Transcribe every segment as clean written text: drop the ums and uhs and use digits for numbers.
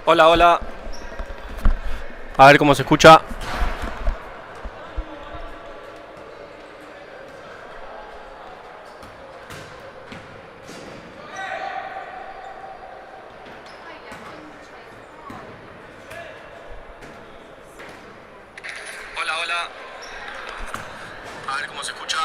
Hola, hola. A ver cómo se escucha. Hola, hola. A ver cómo se escucha.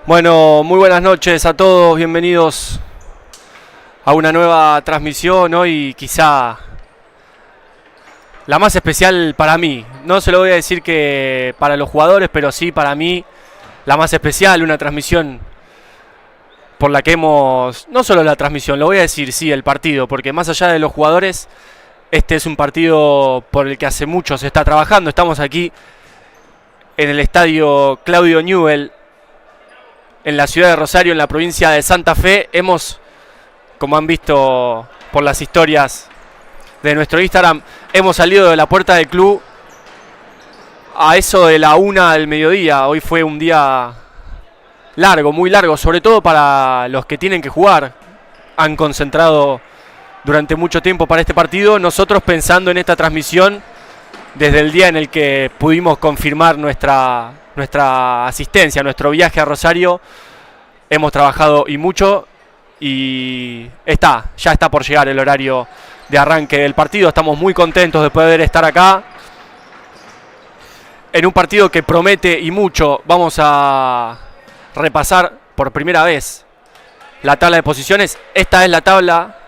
Bueno, muy buenas noches a todos, bienvenidos a una nueva transmisión, hoy quizá la más especial para mí. No se lo voy a decir que para los jugadores, pero sí para mí la más especial, una transmisión por la que hemos, no solo la transmisión, lo voy a decir, sí, el partido, porque más allá de los jugadores, este es un partido por el que hace mucho se está trabajando. Estamos aquí en el estadio Claudio Newell, en la ciudad de Rosario, en la provincia de Santa Fe. Como han visto por las historias de nuestro Instagram, hemos salido de la puerta del club a eso de la 1 del mediodía. Hoy fue un día largo, muy largo, sobre todo para los que tienen que jugar. Han concentrado durante mucho tiempo para este partido. Nosotros pensando en esta transmisión desde el día en el que pudimos confirmar nuestra nuestra asistencia, nuestro viaje a Rosario. Hemos trabajado y mucho y ya está por llegar el horario de arranque del partido. Estamos muy contentos de poder estar acá en un partido que promete y mucho. Vamos a repasar por primera vez la tabla de posiciones. Esta es la tabla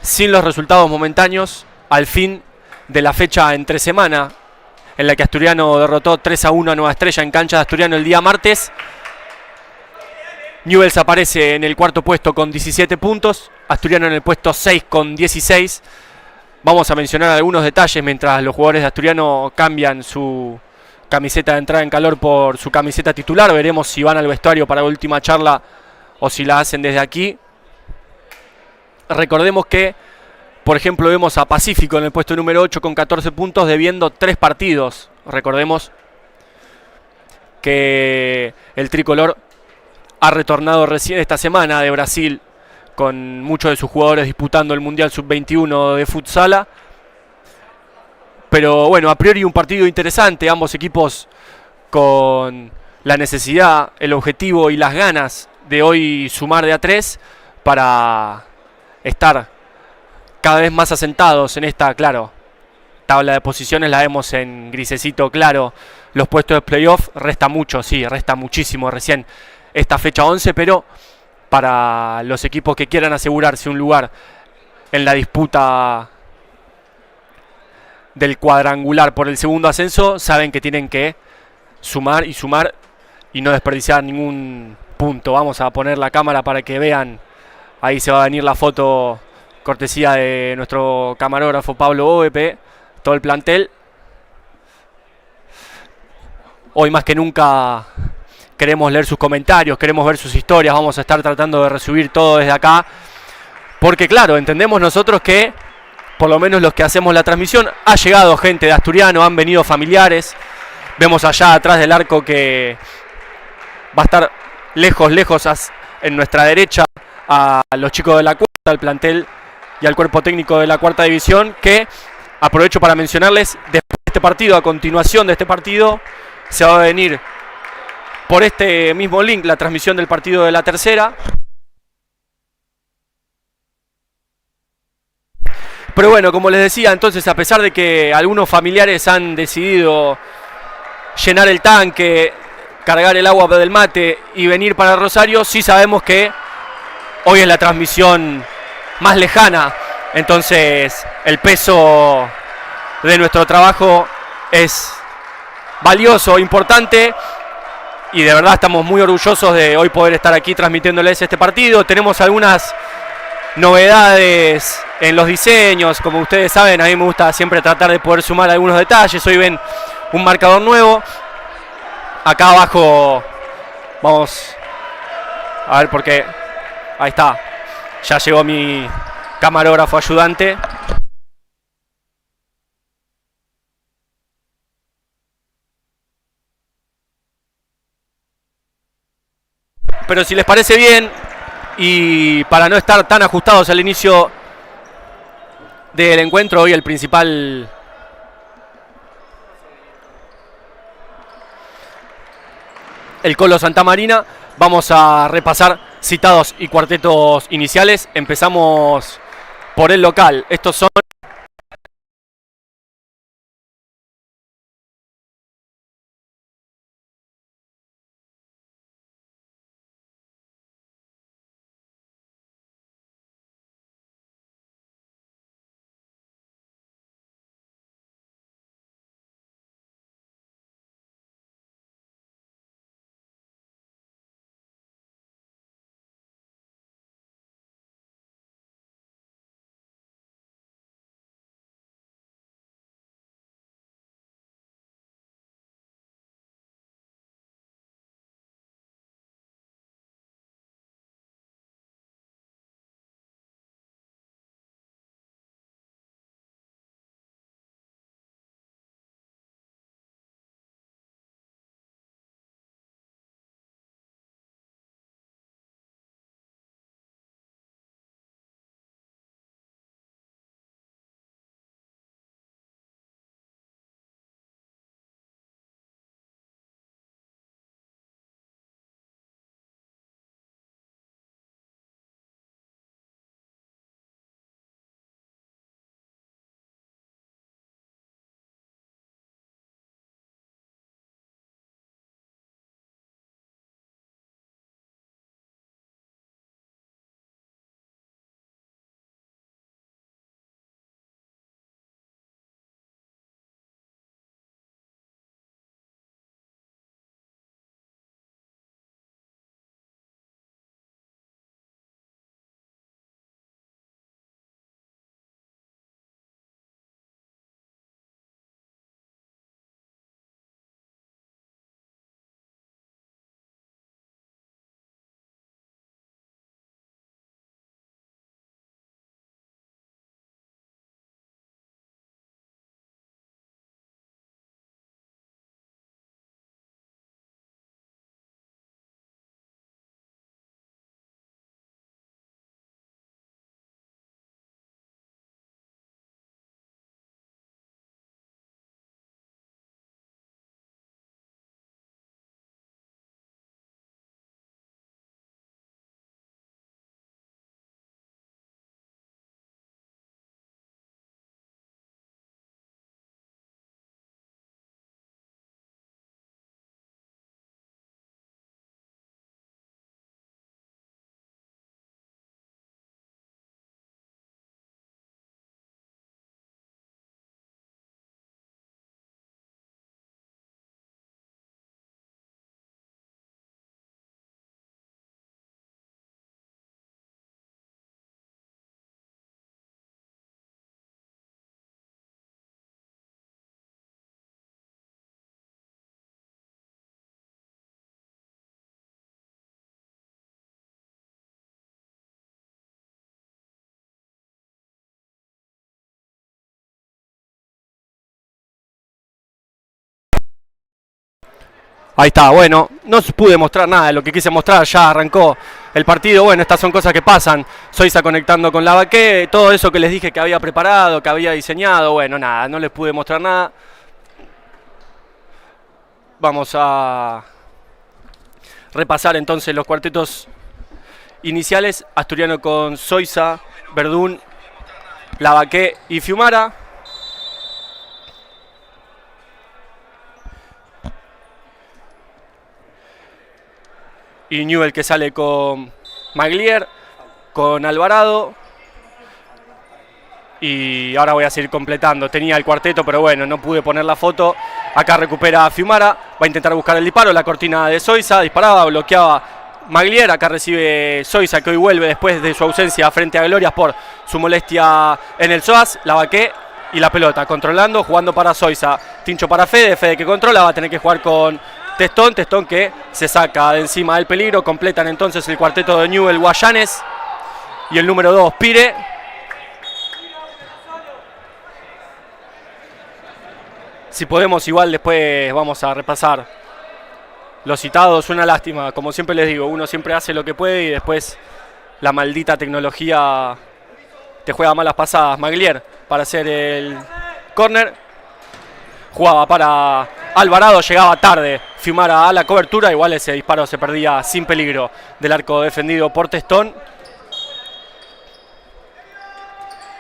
sin los resultados momentáneos al fin de la fecha entre semana, en la que Asturiano derrotó 3-1 a Nueva Estrella en cancha de Asturiano el día martes. Newell's aparece en el cuarto puesto con 17 puntos, Asturiano en el puesto 6 con 16. Vamos a mencionar algunos detalles mientras los jugadores de Asturiano cambian su camiseta de entrada en calor por su camiseta titular. Veremos si van al vestuario para la última charla o si la hacen desde aquí. Recordemos que, por ejemplo, vemos a Pacífico en el puesto número 8 con 14 puntos, debiendo 3 partidos. Recordemos que el tricolor ha retornado recién esta semana de Brasil, con muchos de sus jugadores disputando el Mundial Sub-21 de futsala. Pero bueno, a priori un partido interesante, ambos equipos con la necesidad, el objetivo y las ganas de hoy sumar de a 3 para estar cada vez más asentados en esta, claro, tabla de posiciones. La vemos en grisecito claro, los puestos de playoff. Resta mucho, sí, resta muchísimo recién esta fecha 11, pero para los equipos que quieran asegurarse un lugar en la disputa del cuadrangular por el segundo ascenso, saben que tienen que sumar y no desperdiciar ningún punto. Vamos a poner la cámara para que vean. Ahí se va a venir la foto cortesía de nuestro camarógrafo Pablo Ovepe, todo el plantel. Hoy más que nunca queremos leer sus comentarios, queremos ver sus historias. Vamos a estar tratando de resumir todo desde acá, porque claro, entendemos nosotros que, por lo menos los que hacemos la transmisión, ha llegado gente de Asturiano, han venido familiares. Vemos allá atrás del arco que va a estar lejos en nuestra derecha a los chicos de la cuarta, al plantel y al cuerpo técnico de la cuarta división, que aprovecho para mencionarles, después de este partido, a continuación de este partido, se va a venir por este mismo link la transmisión del partido de la tercera. Pero bueno, como les decía, entonces, a pesar de que algunos familiares han decidido llenar el tanque, cargar el agua del mate y venir para Rosario, sí sabemos que hoy es la transmisión más lejana. Entonces, el peso de nuestro trabajo es valioso, importante, y de verdad estamos muy orgullosos de hoy poder estar aquí transmitiéndoles este partido. Tenemos algunas novedades en los diseños, como ustedes saben, a mí me gusta siempre tratar de poder sumar algunos detalles. Hoy ven un marcador nuevo. Acá abajo vamos a ver, porque ahí está, ya llegó mi camarógrafo ayudante. Pero si les parece bien, y para no estar tan ajustados al inicio del encuentro, hoy el principal el Colo Santa Marina, vamos a repasar citados y cuartetos iniciales. Empezamos por el local. Estos son Ahí está, bueno, no pude mostrar nada de lo que quise mostrar, ya arrancó el partido. Bueno, estas son cosas que pasan. Soiza conectando con Lavaque, todo eso que les dije que había preparado, que había diseñado. Bueno, nada, no les pude mostrar nada. Vamos a repasar entonces los cuartetos iniciales. Asturiano con Soiza, Verdún, Lavaque y Fiumara. Y Newell que sale con Maglier, con Alvarado. Y ahora voy a seguir completando. Tenía el cuarteto, pero bueno, no pude poner la foto. Acá recupera Fiumara, va a intentar buscar el disparo. La cortina de Soiza, disparaba, bloqueaba Maglier. Acá recibe Soiza, que hoy vuelve después de su ausencia frente a Glorias por su molestia en el psoas. Lavaque y la pelota, controlando, jugando para Soiza. Tincho para Fede, Fede que controla, va a tener que jugar con Testón, Testón que se saca de encima del peligro. Completan entonces el cuarteto de Newell, Guayanes y el número 2, Pire. Si podemos, igual después vamos a repasar los citados. Una lástima, como siempre les digo, uno siempre hace lo que puede y después la maldita tecnología te juega malas pasadas. Maglier para hacer el córner. Jugaba para Alvarado, llegaba tarde. Fiumara a la cobertura, igual ese disparo se perdía sin peligro del arco defendido por Testón.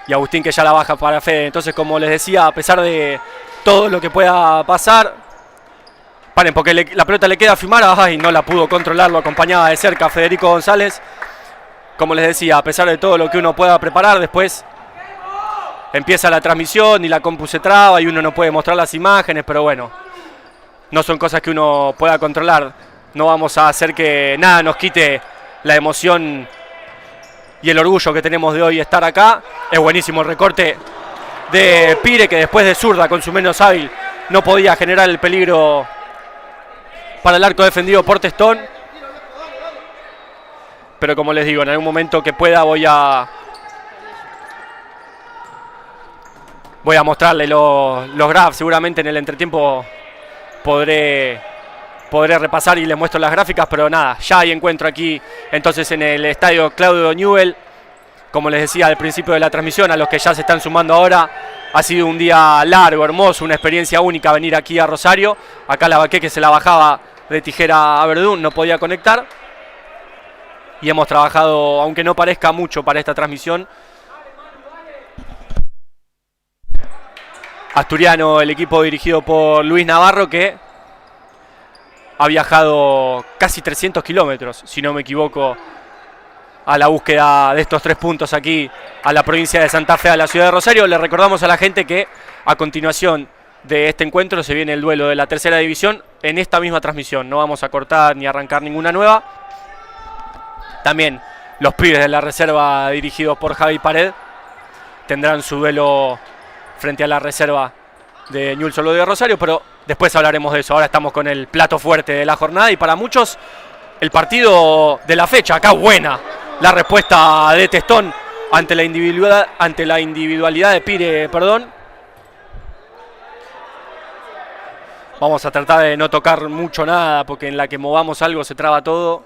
Y Agustín que ya la baja para Fede. Entonces, como les decía, a pesar de todo lo que pueda pasar, paren, porque la pelota le queda a Fiumara. Ay, no la pudo controlar, lo acompañaba de cerca Federico González. Como les decía, a pesar de todo lo que uno pueda preparar, después empieza la transmisión y la compu se traba y uno no puede mostrar las imágenes, pero bueno, no son cosas que uno pueda controlar. No vamos a hacer que nada nos quite la emoción y el orgullo que tenemos de hoy estar acá. Es buenísimo el recorte de Pire, que después de zurda con su menos hábil no podía generar el peligro para el arco defendido por Testón. Pero como les digo, en algún momento que pueda voy a mostrarle los graphs. Seguramente en el entretiempo podré repasar y les muestro las gráficas, pero nada, ya hay encuentro aquí entonces en el estadio Claudio Newell. Como les decía al principio de la transmisión, a los que ya se están sumando ahora, ha sido un día largo, hermoso, una experiencia única venir aquí a Rosario. Acá Lavaque, que se la bajaba de tijera a Verdún, no podía conectar. Y hemos trabajado, aunque no parezca mucho para esta transmisión. Asturiano, el equipo dirigido por Luis Navarro, que ha viajado casi 300 kilómetros, si no me equivoco, a la búsqueda de estos 3 puntos aquí a la provincia de Santa Fe, a la ciudad de Rosario. Le recordamos a la gente que a continuación de este encuentro se viene el duelo de la tercera división en esta misma transmisión. No vamos a cortar ni arrancar ninguna nueva. También los pibes de la reserva dirigidos por Javi Pared tendrán su duelo frente a la reserva de Newell's Solo de Rosario, pero después hablaremos de eso. Ahora estamos con el plato fuerte de la jornada y para muchos el partido de la fecha. Acá buena la respuesta de Testón ante la individualidad de Pire, perdón. Vamos a tratar de no tocar mucho nada, porque en la que movamos algo se traba todo.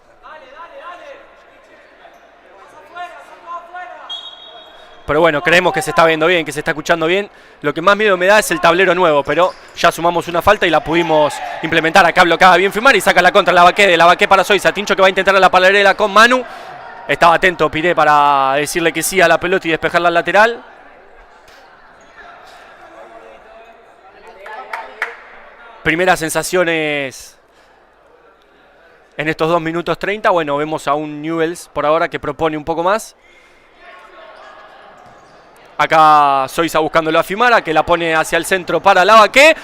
Pero bueno, creemos que se está viendo bien, que se está escuchando bien. Lo que más miedo me da es el tablero nuevo, pero ya sumamos una falta y la pudimos implementar. Acá bloqueaba bien Fiumara y saca la contra Lavaque, de Lavaque para Soiza. Tincho que va a intentar la palerela con Manu. Estaba atento Piré para decirle que sí a la pelota y despejarla al lateral. Primeras sensaciones en estos 2 minutos 30. Bueno, vemos a un Newell's por ahora que propone un poco más. Acá Soiza buscándolo a Fiumara, que la pone hacia el centro para Lavaque.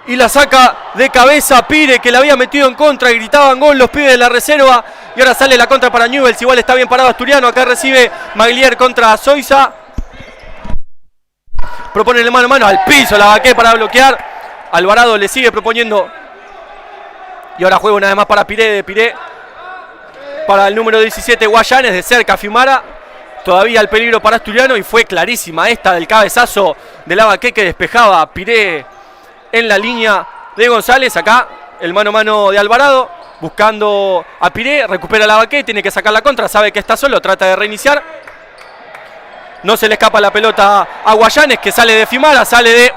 Y la saca de cabeza Pire, que la había metido en contra y gritaban gol los pibes de la reserva. Y ahora sale la contra para Newell's. Igual está bien parado Asturiano. Acá recibe Maglier contra Soiza. Propone el mano a mano al piso Lavaque para bloquear. Alvarado le sigue proponiendo. Y ahora juega una vez más para Piré, de Piré para el número 17 Guayanes, de cerca Fiumara. Todavía el peligro para Asturiano y fue clarísima esta del cabezazo de Lavaque que despejaba a Piré en la línea de González. Acá el mano a mano de Alvarado, buscando a Piré, recupera la Baqué, tiene que sacar la contra, sabe que está solo, trata de reiniciar. No se le escapa la pelota a Guayanes, que sale de Fiumara, sale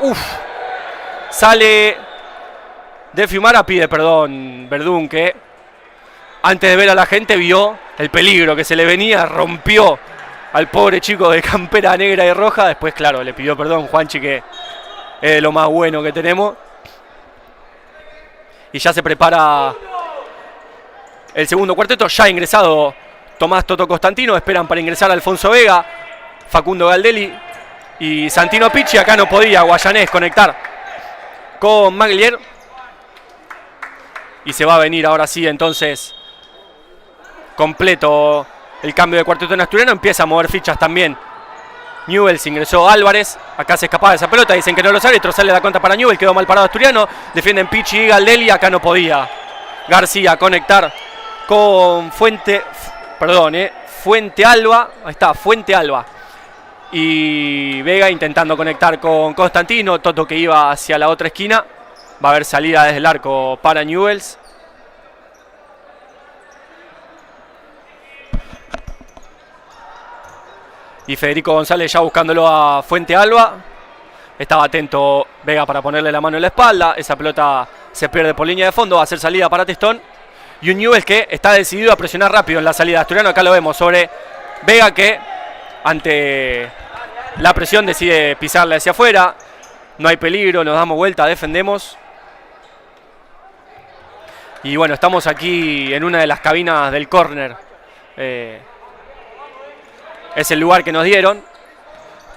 de Fiumara, pide perdón Verdún, que antes de ver a la gente vio el peligro que se le venía, rompió al pobre chico de campera negra y roja. Después, claro, le pidió perdón Juanchi, que es lo más bueno que tenemos. Y ya se prepara el segundo cuarteto, ya ingresado Tomás Toto Costantino, esperan para ingresar Alfonso Vega, Facundo Galdelli y Santino Picchi. Acá no podía Guayanés conectar con Maglier. Y se va a venir ahora sí entonces completo el cambio de cuarteto en asturiano. Empieza a mover fichas también Newell's, ingresó Álvarez. Acá se escapaba de esa pelota, dicen que no los árbitros, sale la contra para Newell's, quedó mal parado asturiano. Defienden Picchi y Galdelli, acá no podía García conectar con Fuente Alba. Ahí está, Fuente Alba. Y Vega intentando conectar con Constantino. Toto que iba hacia la otra esquina. Va a haber salida desde el arco para Newell's. Y Federico González ya buscándolo a Fuente Alba. Estaba atento Vega para ponerle la mano en la espalda. Esa pelota se pierde por línea de fondo. Va a ser salida para Testón. Y un Newell's que está decidido a presionar rápido en la salida. Asturiano, acá lo vemos sobre Vega, que ante la presión decide pisarle hacia afuera. No hay peligro, nos damos vuelta, defendemos. Y bueno, estamos aquí en una de las cabinas del córner. Es el lugar que nos dieron.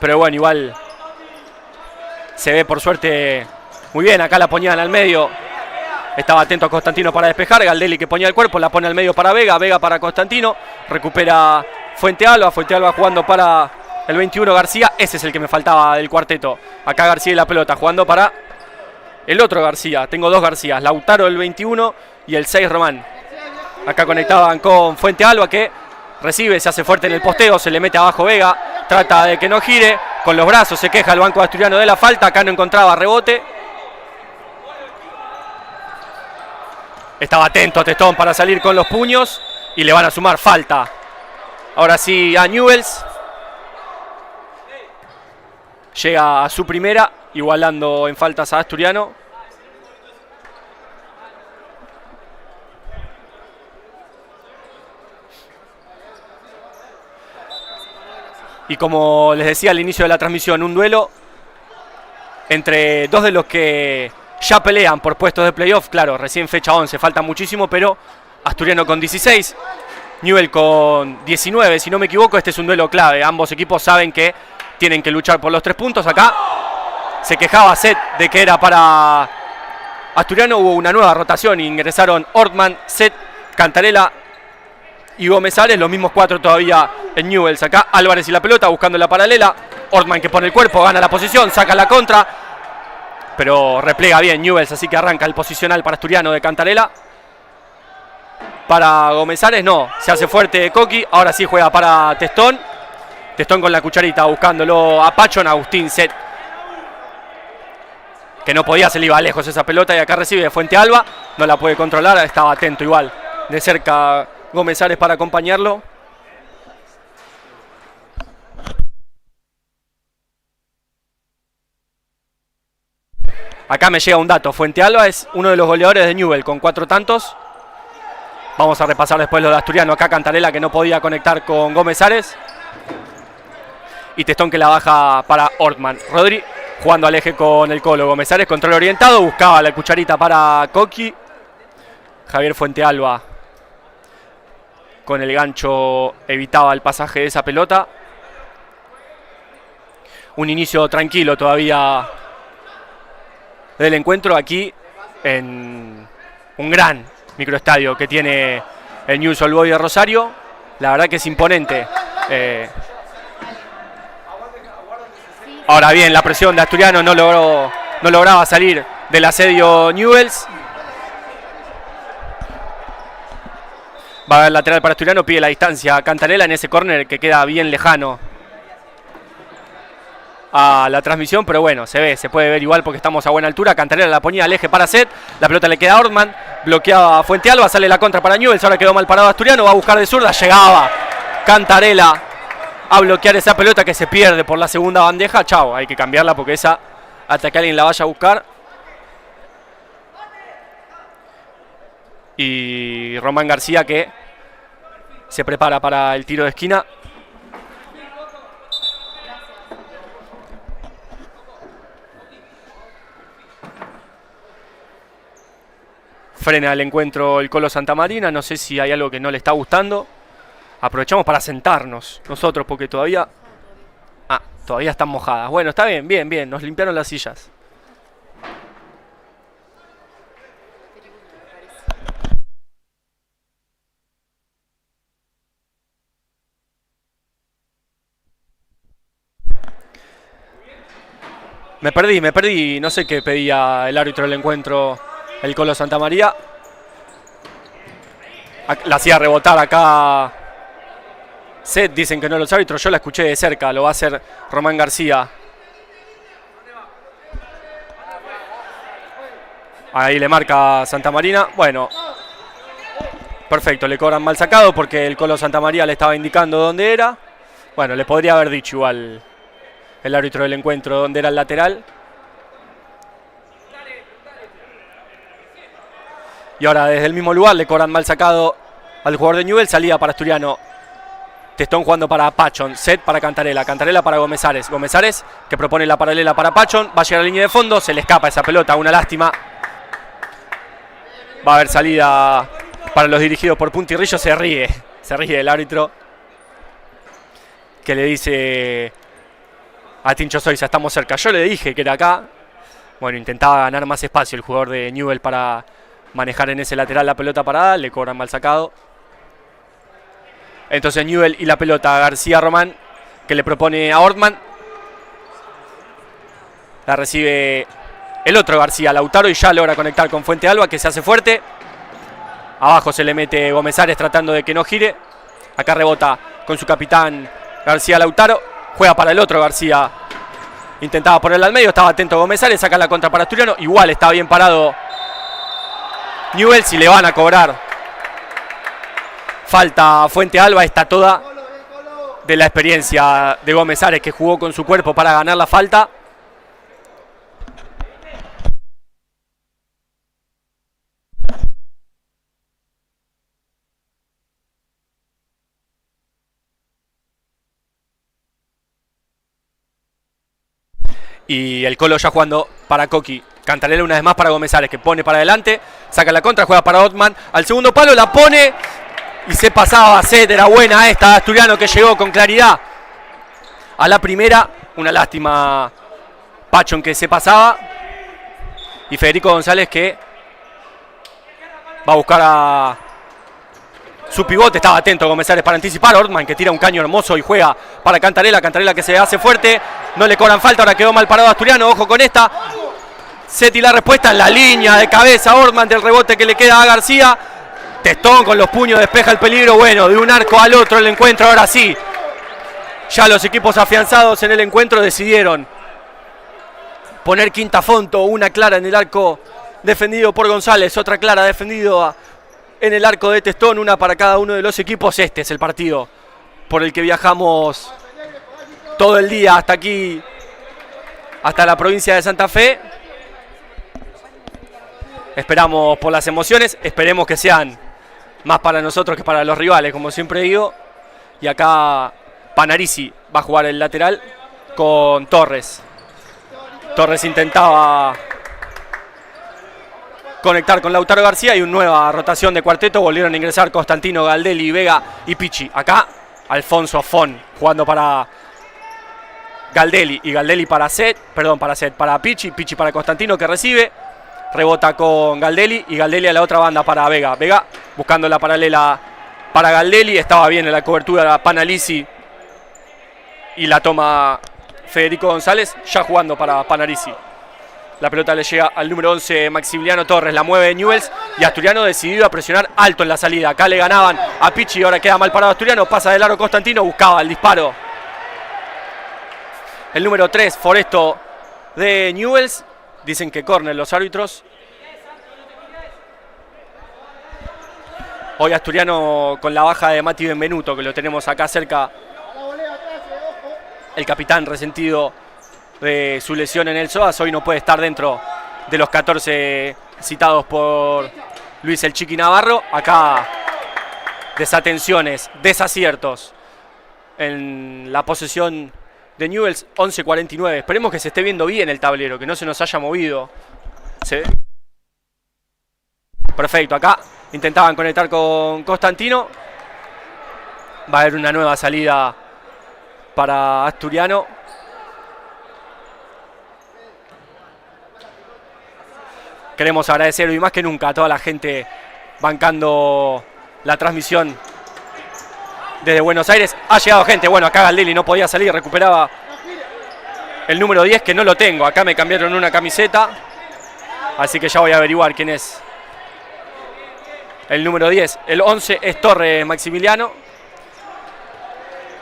Pero bueno, igual se ve por suerte muy bien. Acá la ponían al medio. Estaba atento a Constantino para despejar. Galdelli que ponía el cuerpo, la pone al medio para Vega. Vega para Constantino. Recupera Fuente Alba. Fuente Alba jugando para el 21 García. Ese es el que me faltaba del cuarteto. Acá García y la pelota jugando para el otro García. Tengo dos Garcías. Lautaro el 21 y el 6 Román. Acá conectaban con Fuente Alba, que recibe, se hace fuerte en el posteo. Se le mete abajo Vega. Trata de que no gire. Con los brazos se queja el banco asturiano de la falta. Acá no encontraba rebote. Estaba atento Testón para salir con los puños. Y le van a sumar falta. Ahora sí a Newell's. Llega a su primera, igualando en faltas a Asturiano. Y como les decía al inicio de la transmisión, un duelo entre dos de los que ya pelean por puestos de playoff. Claro, recién fecha 11, falta muchísimo, pero Asturiano con 16, Newell con 19, si no me equivoco. Este es un duelo clave, ambos equipos saben que tienen que luchar por los 3 puntos. Acá se quejaba Set de que era para Asturiano. Hubo una nueva rotación, ingresaron Ortman, Set, Cantarela y Gómez Ares, los mismos 4 todavía en Newell's. Acá Álvarez y la pelota buscando la paralela. Ortman que pone el cuerpo, gana la posición, saca la contra, pero replega bien Newell's, así que arranca el posicional para Asturiano de Cantarela. Para Gómez Ares no, se hace fuerte Coqui. Ahora sí juega para Testón. Testón con la cucharita buscándolo a Pachón. Agustín Set, que no podía, se le iba lejos esa pelota. Y acá recibe de Fuente Alba, no la puede controlar. Estaba atento igual de cerca Gómez Ares para acompañarlo. Acá me llega un dato. Fuente Alba es uno de los goleadores de Newell con 4 tantos. Vamos a repasar después lo de Asturiano. Acá Cantarela que no podía conectar con Gómez Ares. Y Testón que la baja para Ortman. Rodri jugando al eje con el Colo. Gómez Ares, control orientado. Buscaba la cucharita para Coqui. Javier Fuente Alba con el gancho evitaba el pasaje de esa pelota. Un inicio tranquilo todavía del encuentro aquí en un gran microestadio que tiene el Newell's Old Boys de Rosario. La verdad que es imponente. Ahora bien, la presión de Asturiano no lograba salir del asedio Newell's. Va a haber lateral para Asturiano, pide la distancia a Cantarela en ese córner que queda bien lejano. a la transmisión, pero bueno, se puede ver igual porque estamos a buena altura. Cantarela la ponía al eje para Seth, la pelota le queda a Ortman, bloqueaba a Fuentealba, sale la contra para Newell's, ahora quedó mal parado Asturiano, va a buscar de zurda, llegaba Cantarela a bloquear esa pelota que se pierde por la segunda bandeja. Chao, hay que cambiarla porque esa, hasta que alguien la vaya a buscar. Y Román García que se prepara para el tiro de esquina. Frena el encuentro el Colo Santamarina. No sé si hay algo que no le está gustando. Aprovechamos para sentarnos nosotros porque todavía están mojadas. Bueno, está bien, bien. Nos limpiaron las sillas. Me perdí. No sé qué pedía el árbitro del encuentro, el Colo Santamaría. La hacía rebotar acá Seth, dicen que no los árbitros. Yo la escuché de cerca, lo va a hacer Román García. Ahí le marca Santamarina. Bueno, perfecto, le cobran mal sacado porque el Colo Santamaría le estaba indicando dónde era. Bueno, le podría haber dicho igual el árbitro del encuentro dónde era el lateral. Y ahora desde el mismo lugar le cobran mal sacado al jugador de Newell's. Salida para Asturiano. Testón jugando para Pachón. Seth para Cantarela. Cantarela para Gómez-Ares. Gómez-Ares que propone la paralela para Pachón. Va a llegar a la línea de fondo. Se le escapa esa pelota. Una lástima. Va a haber salida para los dirigidos por Puntirrillo. Se ríe el árbitro, que le dice a Tincho Soiza: estamos cerca. Yo le dije que era acá. Bueno, intentaba ganar más espacio el jugador de Newell's para manejar en ese lateral la pelota parada. Le cobran mal sacado. Entonces Newell's y la pelota García Román, que le propone a Ortman. La recibe el otro García, Lautaro, y ya logra conectar con Fuentealba, que se hace fuerte. Abajo se le mete Gómez-Ares tratando de que no gire. Acá rebota con su capitán García Lautaro. Juega para el otro García. Intentaba ponerla al medio, estaba atento Gómez-Ares, saca la contra para Asturiano. Igual está bien parado Newell's y le van a cobrar falta Fuentealba. Está toda de la experiencia de Gómez-Ares, que jugó con su cuerpo para ganar la falta. Y el Colo ya jugando para Coqui. Cantarela una vez más para Gómez-Ares, que pone para adelante. Saca la contra, juega para Otman. Al segundo palo la pone y se pasaba a Seth. Era buena esta. Asturiano que llegó con claridad a la primera. Una lástima Pachón que se pasaba. Y Federico González que va a buscar a su pivote. Estaba atento Gómez-Ares para anticipar. Ortman que tira un caño hermoso y juega para Cantarela. Cantarela que se hace fuerte. No le cobran falta. Ahora quedó mal parado Asturiano. Ojo con esta. Seth y la respuesta en la línea de cabeza. Ortman del rebote que le queda a García. Testón con los puños despeja el peligro. Bueno, de un arco al otro el encuentro. Ahora sí. Ya los equipos afianzados en el encuentro decidieron poner quinta fondo. Una clara en el arco defendido por González. Otra clara defendido en el arco de Testón. Una para cada uno de los equipos. Este es el partido por el que viajamos todo el día hasta aquí, hasta la provincia de Santa Fe. Esperamos por las emociones. Esperemos que sean más para nosotros que para los rivales, como siempre digo. Y acá Panarisi va a jugar el lateral con Torres. Torres intentaba conectar con Lautaro García y una nueva rotación de cuarteto. Volvieron a ingresar Constantino, Galdelli, Vega y Pichi. Acá Alfonso Fon jugando para Galdelli y Galdelli para para Pichi. Pichi para Constantino que recibe. Rebota con Galdelli y Galdelli a la otra banda para Vega. Vega buscando la paralela para Galdelli. Estaba bien en la cobertura Panarisi y la toma Federico González, ya jugando para Panarisi. La pelota le llega al número 11 Maximiliano Torres, la mueve Newell's y Asturiano decidido a presionar alto en la salida. Acá le ganaban a Pichi, ahora queda mal parado Asturiano, pasa de largo Constantino, buscaba el disparo el número 3, Foresto de Newell's. Dicen que córner los árbitros. Hoy Asturiano con la baja de Mati Benvenuto, que lo tenemos acá cerca. El capitán resentido de su lesión en el psoas. Hoy no puede estar dentro de los 14 citados por Luis el Chiqui Navarro. Acá desatenciones, desaciertos en la posesión de Newell's. 11:49. Esperemos que se esté viendo bien el tablero, que no se nos haya movido. ¿Se ve? Perfecto, acá intentaban conectar con Constantino. Va a haber una nueva salida para Asturiano. Queremos agradecer hoy más que nunca a toda la gente bancando la transmisión desde Buenos Aires. Ha llegado gente, bueno, acá Galdelli no podía salir, recuperaba el número 10, que no lo tengo. Acá me cambiaron una camiseta, así que ya voy a averiguar quién es el número 10. El 11 es Torres Maximiliano.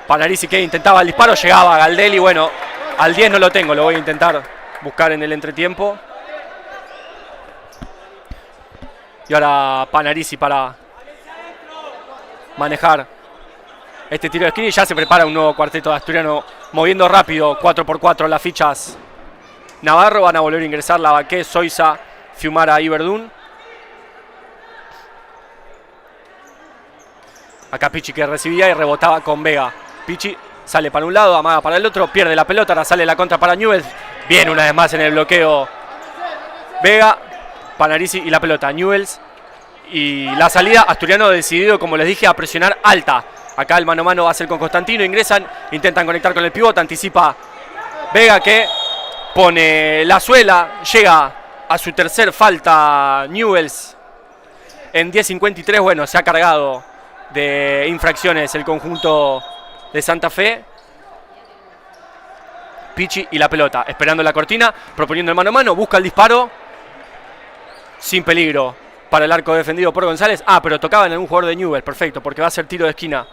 Panarisi que intentaba el disparo, llegaba Galdelli. Bueno, al 10 no lo tengo, lo voy a intentar buscar en el entretiempo. Y ahora Panarisi para manejar este tiro de esquina. Y ya se prepara un nuevo cuarteto de Asturiano, moviendo rápido, 4x4 las fichas Navarro. Van a volver a ingresar Lavaqué, Soiza, Fiumara y Verdún. Acá Pichi que recibía y rebotaba con Vega. Pichi sale para un lado, amaga para el otro, pierde la pelota, ahora sale la contra para Newell's. Bien una vez más en el bloqueo Vega, Panarisi y la pelota Newell's. Y la salida, Asturiano decidido, como les dije, a presionar alta. Acá el mano a mano va a ser con Constantino, ingresan, intentan conectar con el pivote, anticipa Vega que pone la suela, llega a su tercer falta Newell's en 10:53. Bueno, se ha cargado de infracciones el conjunto de Santa Fe. Pichi y la pelota, esperando la cortina, proponiendo el mano a mano, busca el disparo, sin peligro para el arco defendido por González. Ah, pero tocaba en algún jugador de Newell's, perfecto, porque va a ser tiro de esquina.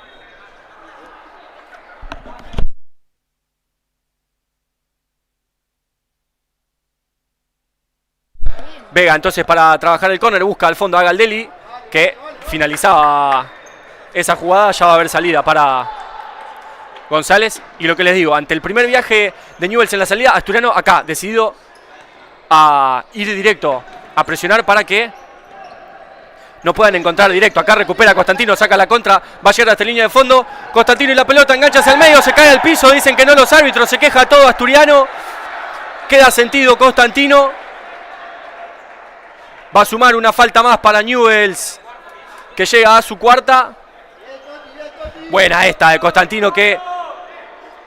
Vega entonces para trabajar el córner, busca al fondo a Galdelli, que finalizaba esa jugada. Ya va a haber salida para González. Y lo que les digo, ante el primer viaje de Newell's en la salida, Asturiano acá decidido a ir directo a presionar para que no puedan encontrar directo. Acá recupera Constantino, saca la contra, va a llegar hasta la línea de fondo. Constantino y la pelota, engancha hacia el medio, se cae al piso, dicen que no los árbitros, se queja todo Asturiano. Queda sentido Constantino. Va a sumar una falta más para Newell's, que llega a su cuarta. Buena esta de Constantino, que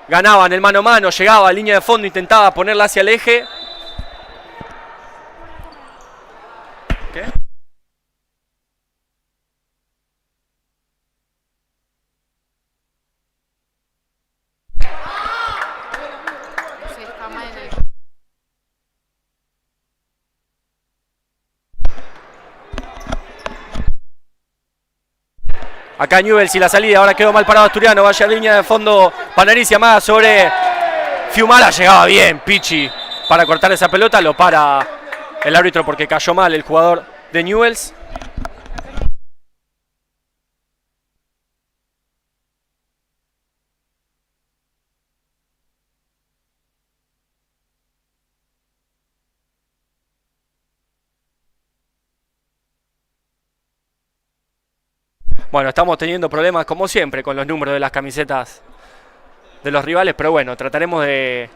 ganaba en el mano a mano, llegaba a línea de fondo, intentaba ponerla hacia el eje. ¿Qué? Acá Newell's y la salida, ahora quedó mal parado Asturiano, vaya línea de fondo Panarisi, amaga sobre Fiumara, llegaba bien Pichi para cortar esa pelota, lo para el árbitro porque cayó mal el jugador de Newell's. Bueno, estamos teniendo problemas como siempre con los números de las camisetas de los rivales, pero bueno, trataremos de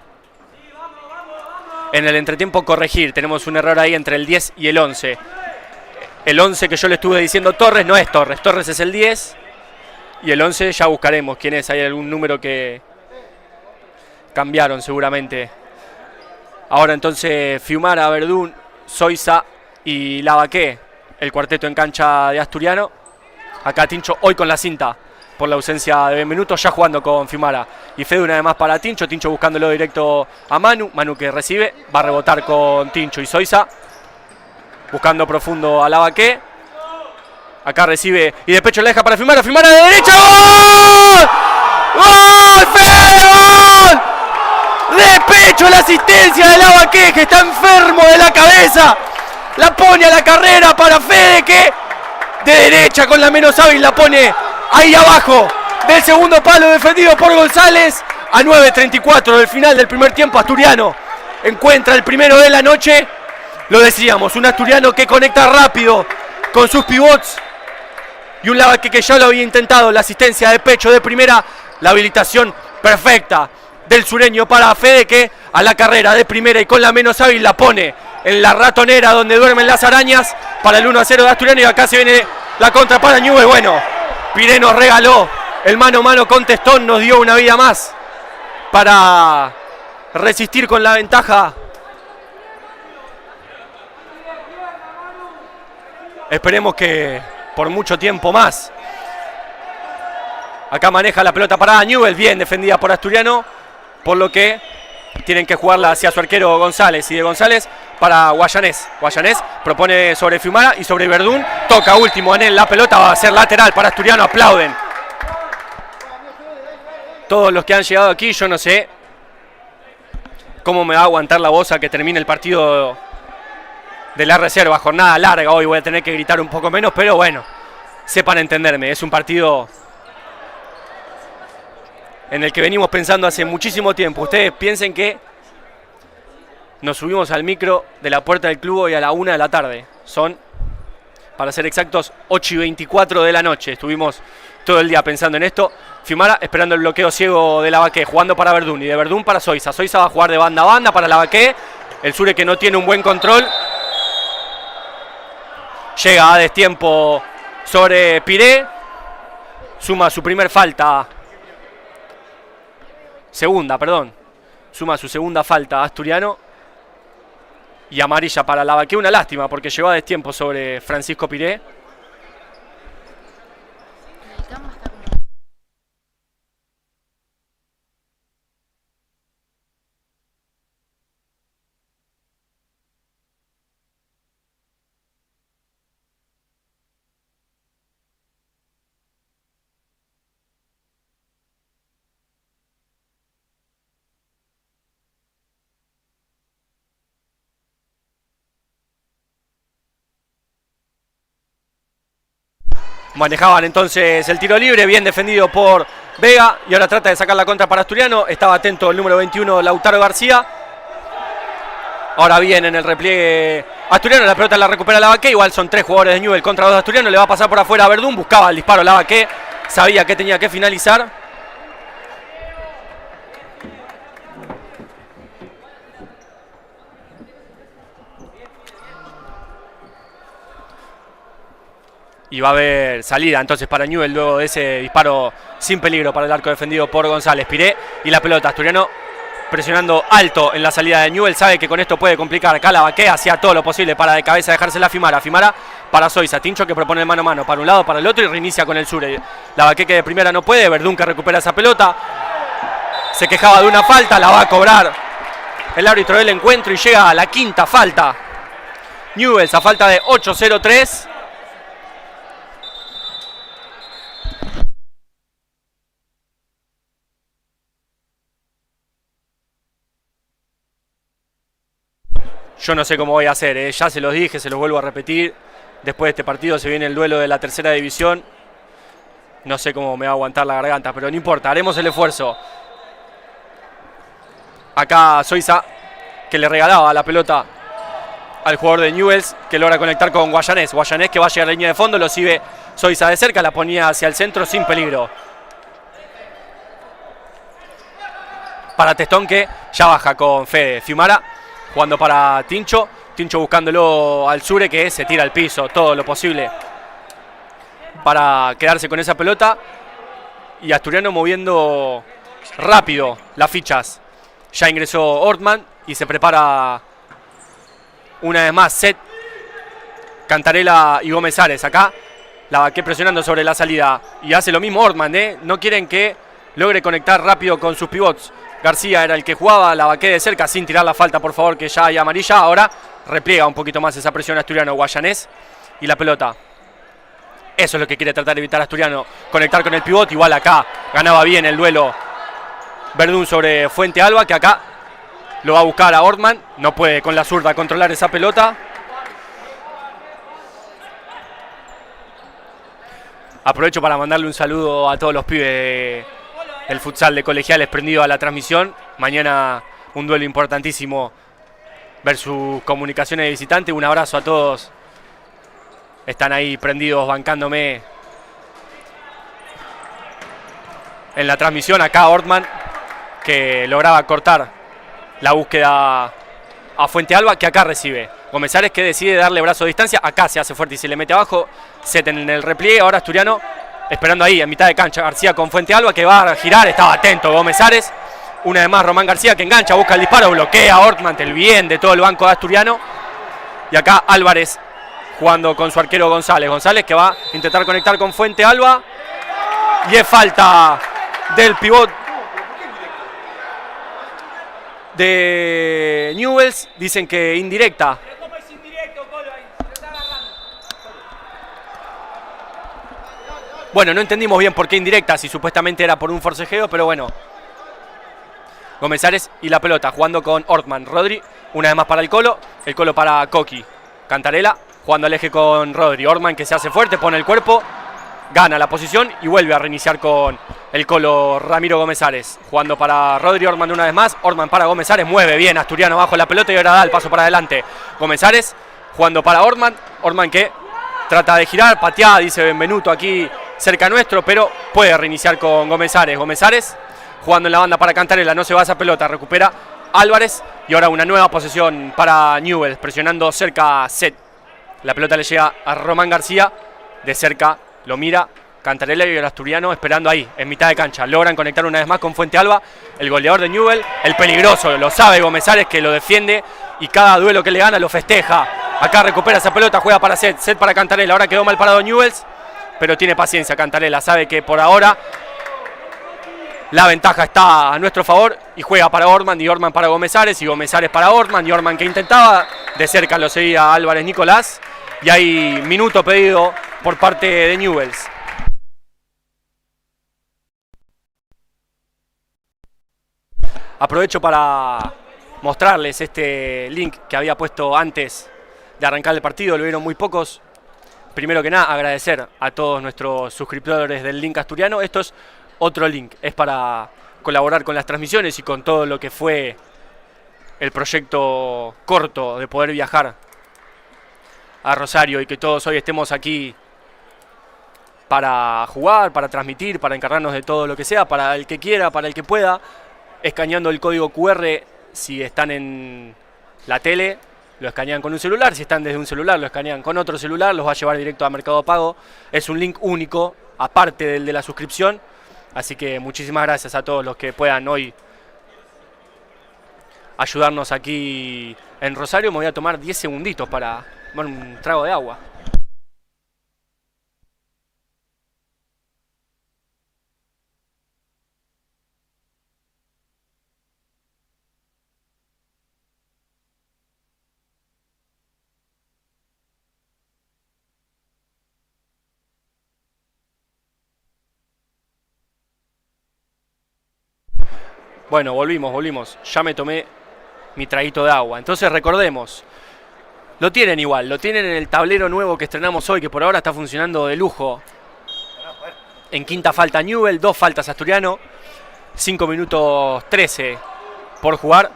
en el entretiempo corregir. Tenemos un error ahí entre el 10 y el 11. El 11 que yo le estuve diciendo Torres no es Torres, Torres es el 10 y el 11 ya buscaremos quién es. Hay algún número que cambiaron seguramente. Ahora entonces Fiumara, Verdún, Soiza y Lavaqué, el cuarteto en cancha de Asturiano. Acá Tincho hoy con la cinta por la ausencia de Benvenuto, ya jugando con Fiumara. Y Fede una vez más para Tincho, Tincho buscándolo directo a Manu, Manu que recibe, va a rebotar con Tincho y Soiza. Buscando profundo a Lavaqué. Acá recibe y de pecho la deja para Fiumara, Fiumara de derecha, ¡gol! ¡Gol! ¡Fede! ¡Gol! De pecho la asistencia de Lavaqué, que está enfermo de la cabeza. La pone a la carrera para Fede, que de derecha con la menos hábil la pone ahí abajo del segundo palo, defendido por González. A 9:34 del final del primer tiempo, Asturiano encuentra el primero de la noche. Lo decíamos, un Asturiano que conecta rápido con sus pivots y un Lavaqué que ya lo había intentado. La asistencia de pecho de primera, la habilitación perfecta del sureño para Fede, que a la carrera de primera y con la menos hábil la pone en la ratonera donde duermen las arañas para el 1-0 de Asturiano. Y acá se viene la contra para Newell. Bueno, Piré nos regaló el mano a mano con Testón, nos dio una vida más para resistir con la ventaja. Esperemos que por mucho tiempo más. Acá maneja la pelota parada Newell, bien defendida por Asturiano, por lo que tienen que jugarla hacia su arquero González. Y de González para Guayanés. Guayanés propone sobre Fiumara y sobre Verdún. Toca último en él la pelota, va a ser lateral para Asturiano, aplauden todos los que han llegado aquí. Yo no sé cómo me va a aguantar la voz a que termine el partido de la reserva. Jornada larga, hoy voy a tener que gritar un poco menos, pero bueno, sepan entenderme. Es un partido en el que venimos pensando hace muchísimo tiempo. Ustedes piensen que nos subimos al micro de la puerta del club hoy a la 1 de la tarde. Son, para ser exactos, 8:24 de la noche. Estuvimos todo el día pensando en esto. Fiumara esperando el bloqueo ciego de Lavaqué, jugando para Verdún y de Verdún para Zoiza. Zoiza va a jugar de banda a banda para Lavaqué. El Sure, que no tiene un buen control. Llega a destiempo sobre Piré. Suma su primer falta. Suma su segunda falta Asturiano. Y amarilla para Lavaqué. Una lástima porque llegó a destiempo sobre Francisco Piré. Manejaban entonces el tiro libre, bien defendido por Vega, y ahora trata de sacar la contra para Asturiano. Estaba atento el número 21, Lautaro García. Ahora bien en el repliegue Asturiano, la pelota la recupera Lavaqué. Igual son 3 jugadores de Newell contra 2 de Asturiano. Le va a pasar por afuera a Verdún, buscaba el disparo Lavaqué, sabía que tenía que finalizar. Y va a haber salida entonces para Newell luego de ese disparo sin peligro para el arco defendido por González. Piré y la pelota, Asturiano presionando alto en la salida de Newell. Sabe que con esto puede complicar. Acá Lavaqué hacía todo lo posible para de cabeza dejársela a Fiumara. Fiumara para Zoiza. Tincho, que propone el mano a mano para un lado, para el otro, y reinicia con el Sure. Lavaqué, que de primera no puede. Verdún, que recupera esa pelota. Se quejaba de una falta, la va a cobrar el árbitro del encuentro y llega a la quinta falta. Newell, a falta de 8:03. Yo no sé cómo voy a hacer, ya se los dije, se los vuelvo a repetir. Después de este partido se viene el duelo de la tercera división. No sé cómo me va a aguantar la garganta, pero no importa, haremos el esfuerzo. Acá Zoiza, que le regalaba la pelota al jugador de Newells, que logra conectar con Guayanés. Guayanés, que va a llegar a la línea de fondo, lo sigue Zoiza de cerca, la ponía hacia el centro sin peligro. Para Testón, que ya baja con Fede. Fiumara jugando para Tincho. Tincho buscándolo al Sure, que se tira al piso todo lo posible para quedarse con esa pelota. Y Asturiano moviendo rápido las fichas. Ya ingresó Ortman y se prepara una vez más Set, Cantarela y Gómez Ares. Acá Lavaqué presionando sobre la salida. Y hace lo mismo Ortman, no quieren que logre conectar rápido con sus pivots. García era el que jugaba, Lavaqué de cerca sin tirar la falta, por favor, que ya hay amarilla. Ahora repliega un poquito más esa presión Asturiano. Guayanés y la pelota. Eso es lo que quiere tratar de evitar Asturiano. Conectar con el pivot. Igual acá ganaba bien el duelo Verdún sobre Fuente Alba, que acá Lo va a buscar a Ortman. No puede con la zurda controlar esa pelota. Aprovecho para mandarle un saludo a todos los pibes del futsal de Colegiales prendido a la transmisión. Mañana un duelo importantísimo versus Comunicaciones de Visitante. Un abrazo a todos. Están ahí prendidos bancándome en la transmisión. Acá Ortman, que lograba cortar la búsqueda a Fuente Alba, que acá recibe. Gomezares, que decide darle brazo de distancia. Acá se hace fuerte y se le mete abajo. Set en el repliegue. Ahora Asturiano esperando ahí en mitad de cancha. García con Fuente Alba, que va a girar. Estaba atento Gomezares. Una vez más Román García, que engancha, busca el disparo, bloquea a Ortman, el bien de todo el banco de Asturiano. Y acá Álvarez jugando con su arquero González. González, que va a intentar conectar con Fuente Alba. Y es falta del pivot de Newells. Dicen que indirecta. Bueno, no entendimos bien por qué indirecta, si supuestamente era por un forcejeo, pero bueno. Gomezares y la pelota, jugando con Ortman. Rodri, una vez más para el Colo para Coqui. Cantarela, jugando al eje con Rodri. Ortman, que se hace fuerte, pone el cuerpo, gana la posición y vuelve a reiniciar con el Colo Ramiro Gomezares. Jugando para Rodri, Ortman una vez más. Ortman para Gomezares, mueve bien Asturiano bajo la pelota y ahora da el paso para adelante. Gomezares, jugando para Ortman. Ortman, que trata de girar, pateada, dice Benvenuto aquí cerca nuestro, pero puede reiniciar con Gomezares. Gomezares jugando en la banda para Cantarela, no se va esa pelota, recupera Álvarez y ahora una nueva posesión para Newell's, presionando cerca Set. La pelota le llega a Román García, de cerca lo mira Cantarela y el asturiano esperando ahí, en mitad de cancha. Logran conectar una vez más con Fuente Alba, el goleador de Newell's, el peligroso, lo sabe Gomezares, que lo defiende y cada duelo que le gana lo festeja. Acá recupera esa pelota, juega para Set, Set para Cantarela, ahora quedó mal parado Newell's, pero tiene paciencia Cantarela, sabe que por ahora la ventaja está a nuestro favor y juega para Ortman y Ortman para Gomezares y Gomezares para Ortman y Ortman, que intentaba, de cerca lo seguía Álvarez Nicolás y hay minuto pedido por parte de Newell's. Aprovecho para mostrarles este link que había puesto antes de arrancar el partido, lo vieron muy pocos. Primero que nada, agradecer a todos nuestros suscriptores del link asturiano. Esto es otro link, es para colaborar con las transmisiones y con todo lo que fue el proyecto corto de poder viajar a Rosario y que todos hoy estemos aquí para jugar, para transmitir, para encargarnos de todo lo que sea, para el que quiera, para el que pueda, escaneando el código QR. Si están en la tele, lo escanean con un celular, si están desde un celular, lo escanean con otro celular, los va a llevar directo a Mercado Pago. Es un link único, aparte del de la suscripción. Así que muchísimas gracias a todos los que puedan hoy ayudarnos aquí en Rosario. Me voy a tomar 10 segunditos para tomar un trago de agua. Bueno, volvimos. Ya me tomé mi traguito de agua. Entonces recordemos, lo tienen igual, lo tienen en el tablero nuevo que estrenamos hoy, que por ahora está funcionando de lujo. En quinta falta Newell, 2 faltas Asturiano, 5 minutos 13 por jugar.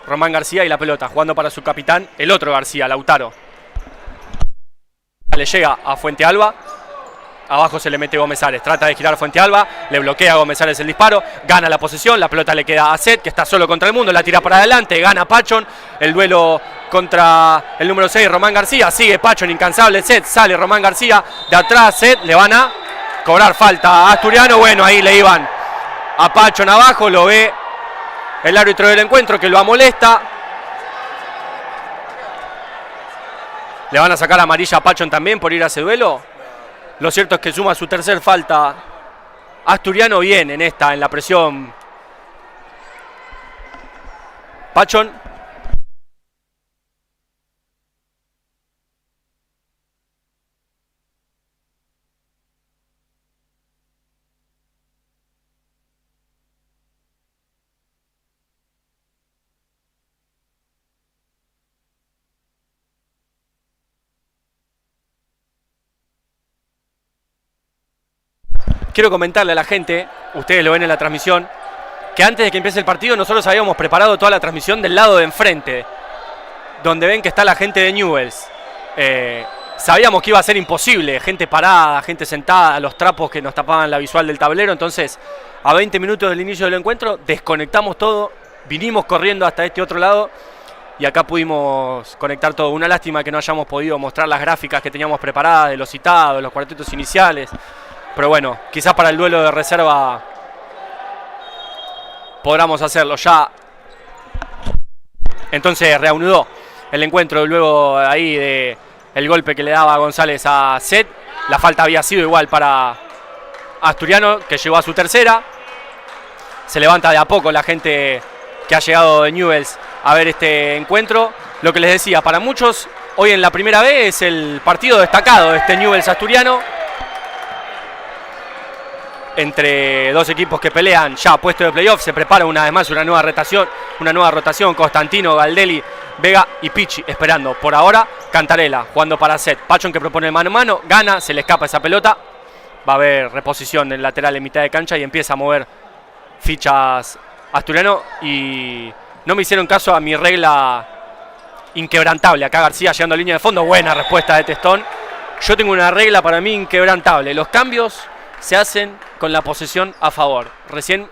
Román García y la pelota, jugando para su capitán, el otro García, Lautaro. Le llega a Fuente Alba. Abajo se le mete Gomezares, trata de girar Fuente Alba, le bloquea a Gomezares el disparo, gana la posesión, la pelota le queda a Set, que está solo contra el mundo, la tira para adelante, gana Pachon, el duelo contra el número 6, Román García, sigue Pachon, incansable Set, sale Román García, de atrás Set, le van a cobrar falta a Asturiano. Bueno, ahí le iban a Pachon abajo, lo ve el árbitro del encuentro, que lo amolesta. Le van a sacar amarilla a Pachon también por ir a ese duelo. Lo cierto es que suma su tercer falta Asturiano, bien en la presión Pachon. quiero comentarle a la gente, ustedes lo ven en la transmisión, que antes de que empiece el partido nosotros habíamos preparado toda la transmisión del lado de enfrente, donde ven que está la gente de Newell's. Sabíamos que iba a ser imposible, gente parada, gente sentada, los trapos que nos tapaban la visual del tablero, entonces a 20 minutos del inicio del encuentro desconectamos todo, vinimos corriendo hasta este otro lado y acá pudimos conectar todo. Una lástima que no hayamos podido mostrar las gráficas que teníamos preparadas de los citados, los cuartetos iniciales, pero bueno, quizás para el duelo de reserva podamos hacerlo ya. Entonces reanudó el encuentro luego ahí de el golpe que le daba González a Zet. La falta había sido igual para Asturiano, que llegó a su tercera. Se levanta de a poco la gente que ha llegado de Newell's a ver este encuentro. Lo que les decía, para muchos hoy en la primera B es el partido destacado de este Newell's Asturiano, entre dos equipos que pelean ya puesto de playoff. Se prepara una vez más una nueva rotación. Constantino, Galdelli, Vega y Pichi esperando. Por ahora, Cantarella jugando para Zet. Pachón, que propone mano a mano, gana, se le escapa esa pelota. Va a haber reposición del lateral en mitad de cancha y empieza a mover fichas Asturiano. Y no me hicieron caso a mi regla inquebrantable. Acá García llegando a línea de fondo. Buena respuesta de Testón. Yo tengo una regla para mí inquebrantable. Los cambios se hacen con la posesión a favor. Recién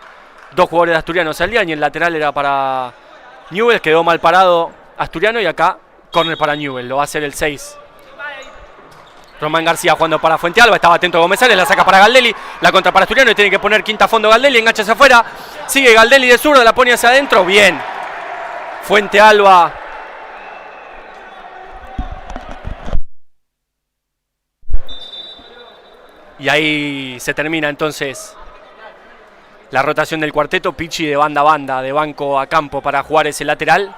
dos jugadores de Asturiano salían y el lateral era para Newell's. Quedó mal parado Asturiano y acá córner para Newell's. Lo va a hacer el 6. Román García jugando para Fuentealba. Estaba atento Gómez, la saca para Galdelli. La contra para Asturiano y tiene que poner quinta a fondo Galdelli. Engancha hacia afuera. Sigue Galdelli de zurda, la pone hacia adentro. Bien. Fuentealba. Y ahí se termina entonces la rotación del cuarteto. Pichi de banda a banda, de banco a campo para jugar ese lateral.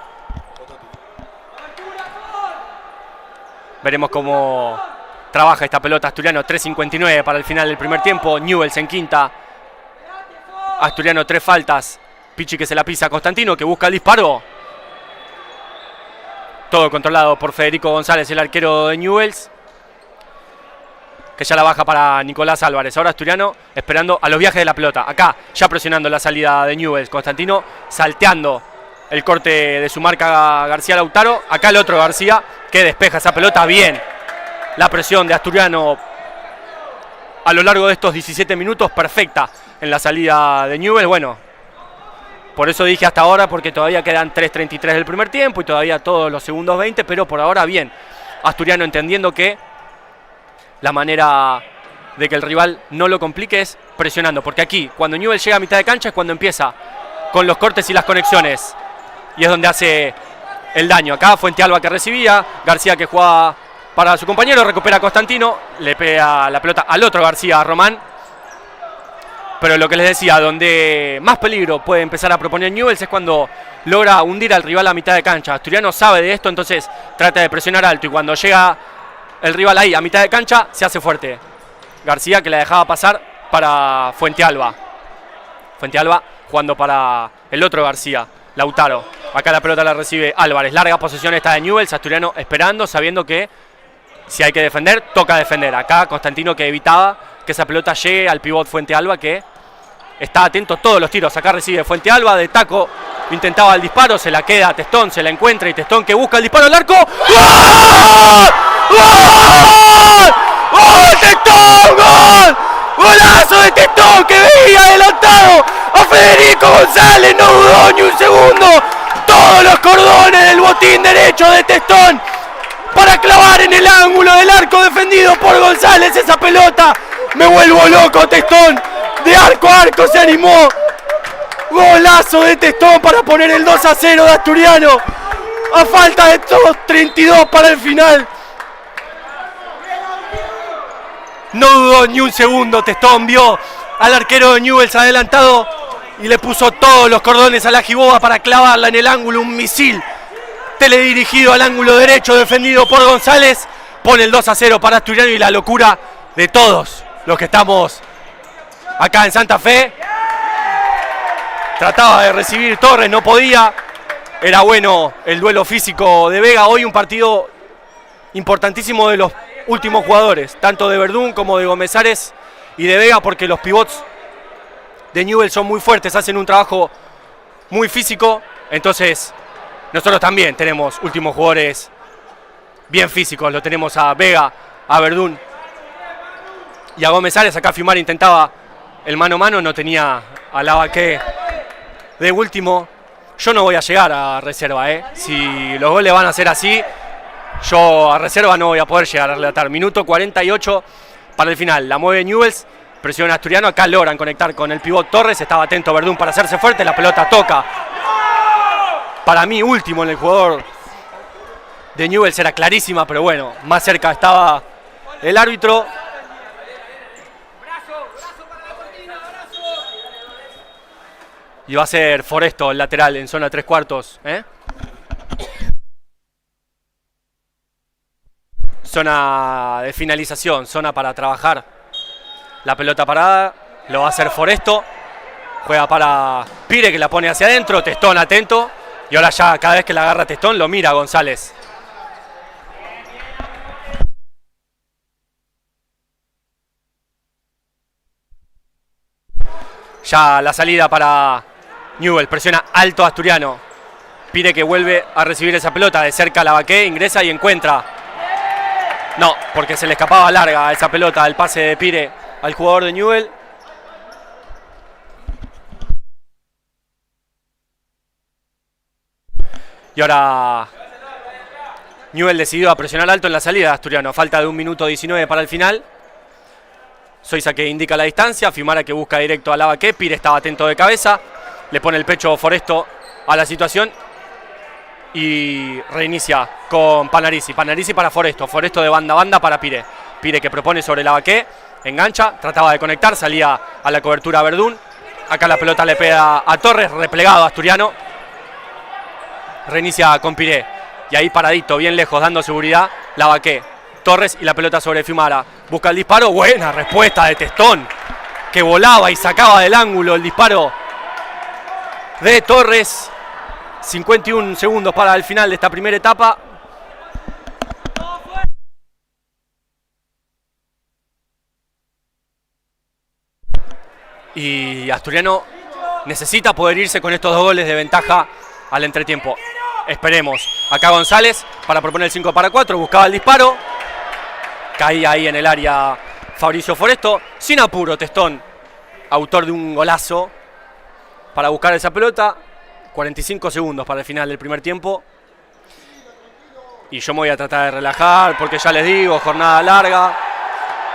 Veremos cómo trabaja esta pelota Asturiano. 3:59 para el final del primer tiempo. Newell's en quinta. Asturiano 3 faltas. Pichi que se la pisa a Constantino, que busca el disparo. Todo controlado por Federico González, el arquero de Newell's, que ya la baja para Nicolás Álvarez. Ahora Asturiano esperando a los viajes de la pelota. Acá ya presionando la salida de Newell's. Constantino salteando el corte de su marca García Lautaro. Acá el otro García que despeja esa pelota bien. La presión de Asturiano a lo largo de estos 17 minutos perfecta en la salida de Newell's. Bueno, por eso dije hasta ahora, porque todavía quedan 3:33 del primer tiempo y todavía todos los segundos 20, pero por ahora bien. Asturiano entendiendo que la manera de que el rival no lo complique es presionando, porque aquí cuando Newell's llega a mitad de cancha es cuando empieza con los cortes y las conexiones y es donde hace el daño. Acá Fuentealba que recibía, García que jugaba para su compañero, recupera a Constantino, le pega la pelota al otro García, a Román. Pero lo que les decía, donde más peligro puede empezar a proponer Newell's es cuando logra hundir al rival a mitad de cancha. Asturiano sabe de esto, entonces trata de presionar alto y cuando llega el rival ahí a mitad de cancha se hace fuerte. García que la dejaba pasar para Fuentealba. Fuentealba jugando para el otro García, Lautaro. Acá la pelota la recibe Álvarez. Larga posesión esta de Newell's. Asturiano esperando, sabiendo que si hay que defender, toca defender. Acá Constantino que evitaba que esa pelota llegue al pivot Fuentealba, que está atento a todos los tiros. Acá recibe Fuentealba de taco. Intentaba el disparo, se la queda a Testón, se la encuentra y Testón que busca el disparo al arco. ¡Gol! ¡Gol! ¡Gol! ¡Testón! ¡Gol! ¡Golazo de Testón que veía adelantado a Federico González! No dudó ni un segundo. Todos los cordones del botín derecho de Testón para clavar en el ángulo del arco defendido por González esa pelota. Me vuelvo loco Testón. De arco a arco se animó. Golazo de Testón para poner el 2-0 de Asturiano. A falta de 2:32 para el final. No dudó ni un segundo. Testón vio al arquero de Newell's adelantado y le puso todos los cordones a la jiboba para clavarla en el ángulo. Un misil teledirigido al ángulo derecho defendido por González. Pone el 2-0 para Asturiano y la locura de todos los que estamos acá en Santa Fe. Trataba de recibir Torres, no podía. Era bueno el duelo físico de Vega. Hoy un partido importantísimo de los últimos jugadores, tanto de Verdún como de Gómez Ares y de Vega, porque los pivots de Newell's son muy fuertes, hacen un trabajo muy físico. Entonces nosotros también tenemos últimos jugadores bien físicos. Lo tenemos a Vega, a Verdún y a Gómez Arias. Acá Fiumara intentaba el mano a mano, no tenía a Lavaque de último. Yo no voy a llegar a reserva, Si los goles van a ser así, yo a reserva no voy a poder llegar a relatar. Minuto 48 para el final. La mueve Newell's, presiona Asturiano. Acá logran conectar con el pivot Torres. Estaba atento Verdún para hacerse fuerte. La pelota toca. Para mí, último en el jugador de Newell's, era clarísima, pero bueno, más cerca estaba el árbitro. Y va a ser Foresto el lateral en zona 3/4. Zona de finalización, zona para trabajar la pelota parada. Lo va a hacer Foresto. Juega para Pire, que la pone hacia adentro. Testón atento. Y ahora ya cada vez que la agarra Testón lo mira González. Ya la salida para Newell's, presiona alto Asturiano. Pire, que vuelve a recibir esa pelota. De cerca Lavaque, ingresa y encuentra. No, porque se le escapaba larga esa pelota, el pase de Pire al jugador de Newell's. Y ahora Newell's decidió a presionar alto en la salida de Asturiano. Falta de 1 minuto 19 para el final. Soiza, que indica la distancia. Fiumara, que busca directo a Lavaque. Pire estaba atento de cabeza. Le pone el pecho Foresto a la situación. Y reinicia con Panarisi. Panarisi para Foresto. Foresto de banda a banda para Pire. Pire, que propone sobre Lavaque. Engancha. Trataba de conectar. Salía a la cobertura Verdún. Acá la pelota le pega a Torres. Replegado Asturiano. Reinicia con Pire. Y ahí paradito, bien lejos, dando seguridad, Lavaque. Torres y la pelota sobre Fiumara. Busca el disparo. Buena respuesta de Testón, que volaba y sacaba del ángulo el disparo de Torres. 51 segundos para el final de esta primera etapa. Y Asturiano necesita poder irse con estos 2 goles de ventaja al entretiempo. Esperemos. Acá González para proponer el 5-4. Buscaba el disparo. Caía ahí en el área Fabricio Foresto. Sin apuro Testón, autor de un golazo, para buscar esa pelota. 45 segundos para el final del primer tiempo. Y yo me voy a tratar de relajar, porque ya les digo, jornada larga.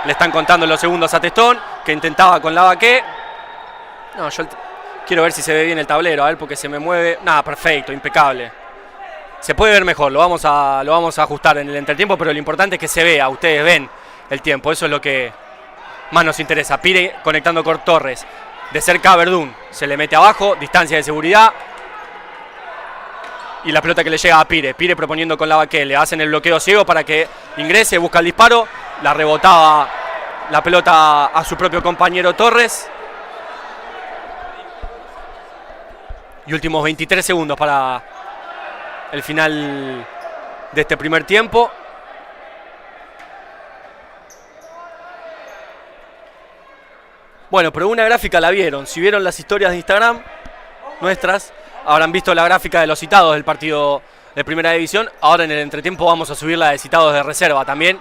Le están contando los segundos a Testón, que intentaba con Lavaque. No, yo quiero ver si se ve bien el tablero, a ver, porque se me mueve. Nada, perfecto, impecable. Se puede ver mejor, lo vamos a ajustar en el entretiempo, pero lo importante es que se vea, ustedes ven el tiempo, eso es lo que más nos interesa. Pire conectando con Torres, de cerca a Verdún, se le mete abajo, distancia de seguridad. Y la pelota que le llega a Pire, Pire proponiendo con Lavaque, le hacen el bloqueo ciego para que ingrese, busca el disparo, la rebotaba la pelota a su propio compañero Torres. Y últimos 23 segundos para el final de este primer tiempo. Bueno, pero una gráfica la vieron. Si vieron las historias de Instagram nuestras, habrán visto la gráfica de los citados del partido de Primera División. Ahora en el entretiempo vamos a subir la de citados de reserva también.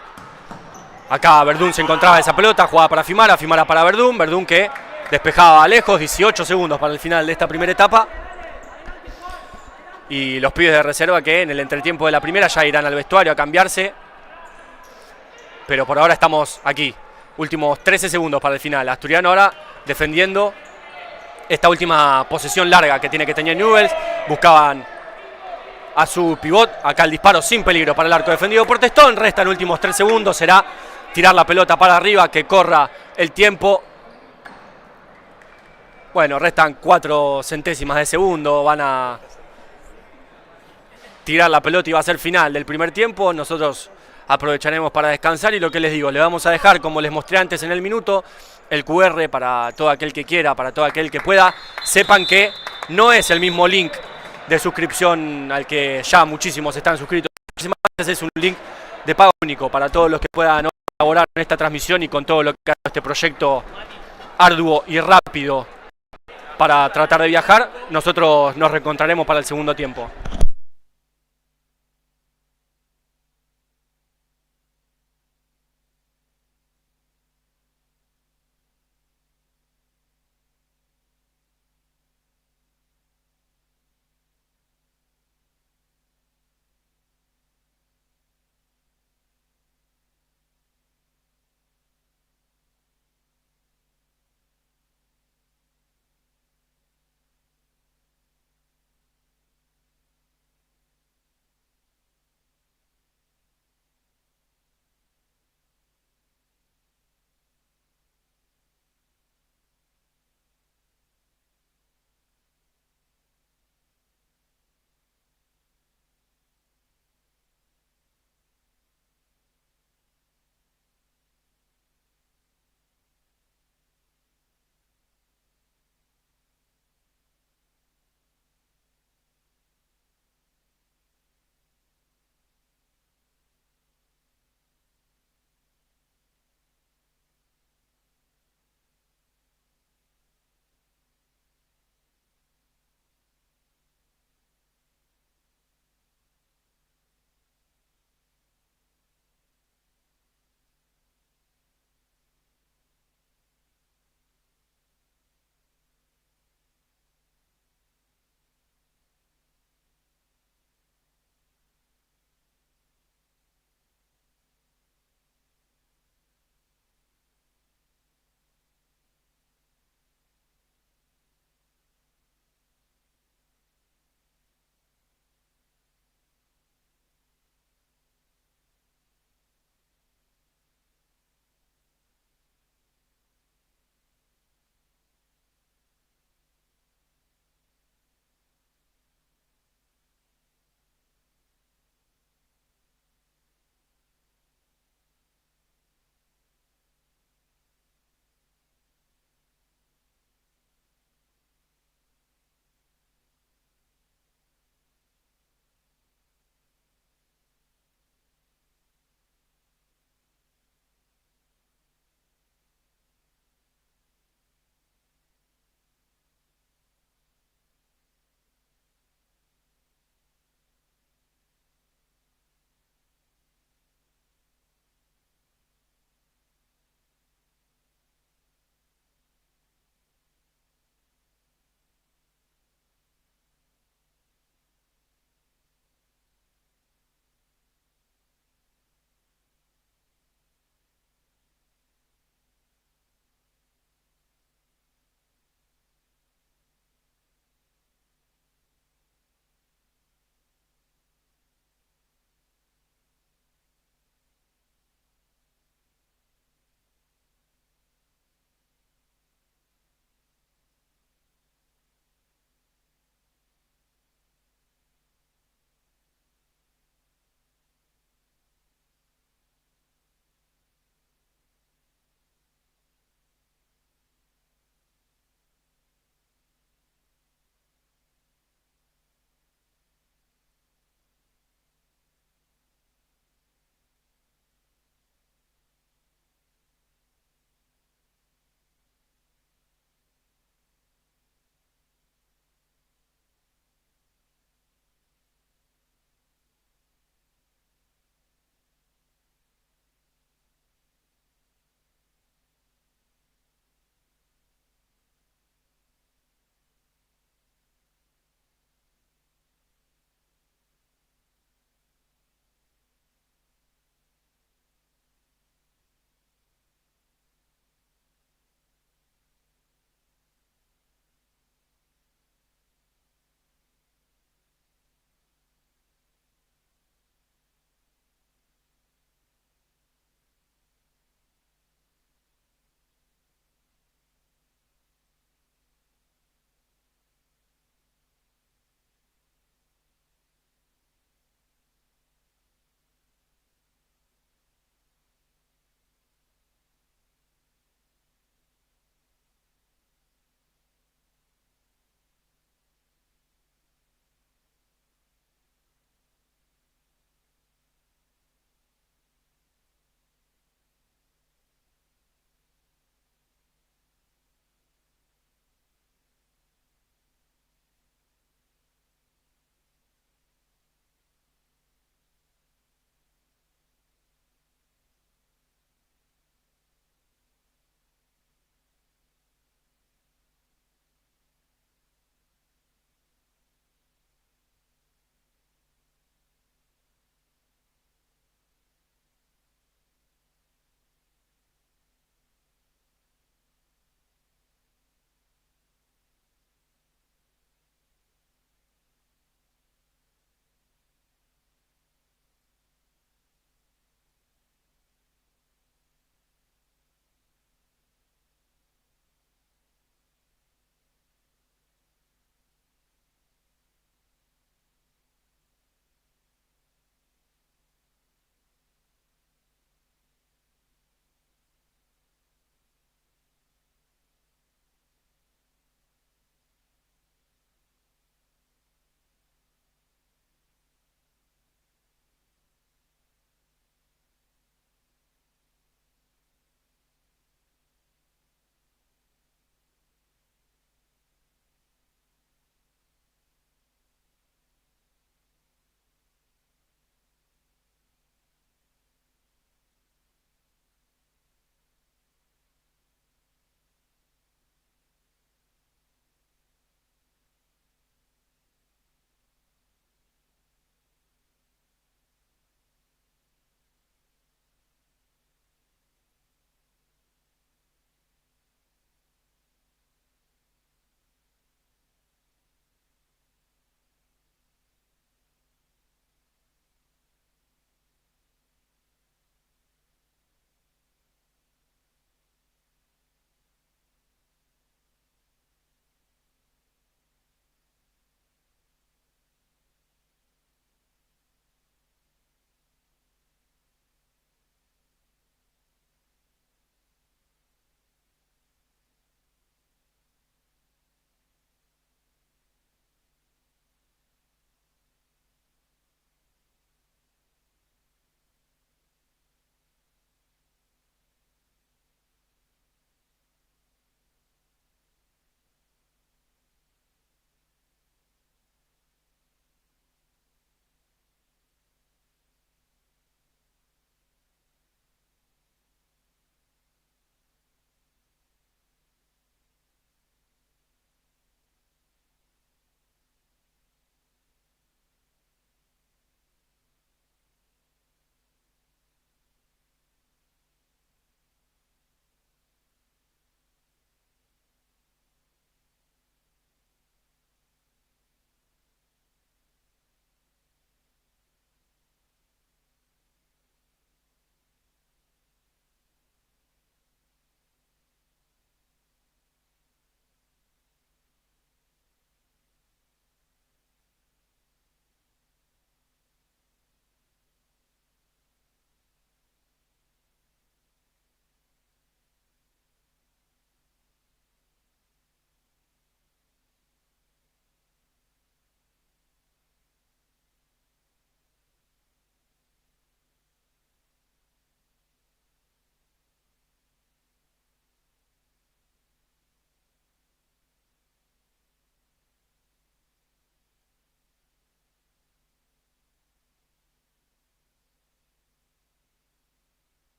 Acá Verdún se encontraba esa pelota, jugada para Fiumara, Fiumara para Verdún. Verdún, que despejaba lejos. 18 segundos para el final de esta primera etapa. Y los pibes de reserva, que en el entretiempo de la primera ya irán al vestuario a cambiarse. Pero por ahora estamos aquí. Últimos 13 segundos para el final. Asturiano ahora defendiendo esta última posesión larga que tiene que tener Newell's. Buscaban a su pivot. Acá el disparo sin peligro para el arco defendido por Testón. Restan últimos 3 segundos. Será tirar la pelota para arriba, que corra el tiempo. Bueno, restan 4 centésimas de segundo. Van a tirar la pelota y va a ser final del primer tiempo. Nosotros aprovecharemos para descansar y lo que les digo, le vamos a dejar, como les mostré antes en el minuto, el QR para todo aquel que quiera, para todo aquel que pueda. Sepan que no es el mismo link de suscripción al que ya muchísimos están suscritos. Es un link de pago único para todos los que puedan colaborar en esta transmisión y con todo lo que ha este proyecto arduo y rápido para tratar de viajar. Nosotros nos reencontraremos para el segundo tiempo.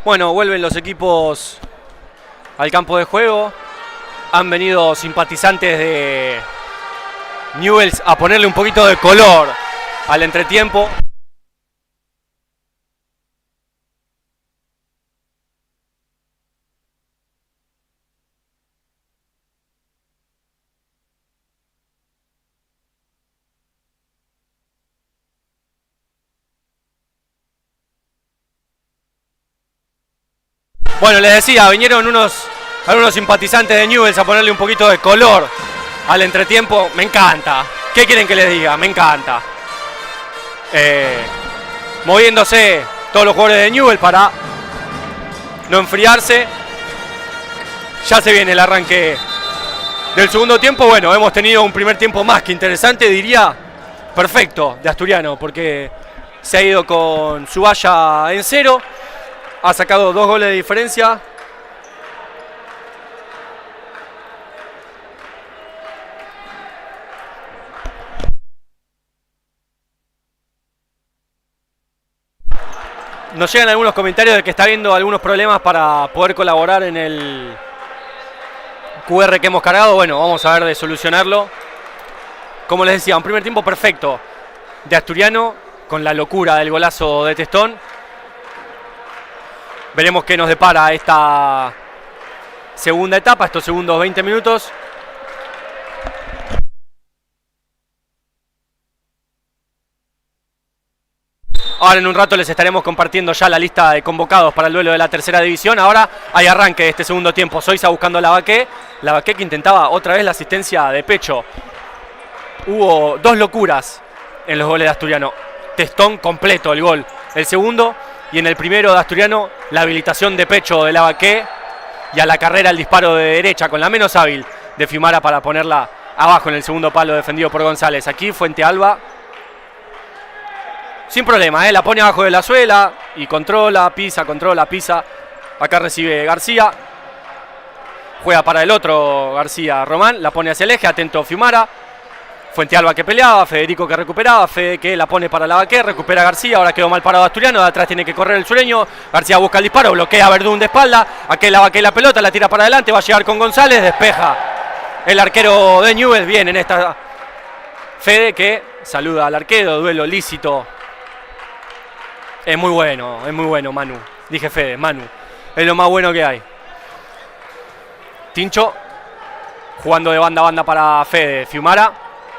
Bueno, vuelven los equipos al campo de juego. Han venido simpatizantes de Newell's a ponerle un poquito de color al entretiempo. Bueno, les decía, vinieron algunos simpatizantes de Newell's a ponerle un poquito de color al entretiempo. Me encanta. ¿Qué quieren que les diga? Me encanta. Moviéndose todos los jugadores de Newell's para no enfriarse. Ya se viene el arranque del segundo tiempo. Bueno, hemos tenido un primer tiempo más que interesante, diría perfecto, de Asturiano, porque se ha ido con su valla en cero. Ha sacado 2 goles de diferencia. Nos llegan algunos comentarios de que está habiendo algunos problemas para poder colaborar en el QR que hemos cargado. Bueno, vamos a ver de solucionarlo. Como les decía, un primer tiempo perfecto de Asturiano, con la locura del golazo de Testón. Veremos qué nos depara esta segunda etapa, estos segundos 20 minutos. Ahora en un rato les estaremos compartiendo ya la lista de convocados para el duelo de la tercera división. Ahora hay arranque de este segundo tiempo. Soiza buscando a Lavaqué. Lavaqué que intentaba otra vez la asistencia de pecho. Hubo 2 locuras en los goles de Asturiano. Testón completo el gol. El segundo. Y en el primero de Asturiano, la habilitación de pecho de Lavaqué. Y a la carrera el disparo de derecha con la menos hábil de Fiumara para ponerla abajo en el segundo palo defendido por González. Aquí Fuentealba. Sin problema, la pone abajo de la suela y controla, pisa. Acá recibe García. Juega para el otro García Román. La pone hacia el eje, atento Fiumara. Fuentealba que peleaba, Federico que recuperaba, Fede que la pone para Lavaqué, recupera García, ahora quedó mal parado Asturiano, de atrás tiene que correr el sureño, García busca el disparo, bloquea a Verdún de espalda, aquí Lavaqué la pelota, la tira para adelante, va a llegar con González, despeja el arquero de Newell's, bien en esta Fede que saluda al arquero, duelo lícito, es muy bueno Manu, dije Fede, Manu, es lo más bueno que hay. Tincho, jugando de banda a banda para Fede, Fiumara.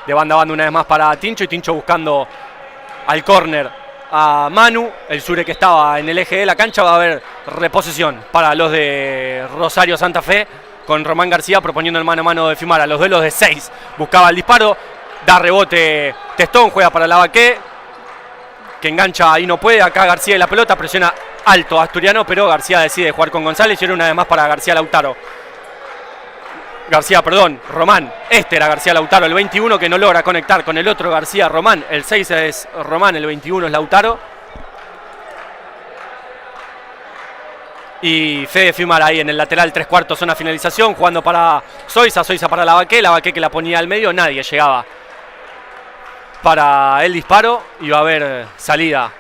De banda a banda una vez más para Tincho y Tincho buscando al córner a Manu. El Sure que estaba en el eje de la cancha. Va a haber reposición para los de Rosario Santa Fe con Román García proponiendo el mano a mano de Fiumara. Los duelos de 6. Buscaba el disparo. Da rebote Testón. Juega para Lavaqué. Que engancha y no puede. Acá García y la pelota. Presiona alto a Asturiano. Pero García decide jugar con González. Y era una vez más para García Lautaro. Román. Este era García Lautaro, el 21 que no logra conectar con el otro García Román. El 6 es Román, el 21 es Lautaro. Y Fede Fiumara ahí en el lateral 3/4 zona finalización, jugando para Soiza para Lavaqué que la ponía al medio, nadie llegaba para el disparo. Y va a haber salida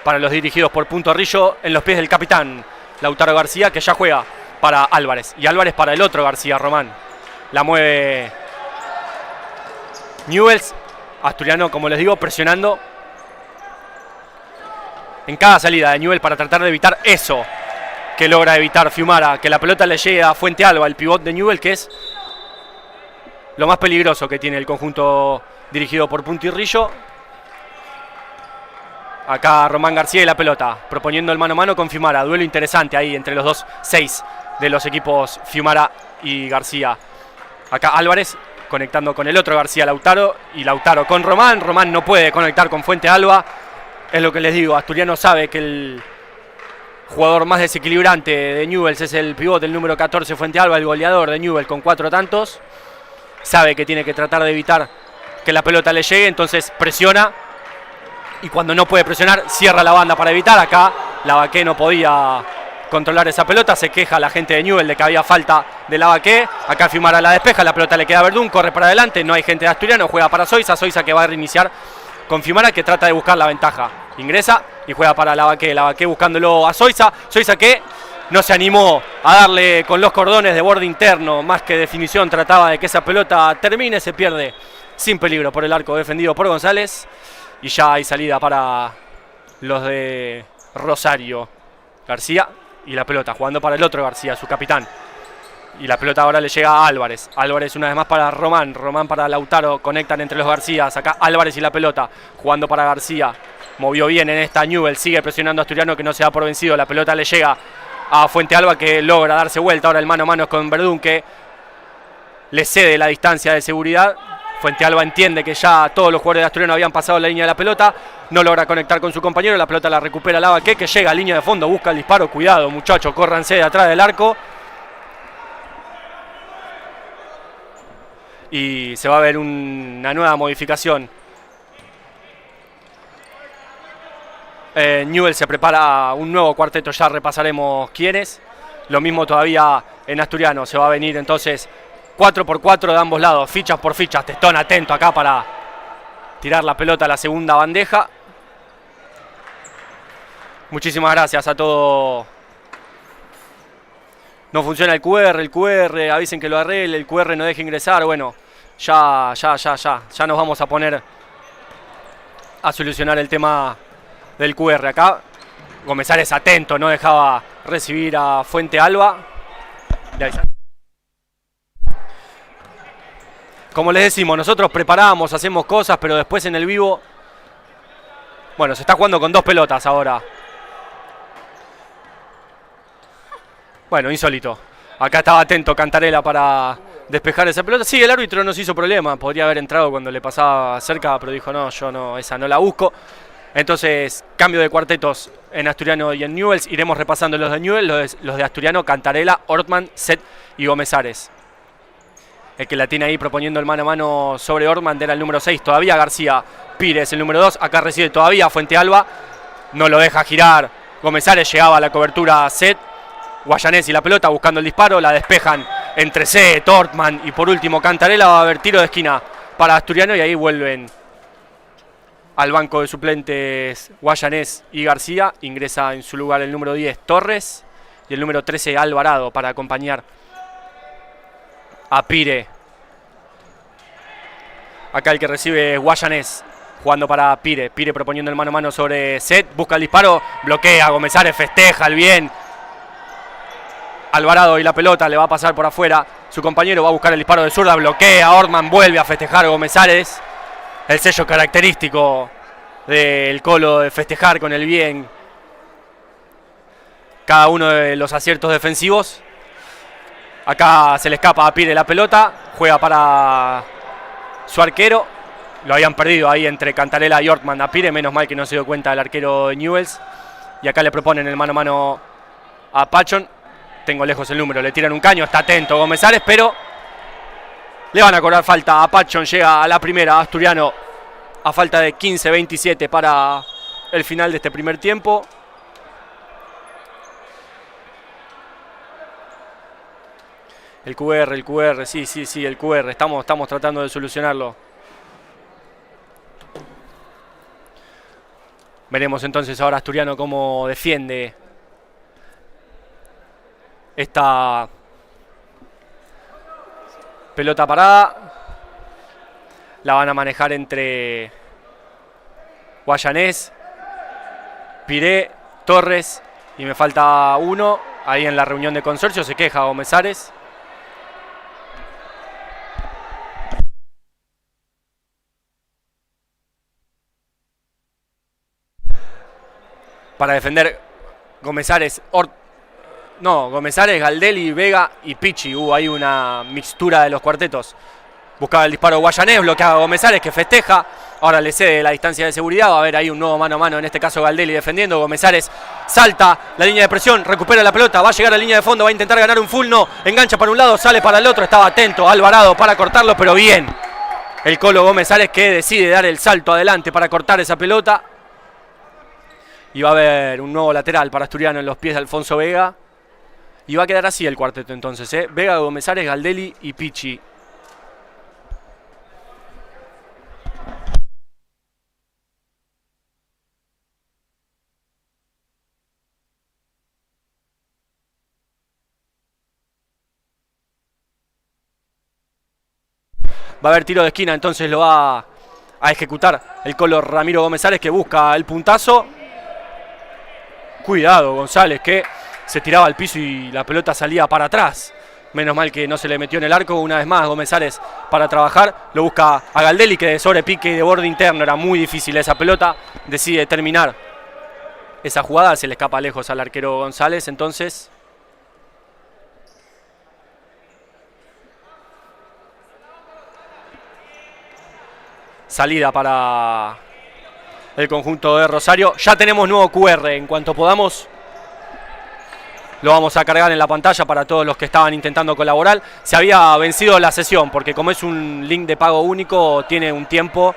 para los dirigidos por Puntorrillo en los pies del capitán Lautaro García, que ya juega para Álvarez, y Álvarez para el otro García Román. La mueve Newell's. Asturiano, como les digo, presionando en cada salida de Newell's para tratar de evitar eso que logra evitar Fiumara, que la pelota le llegue a Fuentealba, el pivot de Newell's, que es lo más peligroso que tiene el conjunto dirigido por Puntorrillo. Acá Román García y la pelota, proponiendo el mano a mano con Fiumara. Duelo interesante ahí entre los dos 6 de los equipos Fiumara y García. Acá Álvarez conectando con el otro García Lautaro. Y Lautaro con Román. Román no puede conectar con Fuentealba. Es lo que les digo. Asturiano sabe que el jugador más desequilibrante de Newell's es el pivot del número 14 Fuentealba, el goleador de Newell's con 4 tantos. Sabe que tiene que tratar de evitar que la pelota le llegue. Entonces presiona. Y cuando no puede presionar, cierra la banda para evitar. Acá Lavaqué no podía controlar esa pelota. Se queja la gente de Newell's de que había falta de Lavaqué. Acá Fiumara la despeja, la pelota le queda a Verdún, corre para adelante. No hay gente de Asturiano, juega para Soiza que va a reiniciar con Fiumara, que trata de buscar la ventaja Ingresa y juega para Lavaqué. Lavaqué buscándolo a Zoiza. Zoiza que no se animó a darle con los cordones de borde interno. Más que definición, trataba de que esa pelota termine. Se pierde sin peligro por el arco defendido por González. Y ya hay salida para los de Rosario. García y la pelota jugando para el otro García, su capitán. Y la pelota ahora le llega a Álvarez. Álvarez una vez más para Román. Román para Lautaro. Conectan entre los Garcías. Acá Álvarez y la pelota. Jugando para García. Movió bien en esta Newell. Sigue presionando a Asturiano que no se da por vencido. La pelota le llega a Fuente Alba que logra darse vuelta. Ahora el mano a mano es con Verdún que le cede la distancia de seguridad. Fuente Alba entiende que ya todos los jugadores de Asturiano habían pasado la línea de la pelota. No logra conectar con su compañero. La pelota la recupera Lavaqué que llega a línea de fondo. Busca el disparo. Cuidado muchachos. Córranse de atrás del arco. Y se va a ver una nueva modificación. Newell se prepara un nuevo cuarteto, ya repasaremos quiénes. Lo mismo todavía en Asturiano, se va a venir entonces 4x4 de ambos lados, fichas por fichas. Testón atento acá para tirar la pelota a la segunda bandeja. Muchísimas gracias a todos. No funciona el QR, avisen que lo arregle, el QR no deja ingresar. Bueno, ya nos vamos a poner a solucionar el tema del QR. Acá Gomezares atento, no dejaba recibir a Fuente Alba. Como les decimos, nosotros preparamos, hacemos cosas, pero después en el vivo... Bueno, se está jugando con dos pelotas ahora. Bueno, insólito. Acá estaba atento Cantarela para despejar esa pelota. Sí, el árbitro no se hizo problema. Podría haber entrado cuando le pasaba cerca, pero dijo no, yo no, esa no la busco. Entonces, cambio de cuartetos en Asturiano y en Newells. Iremos repasando los de Newells, los de Asturiano, Cantarela, Ortman, Set y Gomezares. El que la tiene ahí proponiendo el mano a mano sobre Ortman era el número 6. Todavía García Pires, el número 2. Acá recibe todavía Fuente Alba. No lo deja girar. Gomezares llegaba a la cobertura Set. Guayanés y la pelota buscando el disparo, la despejan entre Set, Ortman y por último Cantarela. Va a haber tiro de esquina para Asturiano y ahí vuelven al banco de suplentes Guayanés y García. Ingresa en su lugar el número 10 Torres y el número 13 Alvarado para acompañar a Pire. Acá el que recibe es Guayanés jugando para Pire. Pire proponiendo el mano a mano sobre Set, busca el disparo, bloquea, Gomezares festeja el bien. Alvarado y la pelota le va a pasar por afuera. Su compañero va a buscar el disparo de zurda, bloquea. Ortman vuelve a festejar a Gomezares. El sello característico del Colo de festejar con el bien cada uno de los aciertos defensivos. Acá se le escapa a Pire la pelota. Juega para su arquero. Lo habían perdido ahí entre Cantarela y Ortman a Pire. Menos mal que no se dio cuenta el arquero de Newells. Y acá le proponen el mano a mano a Pachón. Tengo lejos el número, le tiran un caño, está atento Gomezares, pero le van a cobrar falta a Pachón. Llega a la primera Asturiano a falta de 15-27 para el final de este primer tiempo. El QR, sí, el QR, estamos tratando de solucionarlo. Veremos entonces ahora Asturiano cómo defiende esta pelota parada. La van a manejar entre Guayanés, Piré, Torres y me falta uno. Ahí en la reunión de consorcio se queja Gomezares. Para defender Gomezares, Gomezares, Galdelli, Vega y Pichi. Hay una mixtura de los cuartetos. Buscaba el disparo Guayanés, bloqueaba a Gomezares que festeja. Ahora le cede la distancia de seguridad. Va a haber ahí un nuevo mano a mano, en este caso Galdelli defendiendo. Gomezares salta la línea de presión, recupera la pelota, va a llegar a la línea de fondo, va a intentar ganar un full, no. Engancha para un lado, sale para el otro. Estaba atento Alvarado para cortarlo, pero bien. El Colo Gomezares que decide dar el salto adelante para cortar esa pelota. Y va a haber un nuevo lateral para Asturiano en los pies de Alfonso Vega. Y va a quedar así el cuarteto entonces, Vega, Gomezares, Galdelli y Pichi. Va a haber tiro de esquina, entonces lo va a ejecutar el Colo Ramiro Gómez Sales, que busca el puntazo. Cuidado González, que se tiraba al piso y la pelota salía para atrás. Menos mal que no se le metió en el arco. Una vez más Gómez Sales para trabajar. Lo busca a Galdelli, que de sobrepique y de borde interno era muy difícil esa pelota. Decide terminar esa jugada. Se le escapa lejos al arquero González. Entonces salida para el conjunto de Rosario. Ya tenemos nuevo QR. En cuanto podamos lo vamos a cargar en la pantalla para todos los que estaban intentando colaborar. Se había vencido la sesión porque como es un link de pago único tiene un tiempo,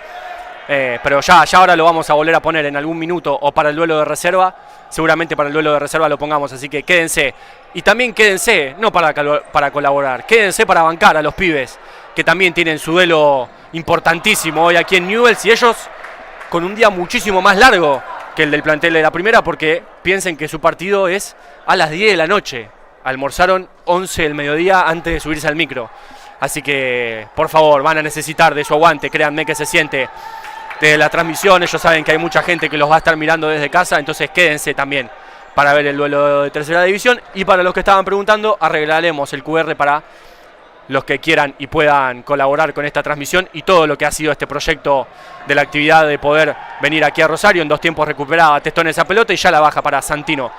pero ya ahora lo vamos a volver a poner en algún minuto o para el duelo de reserva. Seguramente para el duelo de reserva lo pongamos, así que quédense. Y también quédense, no para colaborar, quédense para bancar a los pibes que también tienen su duelo importantísimo hoy aquí en Newell's, y ellos con un día muchísimo más largo que el del plantel de la primera, porque piensen que su partido es a las 10 de la noche. Almorzaron 11 del mediodía antes de subirse al micro. Así que, por favor, van a necesitar de su aguante. Créanme que se siente desde la transmisión. Ellos saben que hay mucha gente que los va a estar mirando desde casa. Entonces quédense también para ver el duelo de tercera división. Y para los que estaban preguntando, arreglaremos el QR para los que quieran y puedan colaborar con esta transmisión y todo lo que ha sido este proyecto de la actividad de poder venir aquí a Rosario. En 2 tiempos recuperaba Testón esa pelota y ya la baja para Santino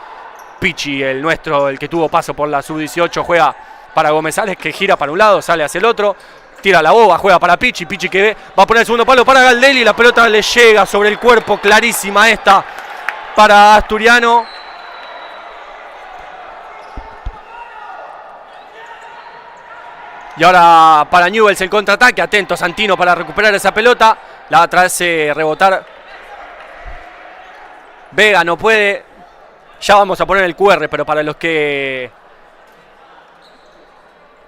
Pichi, el nuestro, el que tuvo paso por la sub-18, juega para Gómez Sales, que gira para un lado, sale hacia el otro, tira la boba, juega para Pichi, Pichi que ve, va a poner el segundo palo para Galdelli, la pelota le llega sobre el cuerpo, clarísima esta para Asturiano. Y ahora para Newell's el contraataque, atento Santino para recuperar esa pelota, la trae rebotar Vega, no puede. Ya vamos a poner el QR, pero para los que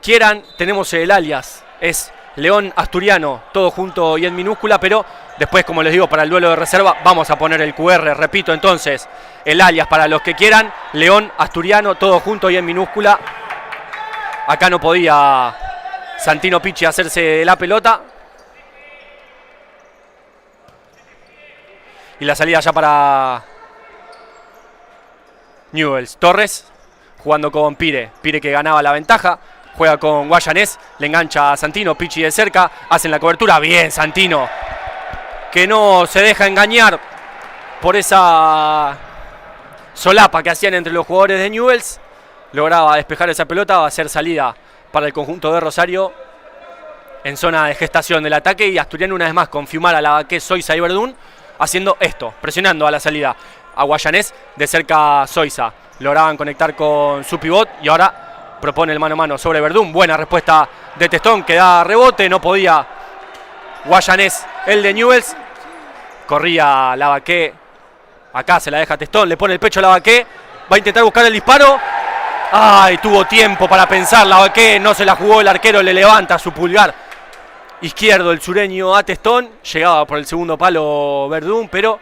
quieran, tenemos el alias. Es León Asturiano, todo junto y en minúscula, pero después, como les digo, para el duelo de reserva vamos a poner el QR. Repito entonces, el alias para los que quieran, León Asturiano, todo junto y en minúscula. Acá no podía Santino Pichi hacerse de la pelota. Y la salida ya para Newell's. Torres jugando con Pire. Pire que ganaba la ventaja. Juega con Guayanés. Le engancha a Santino. Pichi de cerca. Hacen la cobertura. Bien Santino, que no se deja engañar por esa solapa que hacían entre los jugadores de Newell's. Lograba despejar esa pelota. Va a ser salida para el conjunto de Rosario en zona de gestación del ataque. Y Asturiano una vez más con Fiumara, Lavaqué, Soiza y Verdún haciendo esto, presionando a la salida a Guayanés, de cerca Soiza. Lograban conectar con su pivot y ahora propone el mano a mano sobre Verdún. Buena respuesta de Testón, que da rebote, no podía Guayanés, el de Newell's. Corría Lavaqué, acá se la deja Testón, le pone el pecho a Lavaqué, va a intentar buscar el disparo. Ay, tuvo tiempo para pensar Lavaqué, no se la jugó el arquero, le levanta su pulgar izquierdo el sureño a Testón. Llegaba por el segundo palo Verdún, pero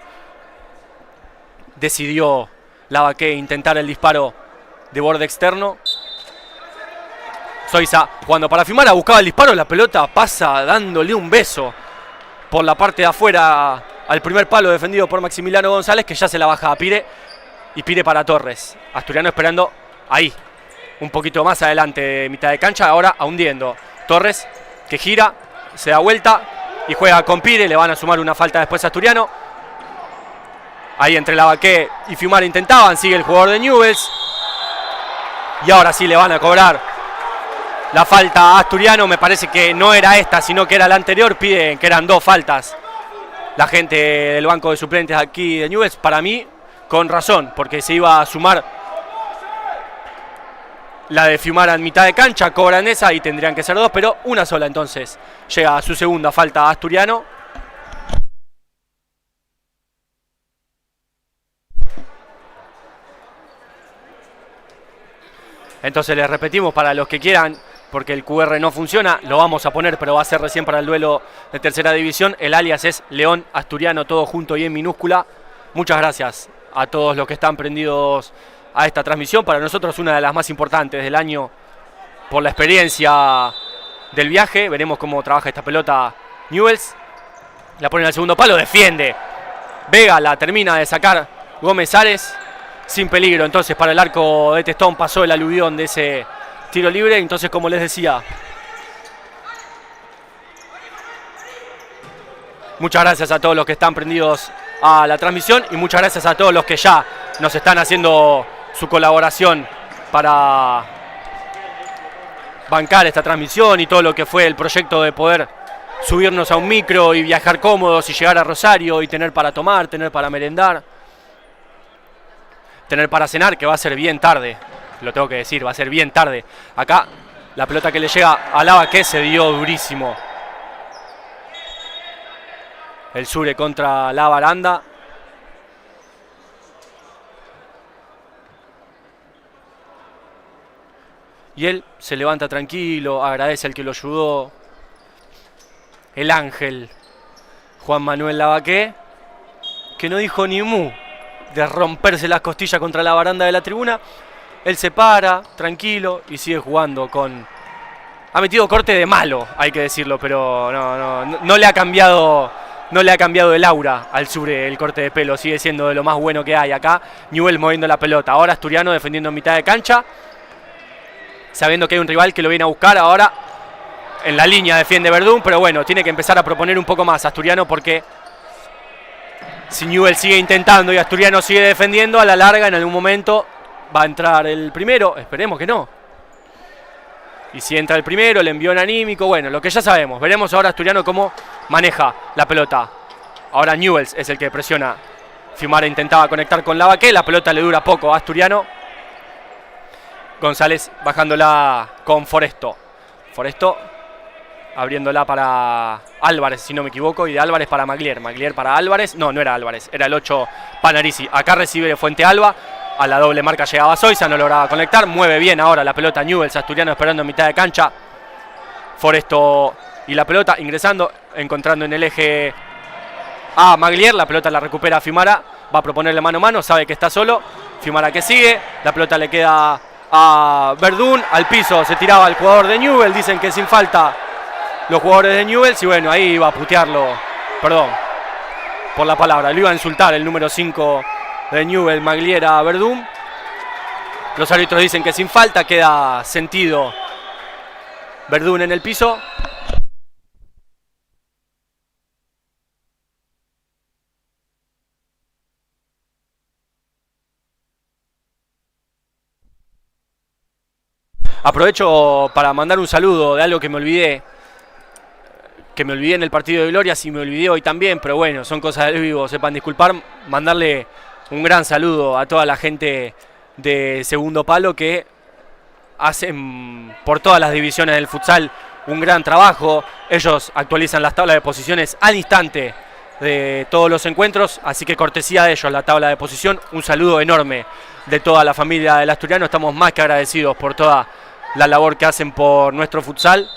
decidió Lavaqué intentar el disparo de borde externo. Soiza jugando para Fiumara, buscaba el disparo, la pelota pasa dándole un beso por la parte de afuera al primer palo defendido por Maximiliano González, que ya se la baja a Pire, y Pire para Torres. Asturiano esperando ahí, un poquito más adelante de mitad de cancha, ahora hundiendo. Torres que gira, se da vuelta y juega con Pire, le van a sumar una falta después a Asturiano. Ahí entre Lavaqué y Fiumara intentaban, sigue el jugador de Newell's. Y ahora sí le van a cobrar la falta a Asturiano. Me parece que no era esta, sino que era la anterior. Piden que eran 2 faltas la gente del banco de suplentes aquí de Newell's. Para mí, con razón, porque se iba a sumar la de Fiumara en mitad de cancha. Cobran esa y tendrían que ser 2, pero una sola entonces. Llega a su segunda falta a Asturiano. Entonces les repetimos para los que quieran, porque el QR no funciona, lo vamos a poner, pero va a ser recién para el duelo de tercera división. El alias es León Asturiano, todo junto y en minúscula. Muchas gracias a todos los que están prendidos a esta transmisión. Para nosotros una de las más importantes del año, por la experiencia del viaje. Veremos cómo trabaja esta pelota Newell's. La pone al segundo palo, defiende. Vega la termina de sacar Gómez Ares sin peligro. Entonces para el arco de Testón pasó el aluvión de ese tiro libre. Entonces, como les decía, muchas gracias a todos los que están prendidos a la transmisión y muchas gracias a todos los que ya nos están haciendo su colaboración para bancar esta transmisión y todo lo que fue el proyecto de poder subirnos a un micro y viajar cómodos y llegar a Rosario y tener para tomar, tener para merendar, tener para cenar, que va a ser bien tarde, lo tengo que decir, va a ser bien tarde. Acá la pelota que le llega a Lavaque se dio durísimo. El Sure contra la baranda. Y él se levanta tranquilo, agradece al que lo ayudó. El ángel Juan Manuel Lavaque, que no dijo ni mu de romperse las costillas contra la baranda de la tribuna. Él se para, tranquilo, y sigue jugando con... Ha metido corte de malo, hay que decirlo, pero no le ha cambiado... No le ha cambiado el aura al Sure el corte de pelo, sigue siendo de lo más bueno que hay acá. Newell's moviendo la pelota, ahora Asturiano defendiendo en mitad de cancha, sabiendo que hay un rival que lo viene a buscar. Ahora en la línea defiende Verdún, pero bueno, tiene que empezar a proponer un poco más Asturiano, porque si Newell's sigue intentando y Asturiano sigue defendiendo, a la larga en algún momento va a entrar el primero, esperemos que no. Y si entra el primero, el envión anímico, bueno, lo que ya sabemos. Veremos ahora Asturiano cómo maneja la pelota. Ahora Newell's es el que presiona. Fiumara intentaba conectar con Lavaque, la pelota le dura poco a Asturiano. González bajándola con Foresto. Foresto abriéndola para Álvarez, si no me equivoco, y de Álvarez para Maglier. Maglier para Álvarez, no era Álvarez, era el 8 Panarisi. Acá recibe Fuente Alba. A la doble marca llegaba Soiza, no lograba conectar. Mueve bien ahora la pelota Newell's, Asturiano esperando en mitad de cancha. Foresto y la pelota ingresando, encontrando en el eje a Maglier. La pelota la recupera Fiumara, va a proponerle mano a mano, sabe que está solo. Fiumara que sigue, la pelota le queda a Verdún. Al piso se tiraba el jugador de Newell's, dicen que sin falta los jugadores de Newell's. Y bueno, ahí iba a putearlo, perdón por la palabra, lo iba a insultar el número 5 de Newell's, Maglier, a Verdún. Los árbitros dicen que sin falta, queda sentido Verdún en el piso. Aprovecho para mandar un saludo de algo que me olvidé en el partido de Gloria, si me olvidé hoy también, pero bueno, son cosas del vivo, sepan disculpar. Mandarle un gran saludo a toda la gente de Segundo Palo que hacen por todas las divisiones del futsal un gran trabajo. Ellos actualizan las tablas de posiciones al instante de todos los encuentros, así que cortesía de ellos la tabla de posición. Un saludo enorme de toda la familia del Asturiano, estamos más que agradecidos por toda la labor que hacen por nuestro futsal.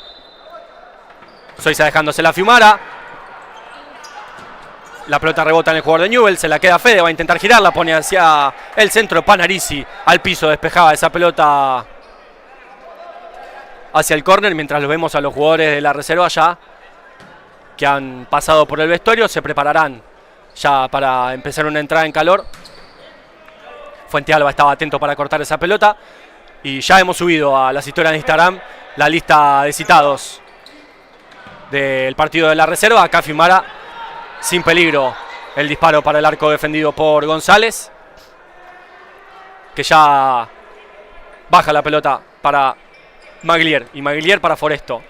Soiza dejándose la Fiumara. La pelota rebota en el jugador de Newell's, se la queda Fede, va a intentar girarla, pone hacia el centro. Panarisi al piso, despejaba esa pelota hacia el córner, mientras lo vemos a los jugadores de la reserva ya que han pasado por el vestuario, se prepararán ya para empezar una entrada en calor. Fuente Alba estaba atento para cortar esa pelota y ya hemos subido a las historias de Instagram la lista de citados del partido de la reserva. Acá Fiumara sin peligro, el disparo para el arco defendido por González, que ya baja la pelota para Maglier y Maglier para Foresto.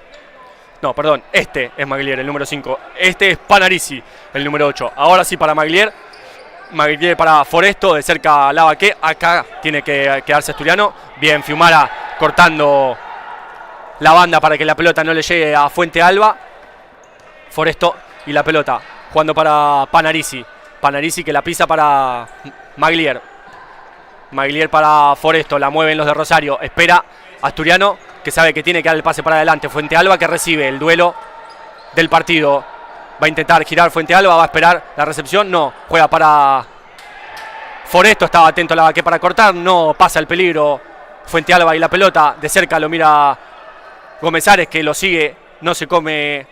No, perdón, este es Maglier, el número 5. Este es Panarisi, el número 8. Ahora sí para Maglier. Maglier para Foresto, de cerca Lavaque. Acá tiene que quedarse Asturiano. Bien, Fiumara cortando la banda para que la pelota no le llegue a Fuente Alba. Foresto y la pelota jugando para Panarisi. Panarisi que la pisa para Maglier. Maglier para Foresto, la mueven los de Rosario. Espera Asturiano, que sabe que tiene que dar el pase para adelante. Fuente Alba que recibe el duelo del partido. Va a intentar girar Fuente Alba, va a esperar la recepción. No, juega para Foresto, estaba atento a la que para cortar. No pasa el peligro Fuente Alba y la pelota de cerca lo mira Gómez Ares, que lo sigue, no se come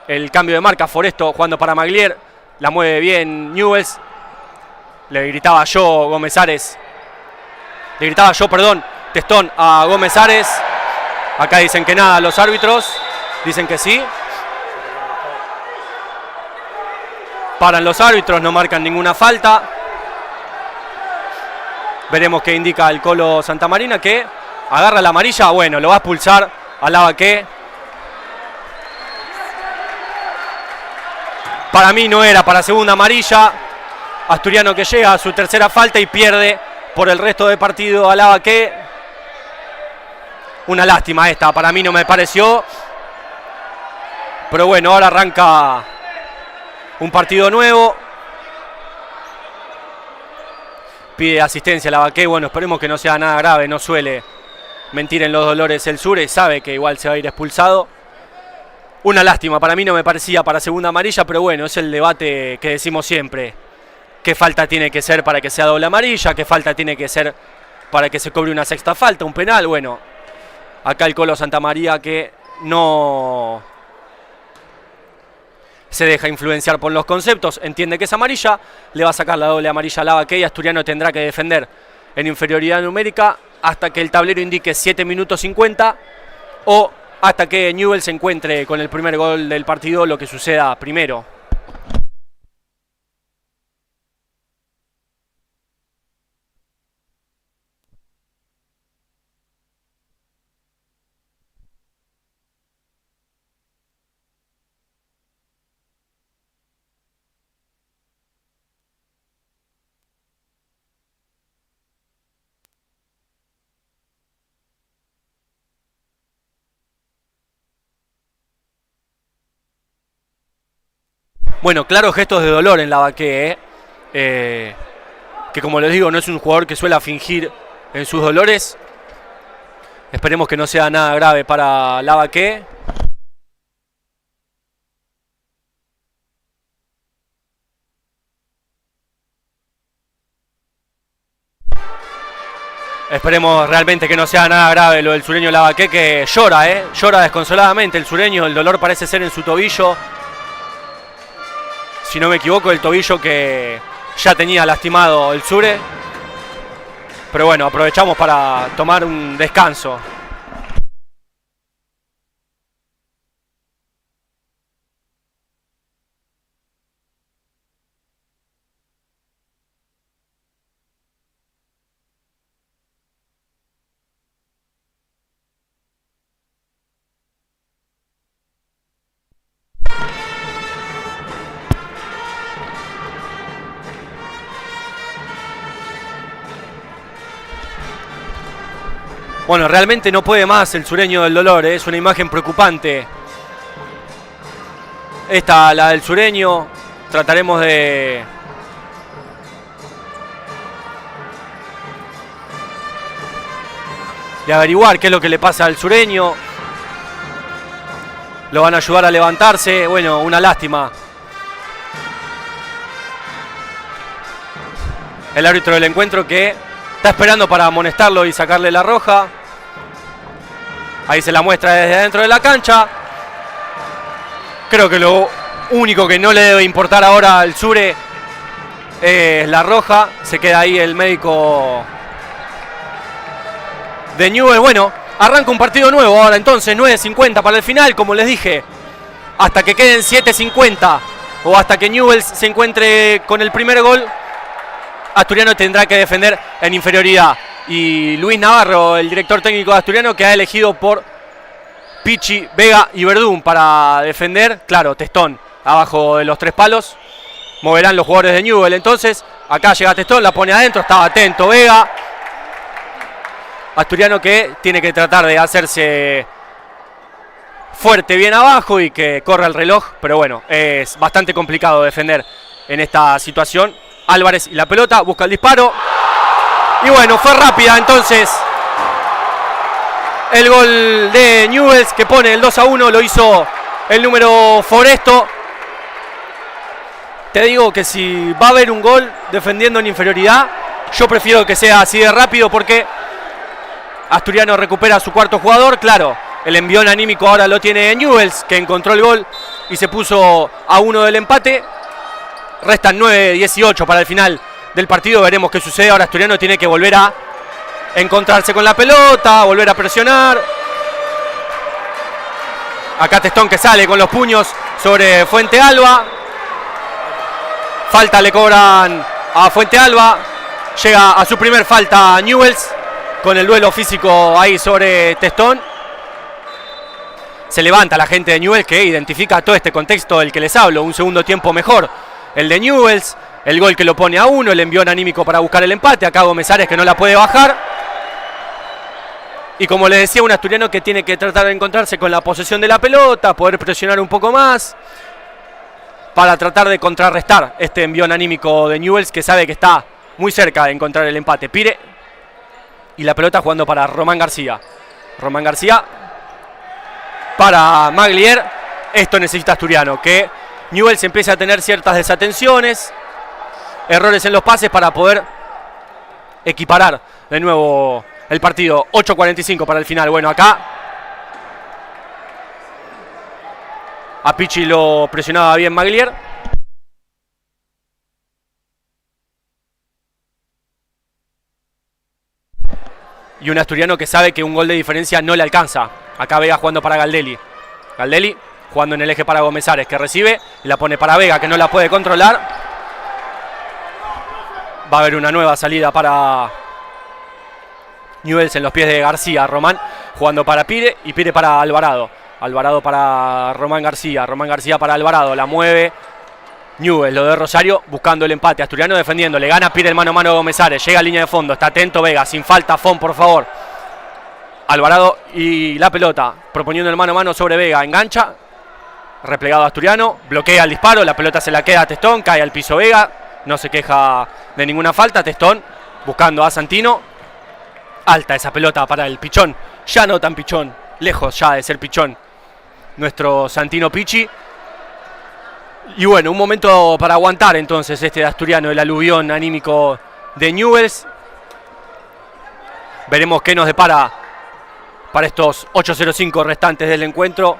el cambio de marca. Foresto jugando para Maglier, la mueve bien Newell's. Le gritaba yo, Gómez Ares. Le gritaba yo, perdón, Testón a Gómez Ares. Acá dicen que nada los árbitros, dicen que sí. Paran los árbitros, no marcan ninguna falta. Veremos qué indica el Colo Santamarina, que agarra la amarilla. Bueno, lo va a expulsar a Lavaque. Para mí no era para segunda amarilla. Asturiano que llega a su tercera falta y pierde por el resto del partido a Lavaque. Una lástima esta, para mí no me pareció. Pero bueno, ahora arranca un partido nuevo. Pide asistencia a Lavaque. Bueno, esperemos que no sea nada grave. No suele mentir en los dolores el Sure. Sabe que igual se va a ir expulsado. Una lástima. Para mí no me parecía para segunda amarilla. Pero bueno, es el debate que decimos siempre. ¿Qué falta tiene que ser para que sea doble amarilla? ¿Qué falta tiene que ser para que se cobre una sexta falta? ¿Un penal? Bueno, acá el Colo Santamaría que no se deja influenciar por los conceptos, entiende que es amarilla, le va a sacar la doble amarilla a Lavaque y Asturiano tendrá que defender en inferioridad numérica hasta que el tablero indique 7 minutos 50 o hasta que Newell se encuentre con el primer gol del partido, lo que suceda primero. Bueno, claros gestos de dolor en Lavaque, que como les digo, no es un jugador que suele fingir en sus dolores. Esperemos que no sea nada grave para Lavaque. Esperemos realmente que no sea nada grave lo del sureño Lavaque, que llora, llora desconsoladamente el sureño. El dolor parece ser en su tobillo. Si no me equivoco, el tobillo que ya tenía lastimado el Sure. Pero bueno, aprovechamos para tomar un descanso. Bueno, realmente no puede más el sureño del dolor, es una imagen preocupante. Esta, la del sureño, trataremos de averiguar qué es lo que le pasa al sureño. Lo van a ayudar a levantarse, bueno, una lástima. El árbitro del encuentro que está esperando para amonestarlo y sacarle la roja. Ahí se la muestra desde adentro de la cancha. Creo que lo único que no le debe importar ahora al Sure es la roja. Se queda ahí el médico de Newell. Bueno, arranca un partido nuevo ahora entonces, 9:50 para el final, como les dije. Hasta que queden 7:50 o hasta que Newell se encuentre con el primer gol, Asturiano tendrá que defender en inferioridad. Y Luis Navarro, el director técnico de Asturiano, que ha elegido por Pichi, Vega y Verdún para defender. Claro, Testón abajo de los 3 palos. Moverán los jugadores de Newell. Entonces, acá llega Testón, la pone adentro. Estaba atento Vega. Asturiano que tiene que tratar de hacerse fuerte bien abajo y que corra el reloj. Pero bueno, es bastante complicado defender en esta situación. Álvarez y la pelota, busca el disparo. Y bueno, fue rápida entonces el gol de Newell's, que pone el 2-1, lo hizo el número Foresto. Te digo que si va a haber un gol defendiendo en inferioridad, yo prefiero que sea así de rápido, porque Asturiano recupera a su cuarto jugador. Claro, El envión anímico ahora lo tiene Newell's, que encontró el gol y se puso a 1 del empate. Restan 9-18 para el final del partido. Veremos qué sucede. Ahora Asturiano tiene que volver a encontrarse con la pelota, volver a presionar. Acá Testón que sale con los puños sobre Fuente Alba. Falta le cobran a Fuente Alba. Llega a su primer falta Newell's con el duelo físico ahí sobre Testón. Se levanta la gente de Newell's, que identifica todo este contexto del que les hablo. Un segundo tiempo mejor el de Newell's. El gol que lo pone a 1, el envión anímico para buscar el empate. Acá Gómez Ares que no la puede bajar. Y como les decía, un asturiano que tiene que tratar de encontrarse con la posesión de la pelota, poder presionar un poco más para tratar de contrarrestar este envión anímico de Newell's, que sabe que está muy cerca de encontrar el empate. Pire y la pelota jugando para Román García. Román García para Maglier. Esto necesita Asturiano, que Newell's empiece a tener ciertas desatenciones, errores en los pases para poder equiparar de nuevo el partido. 8:45 para el final. Bueno, acá a Pichi lo presionaba bien Maglier. Y un asturiano que sabe que un gol de diferencia no le alcanza. Acá Vega jugando para Galdelli. Galdelli jugando en el eje para Gómez Ares, que recibe y la pone para Vega, que no la puede controlar. Va a haber una nueva salida para Newell's en los pies de García. Román jugando para Pire y Pire para Alvarado. Alvarado para Román García. Román García para Alvarado. La mueve Newell's, lo de Rosario buscando el empate. Asturiano defendiendo. Le gana Pire el mano a mano a Gómez Ares. Llega a línea de fondo. Está atento Vega. Sin falta, Fon, por favor. Alvarado y la pelota. Proponiendo el mano a mano sobre Vega. Engancha. Replegado Asturiano. Bloquea el disparo. La pelota se la queda a Testón. Cae al piso Vega. No se queja de ninguna falta. Testón buscando a Santino. Alta esa pelota para el pichón. Ya no tan pichón. Lejos ya de ser pichón nuestro Santino Pichi. Y bueno, un momento para aguantar entonces este de Asturiano, el aluvión anímico de Newell's. Veremos qué nos depara para estos 8:05 restantes del encuentro.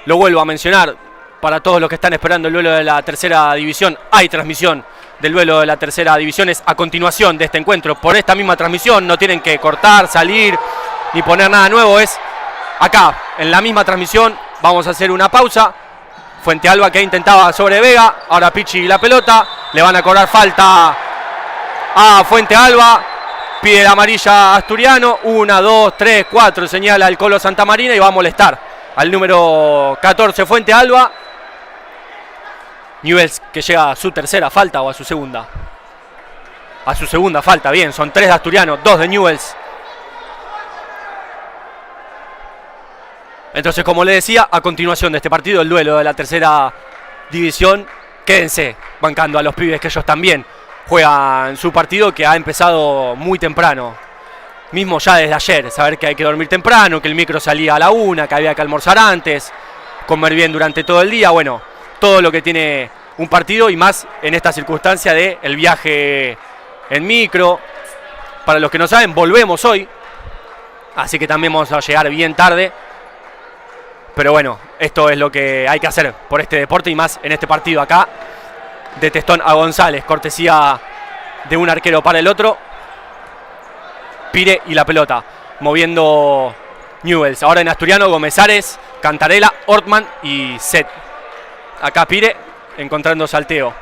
Lo vuelvo a mencionar para todos los que están esperando el duelo de la tercera división. Hay transmisión del duelo de la tercera división. Es a continuación de este encuentro por esta misma transmisión. No tienen que cortar, salir ni poner nada nuevo. Es acá, en la misma transmisión. Vamos a hacer una pausa. Fuente Alba que intentaba sobre Vega. Ahora Pichi la pelota. Le van a cobrar falta a Fuente Alba. Pide la amarilla Asturiano. 1, 2, 3, 4. Señala el Colo Santamarina y va a molestar al número 14 Fuente Alba. Newell's que llega a su tercera falta o a su segunda. A su segunda falta. Bien, son 3 de Asturiano, 2 de Newell's. Entonces, como le decía, a continuación de este partido, el duelo de la tercera división. Quédense bancando a los pibes, que ellos también juegan su partido, que ha empezado muy temprano. Mismo ya desde ayer, saber que hay que dormir temprano, que el micro salía a la 1, que había que almorzar antes, comer bien durante todo el día. Bueno, todo lo que tiene un partido y más en esta circunstancia de el viaje en micro. Para los que no saben, volvemos hoy, así que también vamos a llegar bien tarde. Pero bueno, esto es lo que hay que hacer por este deporte y más en este partido acá. De Testón a González, cortesía de un arquero para el otro. Pire y la pelota, moviendo Newell's. Ahora en Asturiano, Gómez Ares, Cantarela, Ortman y Set. Acá Pire encontrando salteo.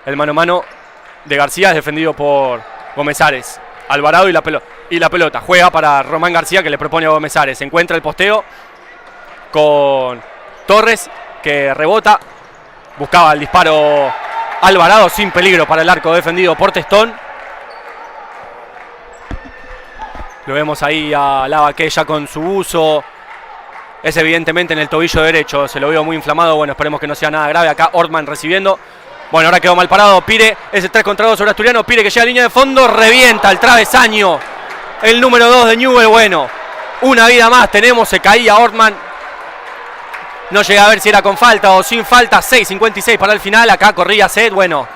El mano a mano de García es defendido por Gómez Ares. Alvarado y la pelota. Juega para Román García, que le propone a Gómez Ares. Encuentra el posteo con Torres, que rebota. Buscaba el disparo Alvarado sin peligro para el arco, defendido por Testón. Lo vemos ahí a Lavaque ya con su uso. Es evidentemente en el tobillo derecho. Se lo veo muy inflamado. Bueno, esperemos que no sea nada grave. Acá Ortman recibiendo. Bueno, ahora quedó mal parado Pire. Ese 3 contra 2 sobre Asturiano. Pire que llega a línea de fondo. Revienta el travesaño. El número 2 de Newell's. Bueno, una vida más tenemos. Se caía Ortman. No llega a ver si era con falta o sin falta. 6:56 para el final. Acá corría Set. Bueno,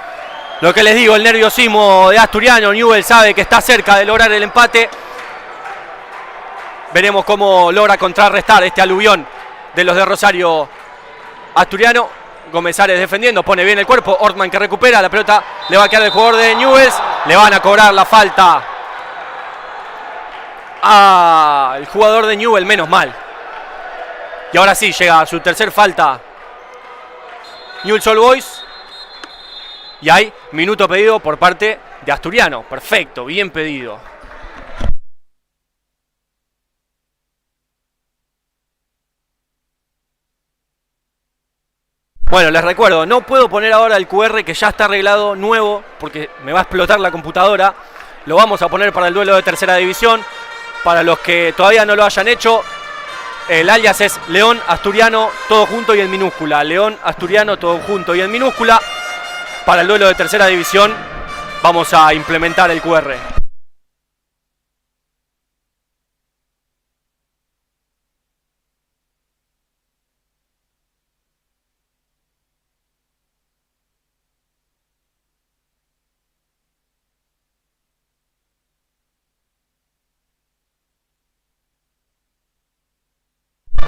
lo que les digo, el nerviosismo de Asturiano. Newell's sabe que está cerca de lograr el empate. Veremos cómo logra contrarrestar este aluvión de los de Rosario Asturiano. Gomezares defendiendo, pone bien el cuerpo. Ortman que recupera, la pelota le va a quedar el jugador de Newell's. Le van a cobrar la falta al jugador de Newell's, menos mal. Y ahora sí, llega a su tercer falta Newell's Old Boys. Y hay minuto pedido por parte de Asturiano. Perfecto, bien pedido. Bueno, les recuerdo, no puedo poner ahora el QR que ya está arreglado nuevo porque me va a explotar la computadora. Lo vamos a poner para el duelo de tercera división. Para los que todavía no lo hayan hecho, el alias es León Asturiano, todo junto y en minúscula. León Asturiano, todo junto y en minúscula. Para el duelo de tercera división vamos a implementar el QR.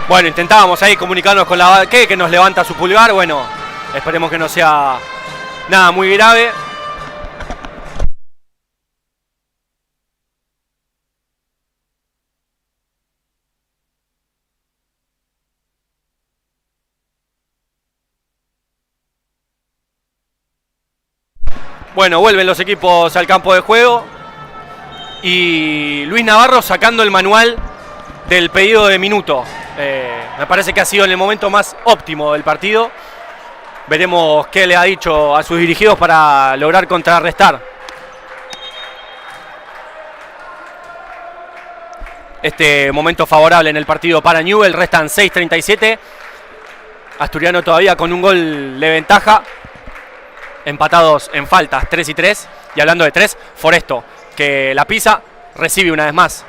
Bueno, intentábamos ahí comunicarnos con la que nos levanta su pulgar. Bueno, esperemos que no sea nada muy grave. Bueno, vuelven los equipos al campo de juego. Y Luis Navarro sacando el manual del pedido de minuto. Me parece que ha sido en el momento más óptimo del partido. Veremos qué le ha dicho a sus dirigidos para lograr contrarrestar este momento favorable en el partido para Newell's. Restan 6:37. Asturiano todavía con un gol de ventaja. Empatados en faltas, 3-3. Y hablando de 3, Foresto, que la pisa, recibe una vez más.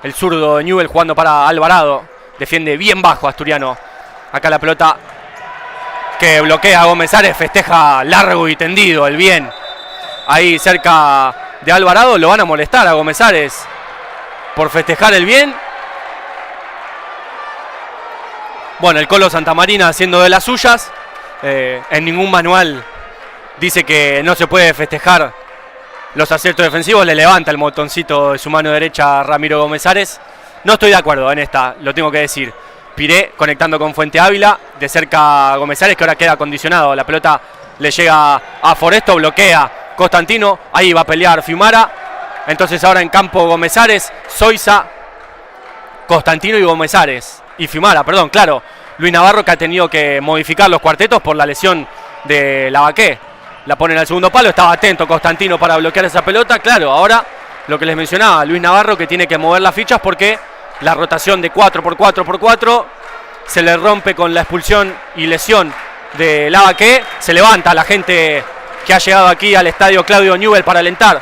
El zurdo de Newell's jugando para Alvarado. Defiende bien bajo Asturiano. Acá la pelota que bloquea a Gomezares. Festeja largo y tendido el bien. Ahí cerca de Alvarado. Lo van a molestar a Gomezares por festejar el bien. Bueno, el Colo Santamarina haciendo de las suyas. En ningún manual dice que no se puede festejar los aciertos defensivos. Le levanta el botoncito de su mano derecha a Ramiro Gomezares. No estoy de acuerdo en esta, lo tengo que decir. Piré conectando con Fuente Ávila. De cerca Gomezares, que ahora queda condicionado. La pelota le llega a Foresto, bloquea Constantino. Ahí va a pelear Fiumara. Entonces ahora en campo Gomezares, Soiza, Constantino y Gomezares. Y Fiumara, perdón, claro. Luis Navarro, que ha tenido que modificar los cuartetos por la lesión de Lavaqué. La ponen al segundo palo, estaba atento Constantino para bloquear esa pelota. Claro, ahora lo que les mencionaba, Luis Navarro, que tiene que mover las fichas porque la rotación de 4x4x4 se le rompe con la expulsión y lesión de Lavaqué. Se levanta la gente que ha llegado aquí al estadio Claudio Newell para alentar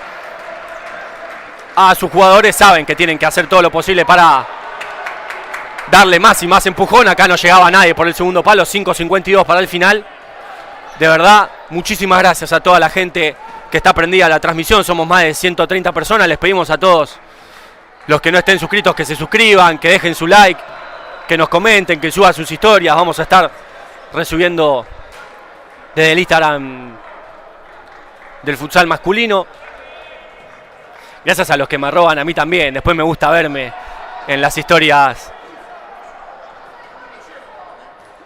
a sus jugadores. Saben que tienen que hacer todo lo posible para darle más y más empujón. Acá no llegaba nadie por el segundo palo, 5:52 para el final. De verdad, muchísimas gracias a toda la gente que está prendida a la transmisión. Somos más de 130 personas. Les pedimos a todos los que no estén suscritos que se suscriban, que dejen su like, que nos comenten, que suban sus historias. Vamos a estar resubiendo desde el Instagram del futsal masculino. Gracias a los que me roban a mí también. Después me gusta verme en las historias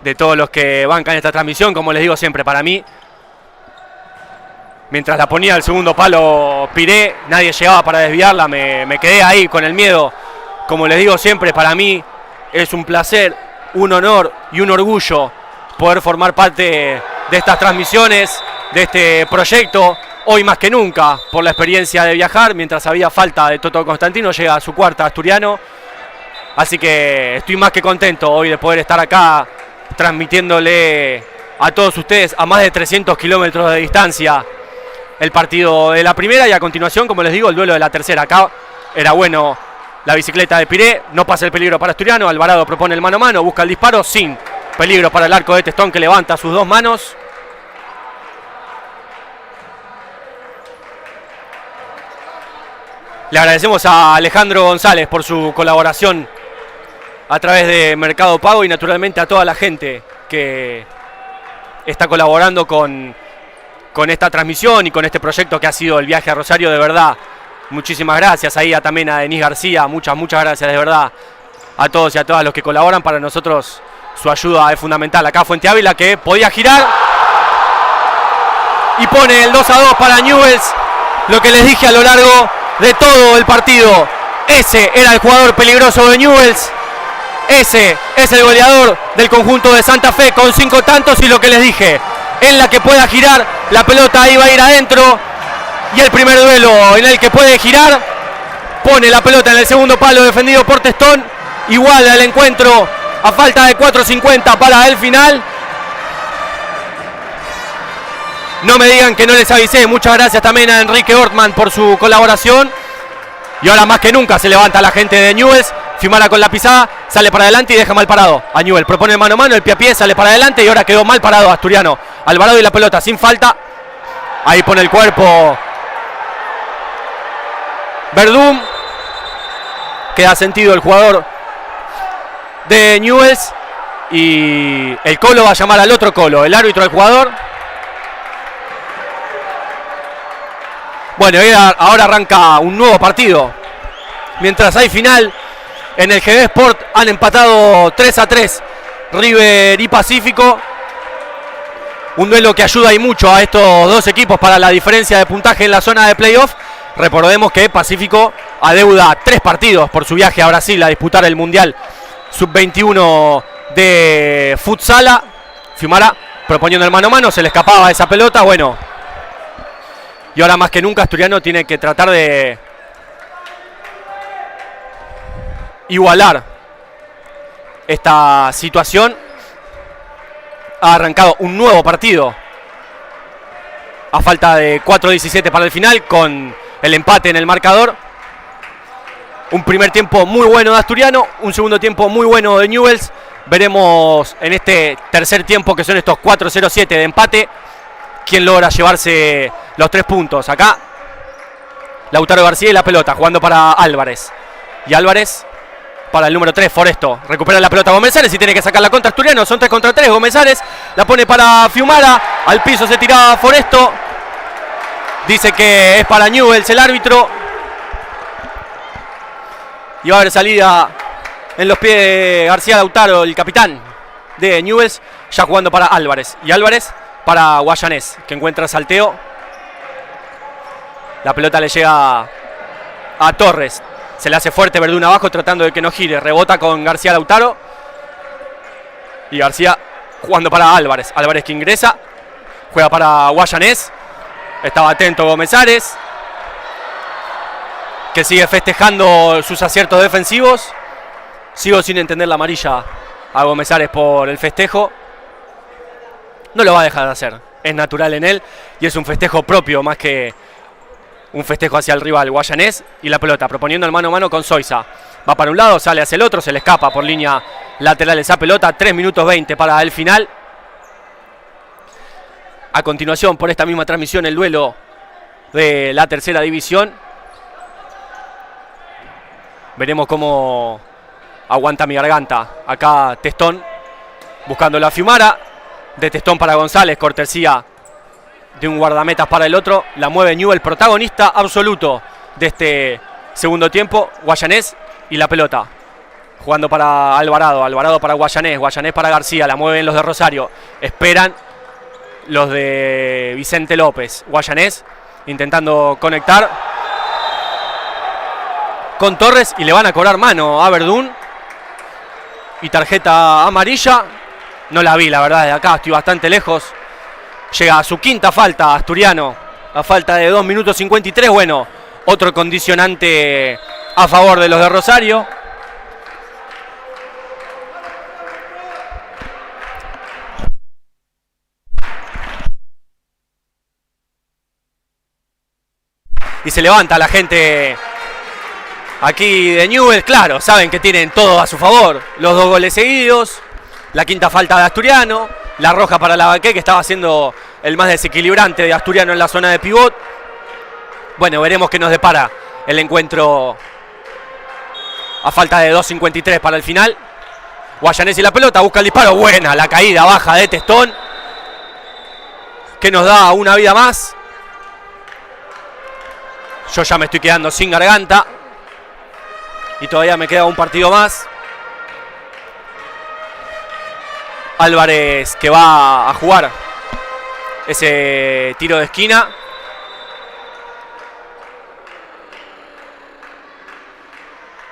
de todos los que bancan esta transmisión. Como les digo siempre, para mí, mientras la ponía al segundo palo Piré, nadie llegaba para desviarla. Me quedé ahí con el miedo. Como les digo siempre, para mí es un placer, un honor y un orgullo poder formar parte de estas transmisiones, de este proyecto. Hoy más que nunca, por la experiencia de viajar, mientras había falta de Toto Constantino, llega a su cuarta Asturiano. Así que estoy más que contento hoy de poder estar acá transmitiéndole a todos ustedes a más de 300 kilómetros de distancia el partido de la primera y a continuación, como les digo, el duelo de la tercera. Acá era bueno la bicicleta de Piré, no pasa el peligro para Asturiano. Alvarado propone el mano a mano, busca el disparo sin peligro para el arco de Testón, que levanta sus dos manos. Le agradecemos a Alejandro González por su colaboración a través de Mercado Pago y naturalmente a toda la gente que está colaborando con esta transmisión y con este proyecto que ha sido el viaje a Rosario. De verdad, muchísimas gracias. Ahí también a Denis García, muchas gracias de verdad a todos y a todas los que colaboran. Para nosotros su ayuda es fundamental. Acá Fuente Ávila, que podía girar y pone el 2-2 para Newell's. Lo que les dije a lo largo de todo el partido, ese era el jugador peligroso de Newell's. Ese es el goleador del conjunto de Santa Fe con 5 tantos, y lo que les dije, en la que pueda girar, la pelota iba a ir adentro, y el primer duelo en el que puede girar, pone la pelota en el segundo palo defendido por Testón, iguala el encuentro a falta de 4:50 para el final. No me digan que no les avisé. Muchas gracias también a Enrique Ortman por su colaboración. Y ahora más que nunca se levanta la gente de Newell's. Fiumara con la pisada, sale para adelante y deja mal parado a Newell's. Propone mano a mano, el pie a pie, sale para adelante y ahora quedó mal parado Asturiano. Alvarado y la pelota sin falta. Ahí pone el cuerpo Verdún. Queda sentido el jugador de Newell's. Y el Colo va a llamar al otro Colo, el árbitro del jugador. Bueno, ahora arranca un nuevo partido. Mientras hay final en el GB Sport, han empatado 3-3 River y Pacífico. Un duelo que ayuda y mucho a estos dos equipos para la diferencia de puntaje en la zona de playoff. Recordemos que Pacífico adeuda 3 partidos por su viaje a Brasil a disputar el Mundial Sub-21 de Futsala. Fiumara proponiendo el mano a mano, se le escapaba esa pelota. Bueno, y ahora más que nunca Asturiano tiene que tratar de igualar esta situación. Ha arrancado un nuevo partido a falta de 4:17 para el final, con el empate en el marcador. Un primer tiempo muy bueno de Asturiano, un segundo tiempo muy bueno de Newell's. Veremos en este tercer tiempo, que son estos 4:07 de empate, quién logra llevarse los 3 puntos. Acá Lautaro García y la pelota, jugando para Álvarez. Y Álvarez para el número 3, Foresto. Recupera la pelota Gómez-Ares y tiene que sacar la contra Asturiano. Son 3 contra 3. Gómez-Ares la pone para Fiumara. Al piso se tira Foresto. Dice que es para Newell's el árbitro. Y va a haber salida en los pies de García Lautaro, el capitán de Newell's, ya jugando para Álvarez. Y Álvarez para Guayanés, que encuentra salteo. La pelota le llega a Torres. Se le hace fuerte Verdún abajo tratando de que no gire. Rebota con García Lautaro. Y García jugando para Álvarez. Álvarez que ingresa. Juega para Guayanés. Estaba atento Gómez-Ares, que sigue festejando sus aciertos defensivos. Sigo sin entender la amarilla a Gómez-Ares por el festejo. No lo va a dejar de hacer. Es natural en él y es un festejo propio más que un festejo hacia el rival. Guayanés y la pelota, proponiendo el mano a mano con Soiza. Va para un lado, sale hacia el otro, se le escapa por línea lateral esa pelota. 3 minutos 20 para el final. A continuación, por esta misma transmisión, el duelo de la tercera división. Veremos cómo aguanta mi garganta. Acá Testón buscando la Fiumara. De Testón para González, cortesía de un guardametas para el otro. La mueve Newell's, protagonista absoluto de este segundo tiempo. Guayanés y la pelota. Jugando para Alvarado. Alvarado para Guayanés. Guayanés para García. La mueven los de Rosario. Esperan los de Vicente López. Guayanés intentando conectar con Torres y le van a cobrar mano a Verdún. Y tarjeta amarilla. No la vi, la verdad, de acá estoy bastante lejos. Llega a su quinta falta Asturiano. A falta de 2 minutos 53. Bueno, otro condicionante a favor de los de Rosario. Y se levanta la gente aquí de Newell's. Claro, saben que tienen todo a su favor. Los 2 goles seguidos. La quinta falta de Asturiano. La roja para Lavaqué, que estaba siendo el más desequilibrante de Asturiano en la zona de pivot. Bueno, veremos qué nos depara el encuentro a falta de 2.53 para el final. Guayanés y la pelota, busca el disparo, buena la caída baja de Testón, que nos da una vida más. Yo ya me estoy quedando sin garganta y todavía me queda un partido más. Álvarez, que va a jugar ese tiro de esquina.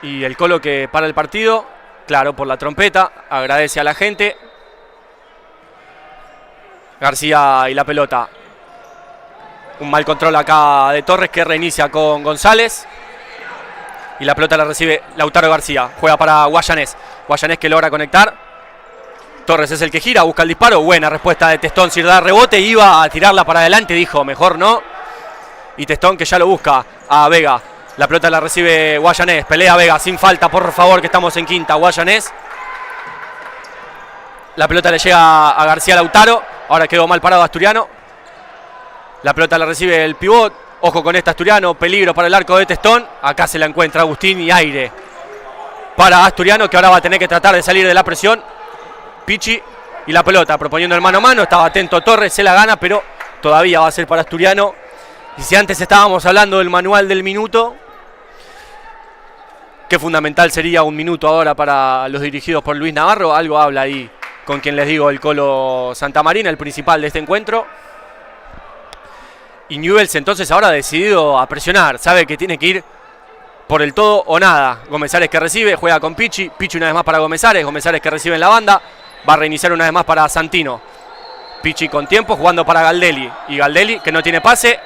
Y el Colo que para el partido, claro, por la trompeta, agradece a la gente. García y la pelota. Un mal control acá de Torres, que reinicia con González. Y la pelota la recibe Lautaro García. Juega para Guayanés. Guayanés que logra conectar. Torres es el que gira, busca el disparo. Buena respuesta de Testón sin dar rebote. Iba a tirarla para adelante, dijo mejor no. Y Testón que ya lo busca a Vega. La pelota la recibe Guayanés. Pelea Vega sin falta, por favor, que estamos en quinta. Guayanés. La pelota le llega a García Lautaro. Ahora quedó mal parado Asturiano. La pelota la recibe el pivot. Ojo con este Asturiano. Peligro para el arco de Testón. Acá se la encuentra Agustín y aire para Asturiano, que ahora va a tener que tratar de salir de la presión. Pichi y la pelota proponiendo el mano a mano. Estaba atento Torres, se la gana, pero todavía va a ser para Asturiano. Y si antes estábamos hablando del manual del minuto, qué fundamental sería un minuto ahora para los dirigidos por Luis Navarro. Algo habla ahí con quien les digo, el Colo Santamarina, el principal de este encuentro. Y Newell's entonces ahora ha decidido a presionar. Sabe que tiene que ir por el todo o nada. Gomezares que recibe, juega con Pichi. Pichi una vez más para Gomezares. Gomezares que recibe en la banda. Va a reiniciar una vez más para Santino. Pichi con tiempo, jugando para Galdelli. Y Galdelli que no tiene pase.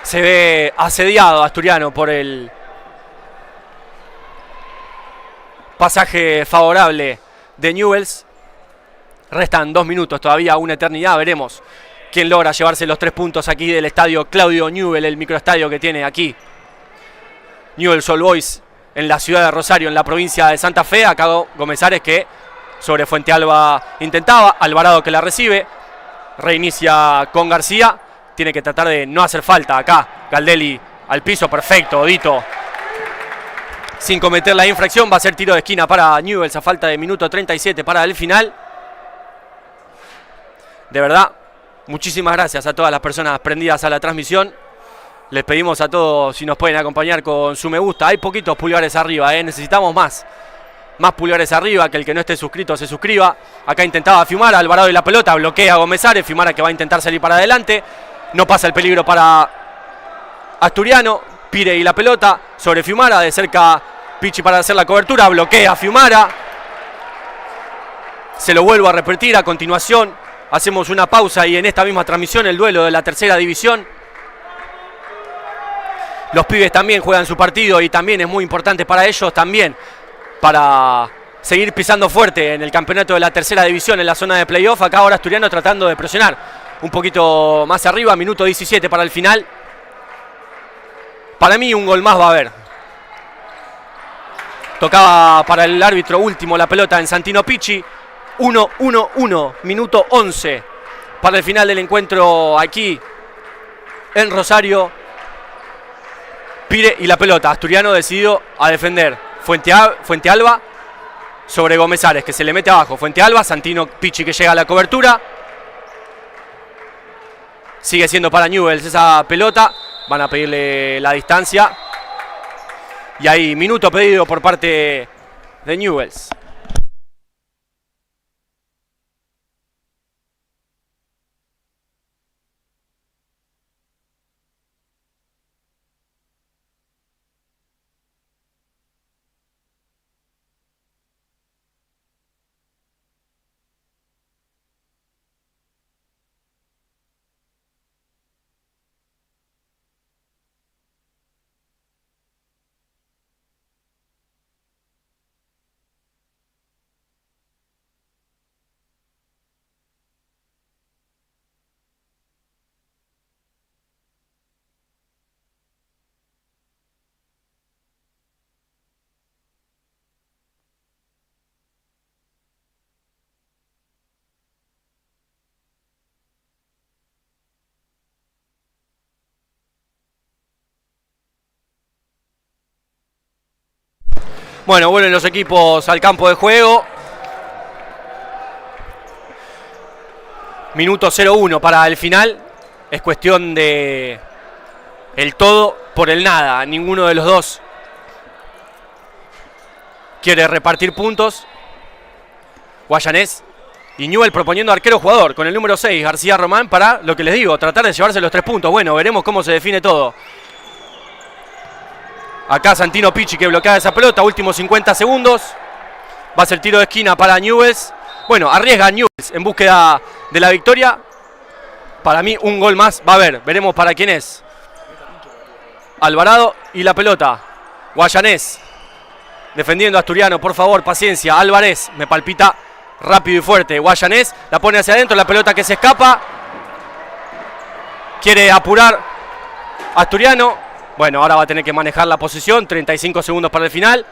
Se ve asediado Asturiano por el pasaje favorable de Newell's. Restan 2 minutos todavía, una eternidad. Veremos quién logra llevarse los 3 puntos aquí del estadio Claudio Newell, el microestadio que tiene aquí Newell's Old Boys en la ciudad de Rosario, en la provincia de Santa Fe. Acá Gomezares que sobre Fuente Alba intentaba. Alvarado que la recibe. Reinicia con García. Tiene que tratar de no hacer falta acá. Galdelli al piso, perfecto, Odito. Sin cometer la infracción, va a ser tiro de esquina para Newell's a falta de minuto 37 para el final. De verdad, muchísimas gracias a todas las personas prendidas a la transmisión. Les pedimos a todos si nos pueden acompañar con su me gusta. Hay poquitos pulgares arriba, necesitamos más pulgares arriba, que el que no esté suscrito se suscriba. Acá intentaba Fiumara, Alvarado y la pelota, bloquea a Gomezares. Fiumara que va a intentar salir para adelante. No pasa el peligro para Asturiano. Pire y la pelota sobre Fiumara, de cerca Pichi para hacer la cobertura, bloquea a Fiumara. Se lo vuelvo a repetir a continuación. Hacemos una pausa y en esta misma transmisión el duelo de la tercera división. Los pibes también juegan su partido y también es muy importante para ellos también, para seguir pisando fuerte en el campeonato de la tercera división en la zona de playoff. Acá ahora Asturiano tratando de presionar un poquito más arriba, minuto 17 para el final. Para mí un gol más va a haber. Tocaba para el árbitro último la pelota en Santino Pichi. 1-1-1, minuto 11 para el final del encuentro aquí en Rosario. Pire y la pelota. Asturiano decidido a defender. Fuente Alba sobre Gomezares, que se le mete abajo. Fuente Alba, Santino Pichi que llega a la cobertura. Sigue siendo para Newell's esa pelota. Van a pedirle la distancia. Y ahí minuto pedido por parte de Newell's. Bueno, vuelven los equipos al campo de juego. Minuto 0-1 para el final. Es cuestión de el todo por el nada. Ninguno de los dos quiere repartir puntos. Guayanés y Newell proponiendo arquero jugador con el número 6, García Román, para lo que les digo, tratar de llevarse los 3 puntos. Bueno, veremos cómo se define todo. Acá Santino Pichi que bloquea esa pelota, últimos 50 segundos. Va a ser tiro de esquina para Newells. Bueno, arriesga Newells en búsqueda de la victoria. Para mí un gol más va a haber, veremos para quién es. Alvarado y la pelota. Guayanés defendiendo a Asturiano, por favor, paciencia. Álvarez me palpita rápido y fuerte. Guayanés la pone hacia adentro, la pelota que se escapa. Quiere apurar Asturiano. Bueno, ahora va a tener que manejar la posición. 35 segundos para el final.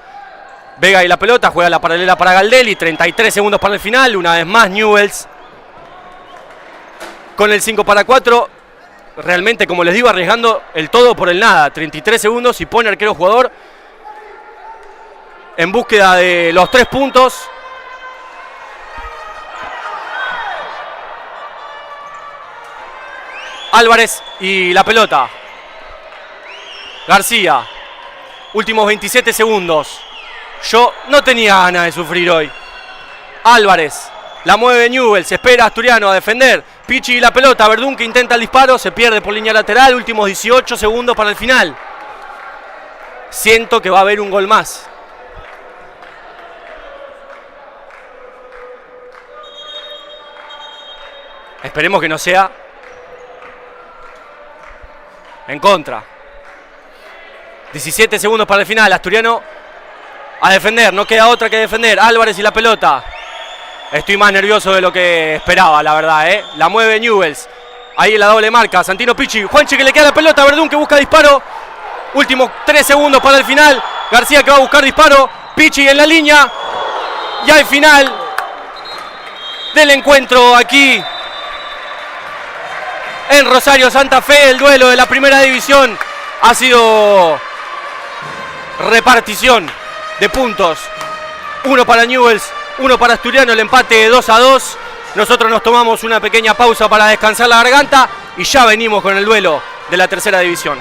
Vega y la pelota, juega la paralela para Galdelli. 33 segundos para el final. Una vez más Newells con el 5-4. Realmente, como les digo, arriesgando el todo por el nada. 33 segundos y pone arquero jugador en búsqueda de los 3 puntos. Álvarez y la pelota. García. Últimos 27 segundos. Yo no tenía ganas de sufrir hoy. Álvarez. La mueve Newells. Se espera Asturiano a defender. Pichi y la pelota. Verdún que intenta el disparo. Se pierde por línea lateral. Últimos 18 segundos para el final. Siento que va a haber un gol más. Esperemos que no sea en contra. 17 segundos para el final. Asturiano a defender. No queda otra que defender. Álvarez y la pelota. Estoy más nervioso de lo que esperaba, la verdad, ¿eh? La mueve Newells. Ahí en la doble marca. Santino Pichi. Juanchi que le queda la pelota. Verdún que busca disparo. Últimos 3 segundos para el final. García que va a buscar disparo. Pichi en la línea. Y al final del encuentro aquí en Rosario Santa Fe, el duelo de la primera división ha sido repartición de puntos. 1 para Newells, 1 para Asturiano, el empate 2-2. Nosotros nos tomamos una pequeña pausa para descansar la garganta y ya venimos con el duelo de la tercera división.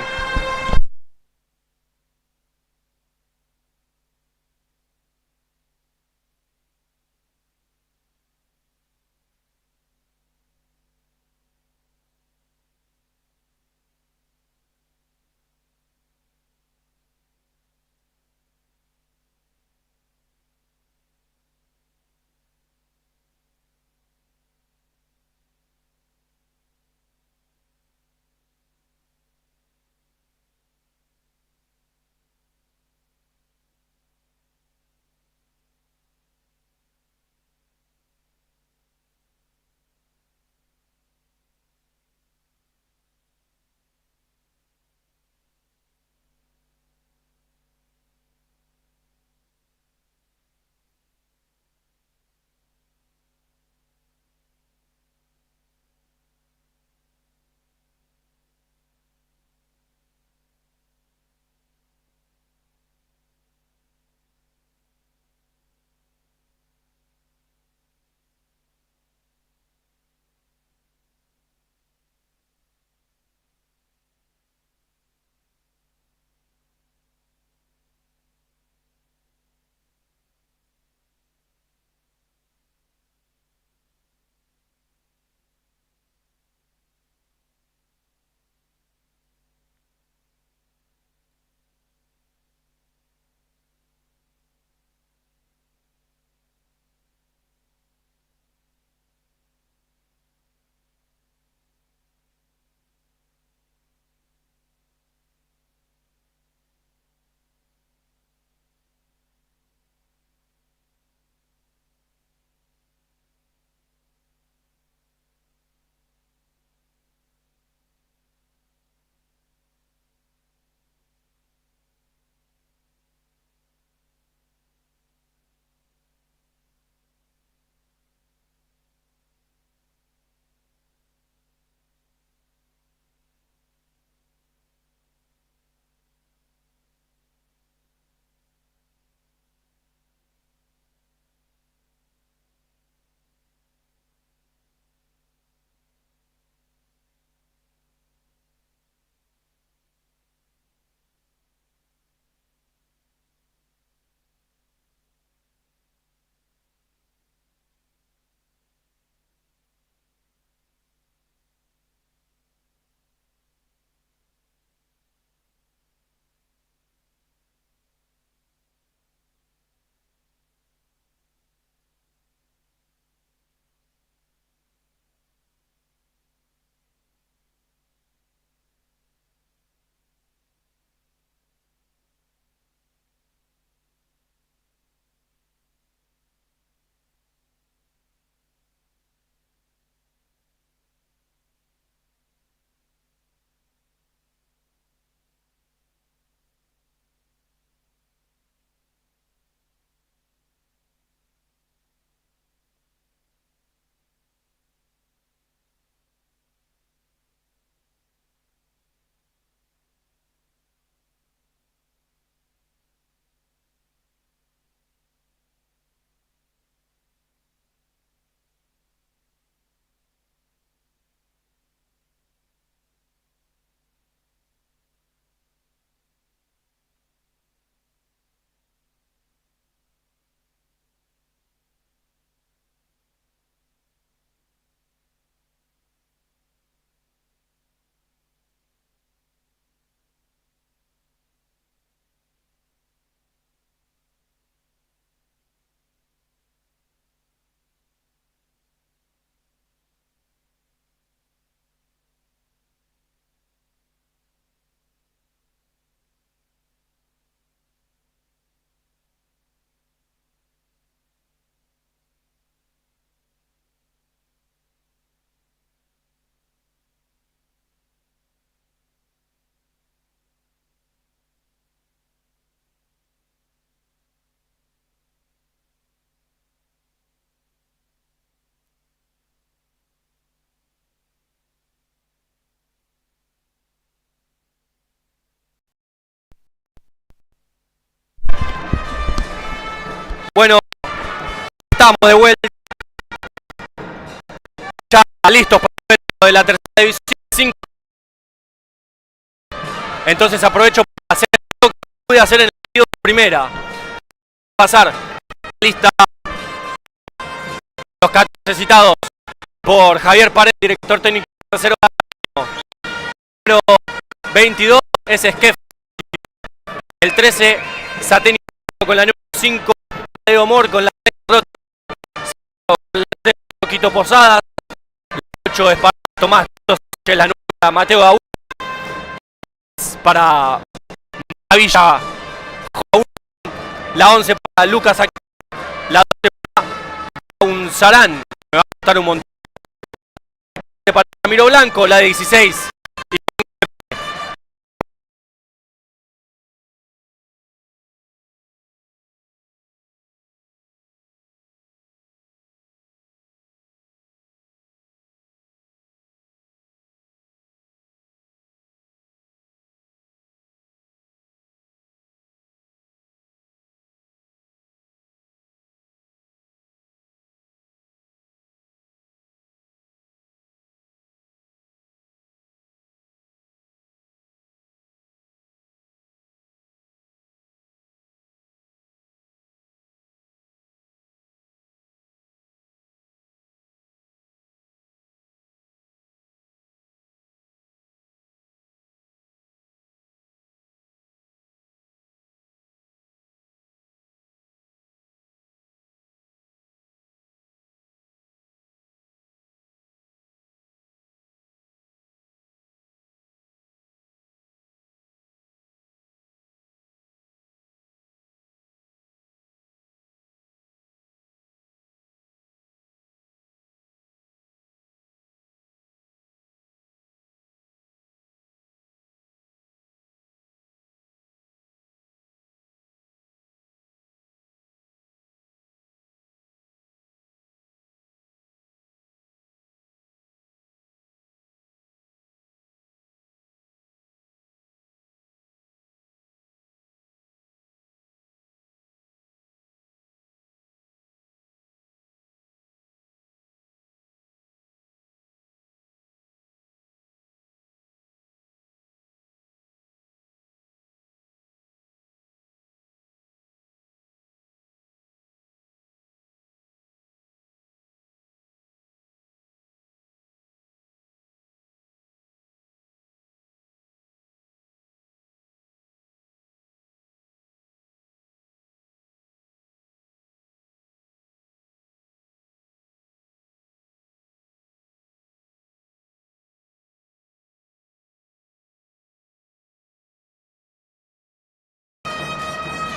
estamos de vuelta, ya listos para el de la tercera división 5. Entonces aprovecho para hacer lo que pude hacer en el partido de primera. Pasar lista los 14 citados por Javier Paredes, director técnico tercero. Número 22 es Skef. El 13, Sateni con la número 5, Diego Mor con la 6, Quito Posadas, la 8 es para Tomás, la 9 Mateo Gaúl, para Villa, la 11 para Lucas, la 12 para un Sarán, me va a costar un montón, para Ramiro Blanco, la 16.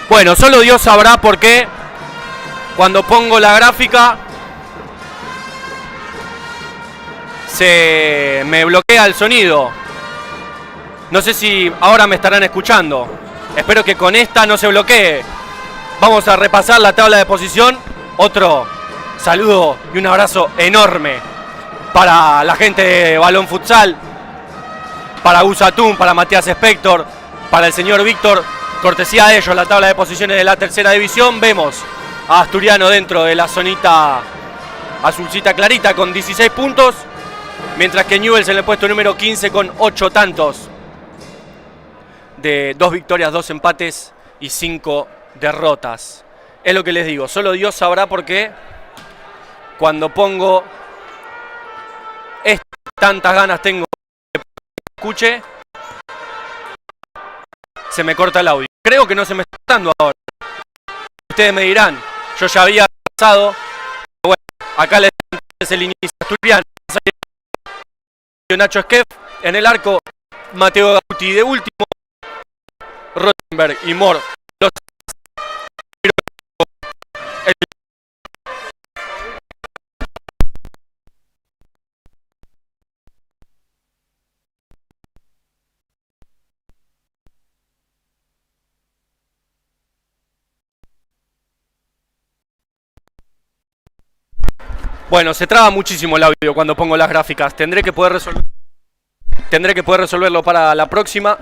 Bueno, solo Dios sabrá por qué cuando pongo la gráfica se me bloquea el sonido. No sé si ahora me estarán escuchando. Espero que con esta no se bloquee. Vamos a repasar la tabla de posición. Otro saludo y un abrazo enorme para la gente de Balón Futsal, para Gus Atún, para Matías Spector, para el señor Víctor. Cortesía de ellos la tabla de posiciones de la tercera división. Vemos a Asturiano dentro de la zonita azulcita clarita con 16 puntos, mientras que Newell's en el puesto número 15 con 8 tantos, de 2 victorias, 2 empates y 5 derrotas. Es lo que les digo, solo Dios sabrá por qué cuando pongo tantas ganas tengo de que escuche, se me corta el audio. Creo que no se me está dando ahora. Ustedes me dirán, yo ya había pasado. Bueno, acá les es el inicio asturiano. Nacho Skef en el arco, Mateo Gauti de último, Rottenberg y Mor. Bueno, se traba muchísimo el audio cuando pongo las gráficas. Tendré que poder resolverlo para la próxima.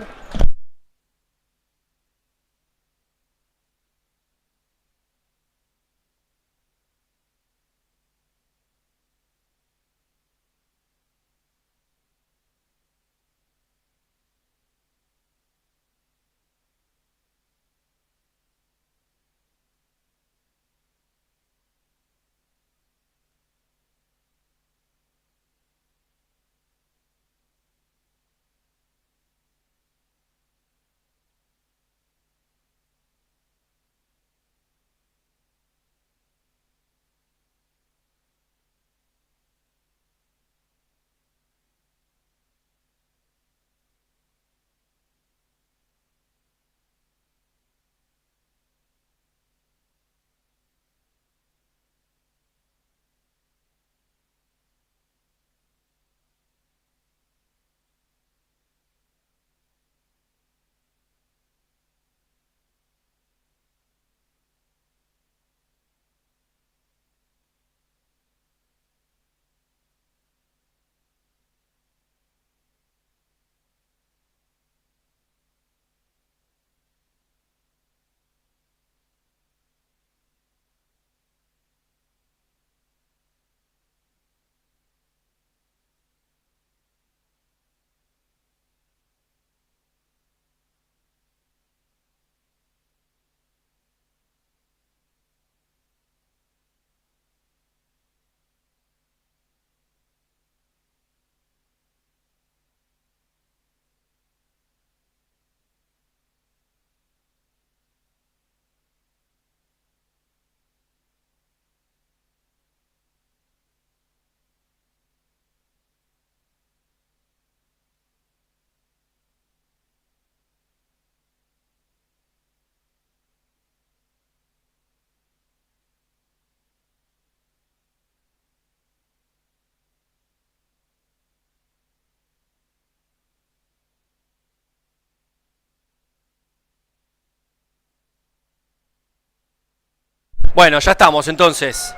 Bueno, ya estamos entonces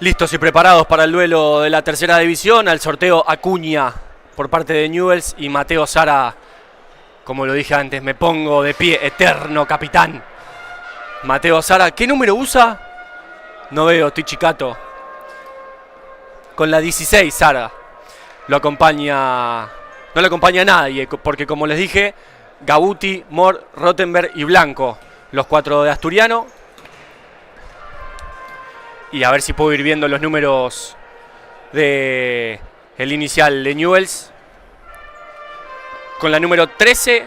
listos y preparados para el duelo de la tercera división. Al sorteo Acuña por parte de Newell's y Mateo Zara, como lo dije antes, me pongo de pie, eterno capitán. Mateo Zara, ¿qué número usa? No veo, estoy chicato. Con la 16 Zara. Lo acompaña, no lo acompaña nadie, porque como les dije, Gabuti, Mor, Rottenberg y Blanco, los 4 de Asturiano. Y a ver si puedo ir viendo los números de el inicial de Newell's. Con la número 13,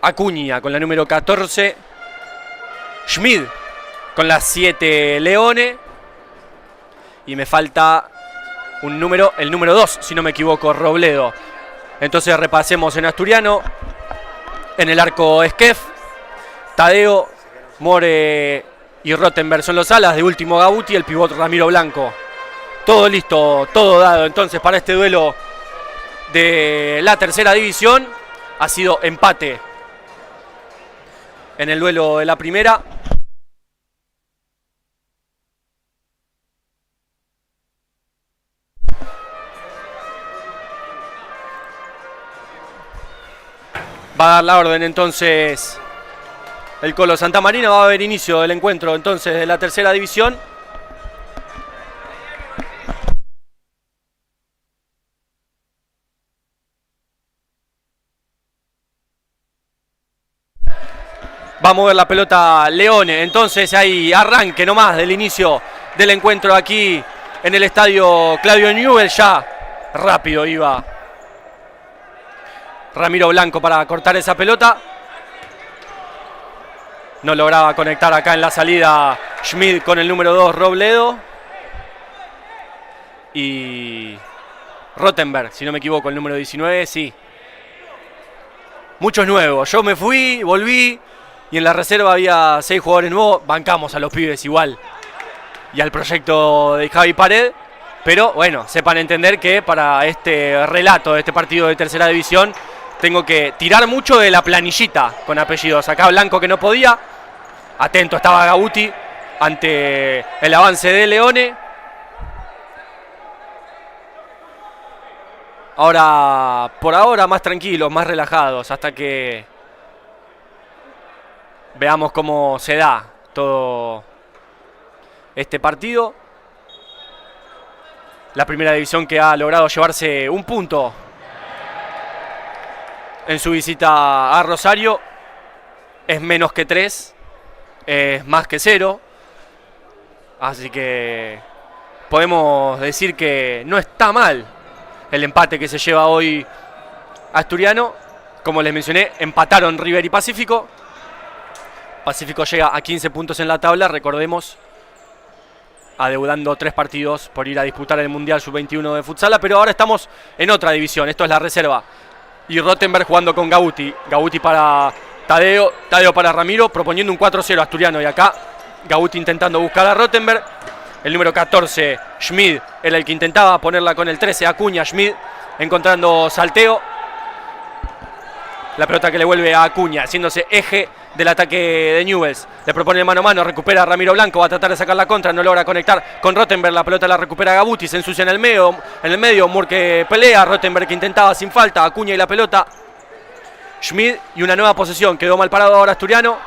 Acuña. Con la número 14, Schmid. Con la 7, Leone. Y me falta un número, el número 2, si no me equivoco, Robledo. Entonces repasemos en Asturiano. En el arco Esquef, Tadeo, More y Rottenberg son los alas. De último Gabuti, el pivot Ramiro Blanco. Todo listo, todo dado entonces para este duelo de la tercera división. Ha sido empate en el duelo de la primera. Va a dar la orden entonces el Colo Santamarina. Va a haber inicio del encuentro entonces de la tercera división. Va a mover la pelota Leone. Entonces hay arranque nomás del inicio del encuentro aquí en el estadio Claudio Newell. Ya rápido iba Ramiro Blanco para cortar esa pelota. No lograba conectar acá en la salida Schmid con el número 2 Robledo. Y Rottenberg, si no me equivoco, el número 19, sí. Muchos nuevos. Yo me fui, volví y en la reserva había 6 jugadores nuevos. Bancamos a los pibes igual y al proyecto de Javi Pared. Pero bueno, sepan entender que para este relato de este partido de tercera división tengo que tirar mucho de la planillita con apellidos. Acá Blanco que no podía. Atento estaba Gabuti ante el avance de Leone. Ahora, por ahora, más tranquilos, más relajados, hasta que veamos cómo se da todo este partido. La primera división que ha logrado llevarse un punto en su visita a Rosario. Es menos que 3, es más que 0. Así que podemos decir que no está mal el empate que se lleva hoy Asturiano. Como les mencioné, empataron River y Pacífico. Pacífico llega a 15 puntos en la tabla, recordemos, adeudando 3 partidos por ir a disputar el Mundial Sub-21 de Futsala. Pero ahora estamos en otra división, esto es la reserva. Y Rottenberg jugando con Gabuti. Gabuti para Tadeo, Tadeo para Ramiro, proponiendo un 4-0 Asturiano. Y acá Gabuti intentando buscar a Rottenberg. El número 14, Schmid, era el que intentaba ponerla con el 13, Acuña. Schmid encontrando salteo. La pelota que le vuelve a Acuña, haciéndose eje del ataque de Newell's. Le propone mano a mano, recupera a Ramiro Blanco, va a tratar de sacar la contra, no logra conectar con Rottenberg. La pelota la recupera Gabuti, se ensucia en el medio, Moore que pelea, Rottenberg que intentaba sin falta, Acuña y la pelota. Schmid y una nueva posesión, quedó mal parado ahora Asturiano.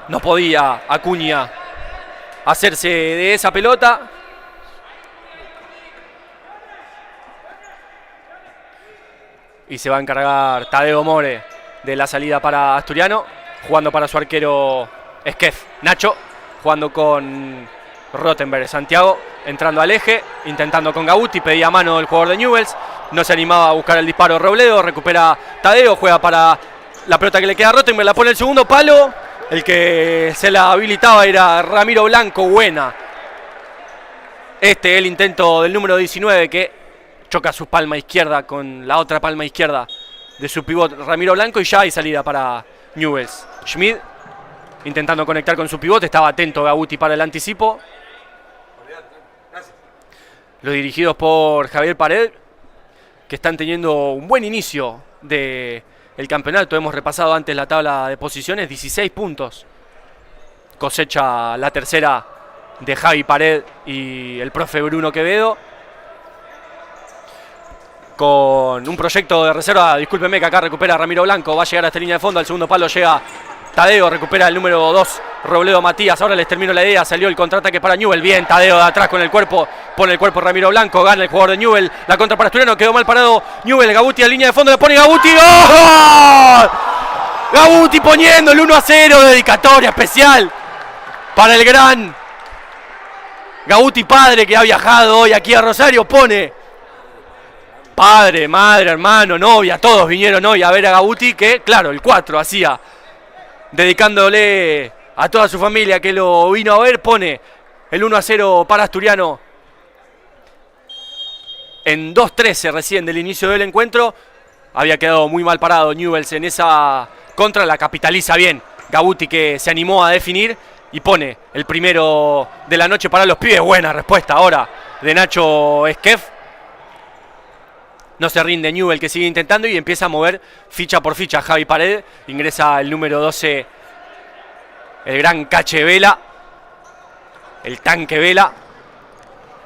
No podía Acuña hacerse de esa pelota. Y se va a encargar Tadeo More de la salida para Asturiano, jugando para su arquero Esquef. Nacho jugando con Rottenberg. Santiago entrando al eje, intentando con Gabuti, pedía mano el jugador de Newell's. No se animaba a buscar el disparo Robledo, recupera Tadeo, juega para la pelota que le queda a Rottenberg, la pone el segundo palo. El que se la habilitaba era Ramiro Blanco, buena. El intento del número 19 que choca su palma izquierda con la otra palma izquierda de su pivot Ramiro Blanco. Y ya hay salida para Newell's. Schmid intentando conectar con su pivot, estaba atento Gabuti para el anticipo. Los dirigidos por Javier Pared, que están teniendo un buen inicio de el campeonato. Hemos repasado antes la tabla de posiciones, 16 puntos. Cosecha la tercera de Javi Pared y el profe Bruno Quevedo. Con un proyecto de reserva, discúlpeme que acá recupera Ramiro Blanco, va a llegar a esta línea de fondo, al segundo palo llega Tadeo, recupera el número 2, Robledo Matías. Ahora les termino la idea, salió el contraataque para Newell. Bien, Tadeo de atrás con el cuerpo, pone el cuerpo Ramiro Blanco, gana el jugador de Newell. La contra para Asturiano, quedó mal parado Newell. Gabuti a línea de fondo, le pone Gabuti. ¡Gol! Gabuti poniendo el 1-0, dedicatoria especial para el gran Gabuti padre, que ha viajado hoy aquí a Rosario. Pone padre, madre, hermano, novia, todos vinieron hoy a ver a Gabuti, que claro, el 4 hacía, dedicándole a toda su familia que lo vino a ver. Pone el 1-0 para Asturiano en 2:13 recién del inicio del encuentro. Había quedado muy mal parado Newell's en esa contra, la capitaliza bien Gabuti, que se animó a definir y pone el primero de la noche para los pibes. Buena respuesta ahora de Nacho Esquef. No se rinde Newell, que sigue intentando y empieza a mover ficha por ficha. Javi Pared, ingresa el número 12, el gran Cache Vela, el tanque Vela,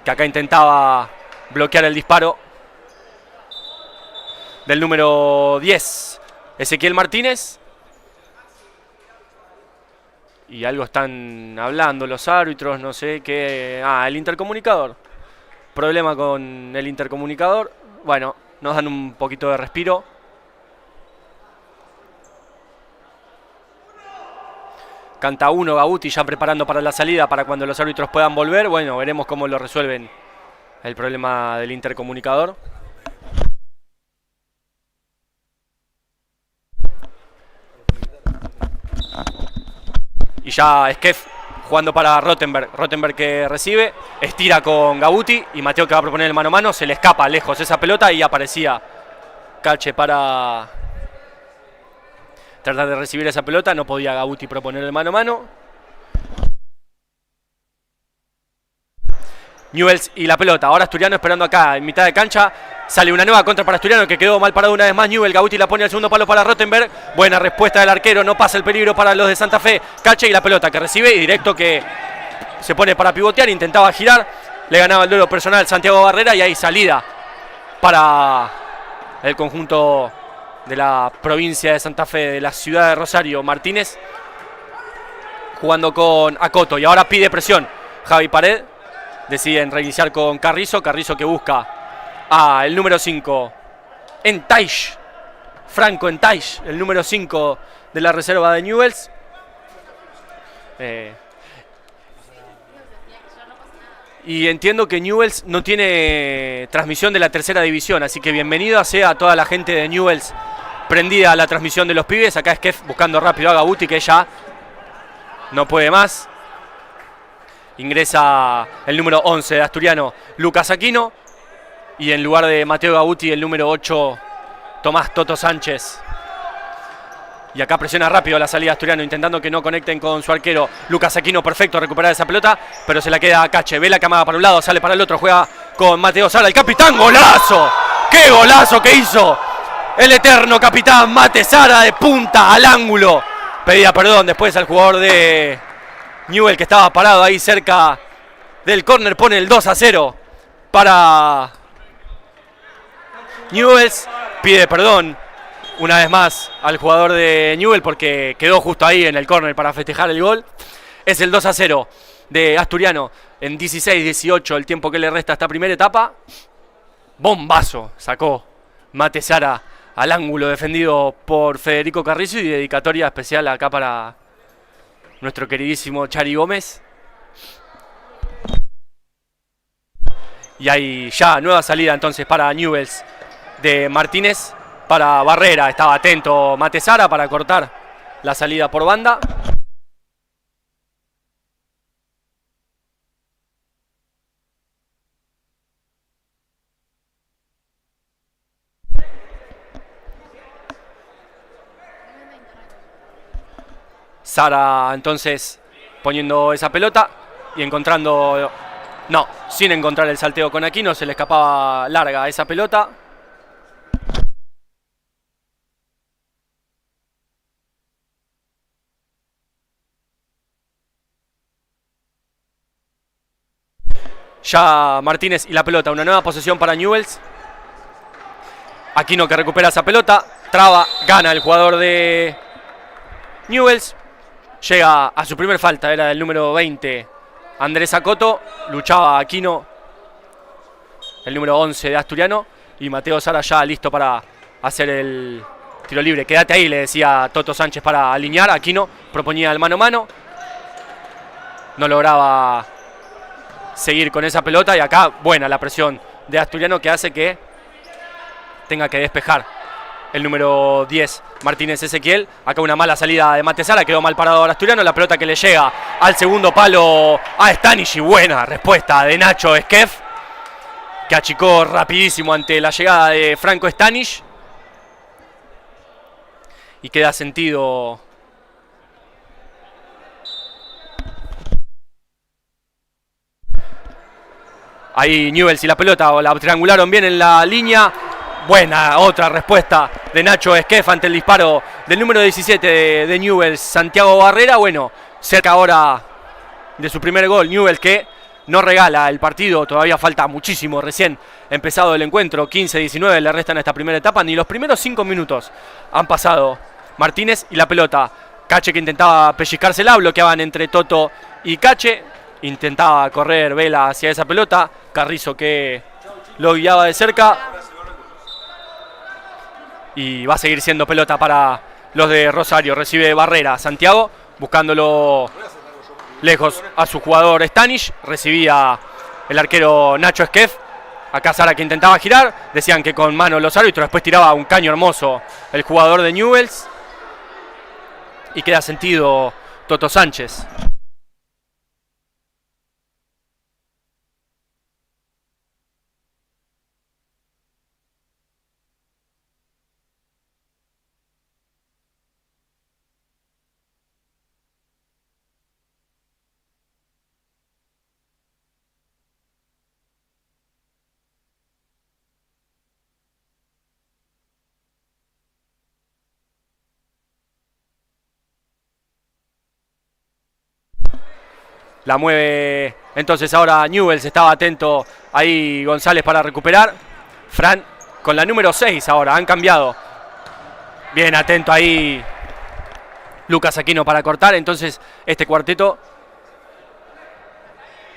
que acá intentaba bloquear el disparo del número 10, Ezequiel Martínez. Y algo están hablando los árbitros, no sé qué. El intercomunicador. Problema con el intercomunicador. Bueno, nos dan un poquito de respiro. Canta uno Gabuti, ya preparando para la salida, para cuando los árbitros puedan volver. Bueno, veremos cómo lo resuelven el problema del intercomunicador. Y ya Esquef jugando para Rottenberg. Rottenberg que recibe, estira con Gabuti y Mateo, que va a proponer el mano a mano. Se le escapa lejos esa pelota y aparecía Cache para tratar de recibir esa pelota. No podía Gabuti proponer el mano a mano. Newell's y la pelota. Ahora Asturiano esperando acá en mitad de cancha. Sale una nueva contra para Asturiano, que quedó mal parado una vez más Newell. Gabuti la pone al segundo palo para Rottenberg. Buena respuesta del arquero, no pasa el peligro para los de Santa Fe. Cache y la pelota que recibe y directo, que se pone para pivotear. Intentaba girar, le ganaba el duelo personal Santiago Barrera y ahí salida para el conjunto de la provincia de Santa Fe, de la ciudad de Rosario. Martínez jugando con Acoto y ahora pide presión Javi Pared. Deciden reiniciar con Carrizo. Carrizo que busca el número 5, Entaich, Franco Entaich, el número 5 de la reserva de Newell's. Y entiendo que Newell's no tiene transmisión de la tercera división, así que bienvenido sea a toda la gente de Newell's prendida a la transmisión de los pibes. Acá es Kev buscando rápido a Gabuti, que ya no puede más. Ingresa el número 11 de Asturiano, Lucas Aquino. Y en lugar de Mateo Gabuti, el número 8, Tomás Toto Sánchez. Y acá presiona rápido la salida Asturiano, intentando que no conecten con su arquero. Lucas Aquino, perfecto, recuperar esa pelota, pero se la queda a Cache. Vela que amaga para un lado, sale para el otro, juega con Mateo Sala, el capitán. ¡Golazo! ¡Qué golazo que hizo el eterno capitán Mate Sara, de punta al ángulo! Pedía perdón después al jugador de Newell, que estaba parado ahí cerca del córner. Pone el 2-0 para Newell's. Pide perdón una vez más al jugador de Newell porque quedó justo ahí en el córner para festejar el gol. Es el 2-0 de Asturiano en 16-18 el tiempo que le resta a esta primera etapa. Bombazo sacó Mate Sara al ángulo, defendido por Federico Carrizo, y dedicatoria especial acá para nuestro queridísimo Chari Gómez. Y hay ya nueva salida entonces para Newell's de Martínez para Barrera. Estaba atento Mate Sara para cortar la salida por banda. Sara entonces poniendo esa pelota y encontrando... No, sin encontrar el salteo con Aquino, se le escapaba larga esa pelota. ya Martínez y la pelota. Una nueva posesión para Newell's. Aquino que recupera esa pelota. Traba, gana el jugador de Newell's. Llega a su primer falta, era el número 20, Andrés Acoto. Luchaba Aquino, el número 11 de Asturiano. Y Mateo Sara ya listo para hacer el tiro libre. Quédate ahí, le decía Toto Sánchez para alinear. Aquino proponía el mano a mano. No lograba seguir con esa pelota. Y acá, buena la presión de Asturiano que hace que tenga que despejar el número 10, Martínez Ezequiel. Acá una mala salida de Matesara, quedó mal parado ahora Asturiano. La pelota que le llega al segundo palo a Stanich. Y buena respuesta de Nacho Esquef, que achicó rapidísimo ante la llegada de Franco Stanich. Y queda sentido ahí Newell's y la pelota, o la triangularon bien en la línea. Buena otra respuesta de Nacho Esquef ante el disparo del número 17 de Newell's, Santiago Barrera. Bueno, cerca ahora de su primer gol Newell's, que no regala el partido. Todavía falta muchísimo, recién empezado el encuentro. 15-19 le restan a esta primera etapa. Ni los primeros 5 minutos han pasado. Martínez y la pelota. Cache que intentaba pellizcársela, bloqueaban entre Toto y Cache. Intentaba correr Vela hacia esa pelota. Carrizo que lo guiaba de cerca. Y va a seguir siendo pelota para los de Rosario. Recibe Barrera. Santiago buscándolo lejos a su jugador Stanich. Recibía el arquero Nacho Esquef. Acá Sara que intentaba girar. Decían que con mano los árbitros. Después tiraba un caño hermoso el jugador de Newell's. Y queda sentido Toto Sánchez. La mueve entonces ahora Newell's. Estaba atento ahí González para recuperar. Fran con la número 6 ahora. Han cambiado. Bien atento ahí Lucas Aquino para cortar. Entonces este cuarteto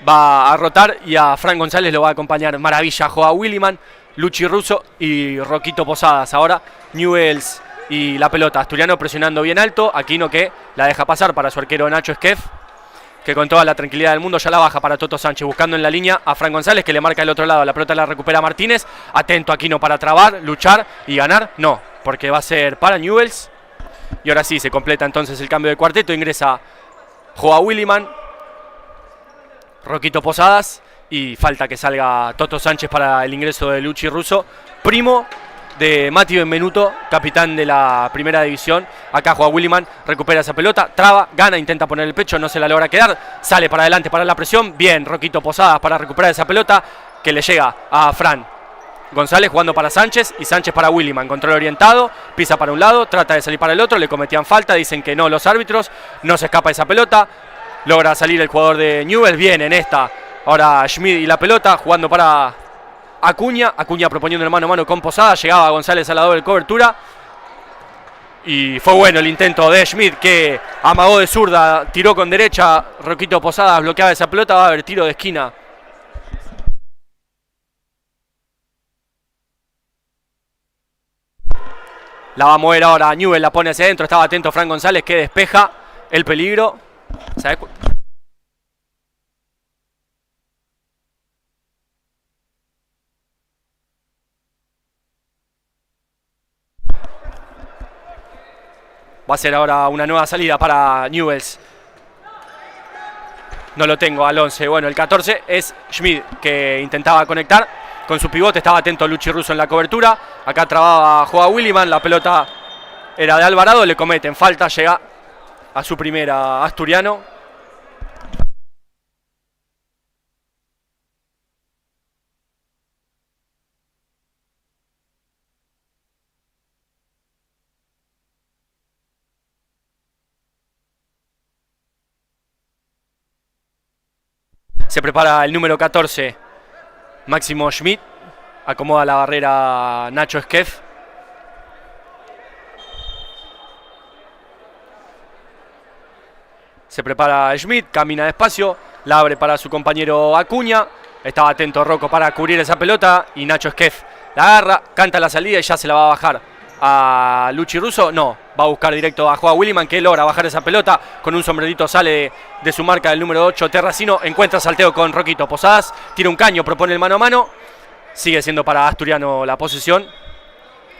va a rotar y a Fran González lo va a acompañar Maravilla, Joa Williman, Luchi Russo y Roquito Posadas. Ahora Newell's y la pelota. Asturiano presionando bien alto. Aquino que la deja pasar para su arquero Nacho Esquef, que con toda la tranquilidad del mundo ya la baja para Toto Sánchez, buscando en la línea a Fran González, que le marca el otro lado. La pelota la recupera Martínez. Atento Aquino para trabar, luchar y ganar. No, porque va a ser para Newell's. Y ahora sí, se completa entonces el cambio de cuarteto. Ingresa Joa Williman, Roquito Posadas, y falta que salga Toto Sánchez para el ingreso de Luchi Russo, primo de Mati Benvenuto, capitán de la primera división. Acá Joa Williman recupera esa pelota, traba, gana, intenta poner el pecho, no se la logra quedar, sale para adelante para la presión. Bien, Roquito Posadas para recuperar esa pelota que le llega a Fran González, jugando para Sánchez y Sánchez para Williman. Control orientado, pisa para un lado, trata de salir para el otro, le cometían falta, dicen que no los árbitros, no se escapa esa pelota. Logra salir el jugador de Newell's, bien en esta. Ahora Schmid y la pelota, jugando para Acuña. Acuña proponiendo el mano a mano con Posada. Llegaba González a la doble cobertura. Y fue bueno el intento de Schmid, que amagó de zurda, tiró con derecha. Roquito Posadas bloqueaba esa pelota. Va a haber tiro de esquina. La va a mover ahora Newell's, la pone hacia adentro. Estaba atento Fran González, que despeja el peligro. ¿Sabe? Va a ser ahora una nueva salida para Newell's. No lo tengo al 11. Bueno, el 14 es Schmid, que intentaba conectar con su pivote. Estaba atento Luchi Russo en la cobertura. Acá trababa Joa Williman. La pelota era de Alvarado. Le cometen falta. Llega a su primera Asturiano. Se prepara el número 14, Máximo Schmidt. Acomoda la barrera Nacho Esquef. Se prepara Schmidt, camina despacio, la abre para su compañero Acuña. Estaba atento Rocco para cubrir esa pelota y Nacho Esquef la agarra, canta la salida y ya se la va a bajar a Luchi Russo. No, va a buscar directo a Joao Williman, que logra bajar esa pelota. Con un sombrerito sale de su marca el número 8, Terracino. Encuentra salteo con Roquito Posadas. Tira un caño, propone el mano a mano. Sigue siendo para Asturiano la posesión.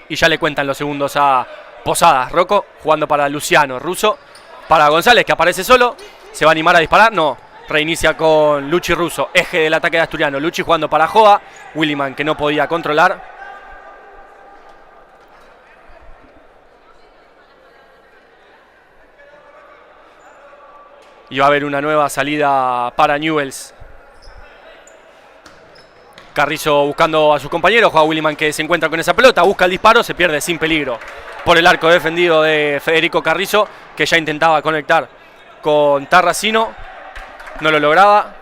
Y ya le cuentan los segundos a Posadas. Rocco jugando para Luciano Russo. Para González, que aparece solo. Se va a animar a disparar. No. Reinicia con Luchi Russo. Eje del ataque de Asturiano. Luchi jugando para Joa. Williman, que no podía controlar. Y va a haber una nueva salida para Newells. Carrizo buscando a su compañero. Joao Williman, que se encuentra con esa pelota. Busca el disparo. Se pierde sin peligro por el arco defendido de Federico Carrizo, que ya intentaba conectar con Tarracino. No lo lograba.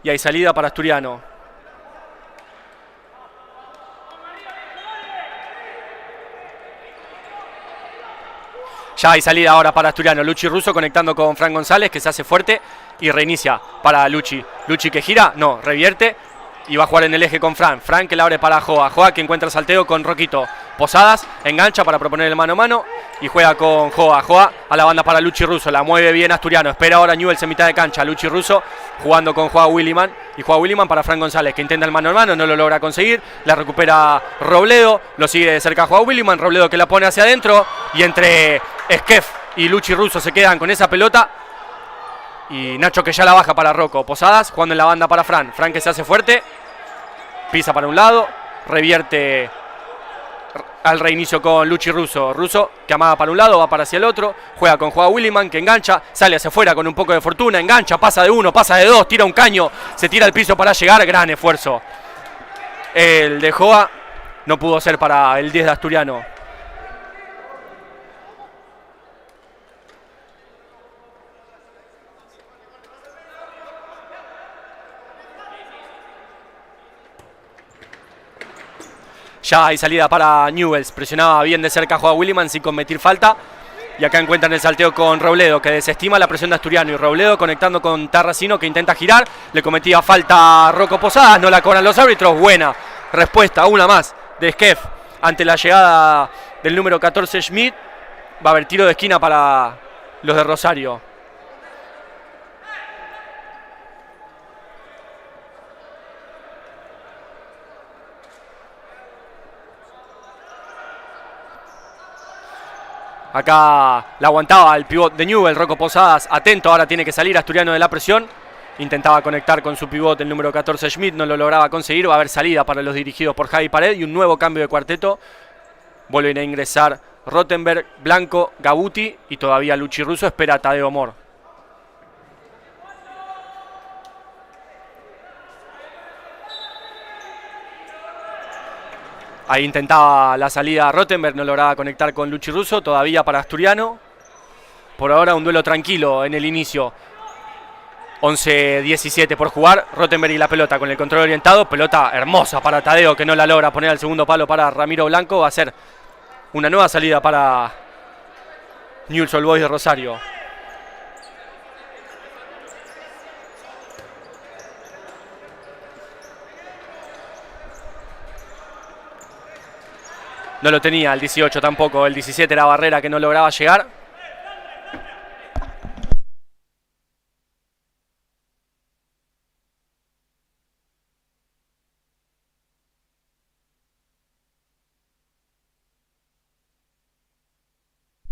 Y hay salida para Asturiano. Ya hay salida ahora para Asturiano. Luchi Russo conectando con Fran González, que se hace fuerte y reinicia para Luchi. Luchi que gira, no, revierte y va a jugar en el eje con Fran. Fran que la abre para Joa. Joa que encuentra salteo con Roquito Posadas. Engancha para proponer el mano a mano y juega con Joa. Joa a la banda para Luchi Russo. La mueve bien Asturiano. Espera ahora Newells en mitad de cancha. Luchi Russo jugando con Joao Williman. Y Joao Williman para Fran González, que intenta el mano a mano. No lo logra conseguir. La recupera Robledo. Lo sigue de cerca Joao Williman. Robledo que la pone hacia adentro. Y entre Esquef y Luchi Russo se quedan con esa pelota. Y Nacho que ya la baja para Rocco Posadas, jugando en la banda para Fran. Fran que se hace fuerte. Pisa para un lado. Revierte al reinicio con Luchi Russo. Russo que amaga para un lado, va para hacia el otro. Juega con Joao Williman, que engancha. Sale hacia afuera con un poco de fortuna. Engancha, pasa de uno, pasa de dos. Tira un caño. Se tira al piso para llegar. Gran esfuerzo. El de Joa no pudo ser para el 10 de Asturiano. Ya hay salida para Newells. Presionaba bien de cerca a Joao Williman sin cometer falta. Y acá encuentran el salteo con Robledo, que desestima la presión de Asturiano. Y Robledo conectando con Tarracino, que intenta girar. Le cometía falta a Rocco Posadas. No la cobran los árbitros. Buena respuesta, una más de Esquef ante la llegada del número 14 Schmidt. Va a haber tiro de esquina para los de Rosario. Acá la aguantaba el pivot de Newell, Rocco Posadas, atento, ahora tiene que salir Asturiano de la presión. Intentaba conectar con su pivot el número 14 Schmidt, no lo lograba conseguir. Va a haber salida para los dirigidos por Javi Pared y un nuevo cambio de cuarteto. Vuelven a ingresar Rottenberg, Blanco, Gabuti y todavía Luchi Russo. Espera a Tadeo Mor. Ahí intentaba la salida Rottenberg, no lograba conectar con Luchi Russo. Todavía para Asturiano. Por ahora un duelo tranquilo en el inicio. 11-17 por jugar. Rottenberg y la pelota con el control orientado. Pelota hermosa para Tadeo, que no la logra poner al segundo palo para Ramiro Blanco. Va a ser una nueva salida para Newell's Old Boys de Rosario. No lo tenía el 18 tampoco. El 17 era Barrera, que no lograba llegar.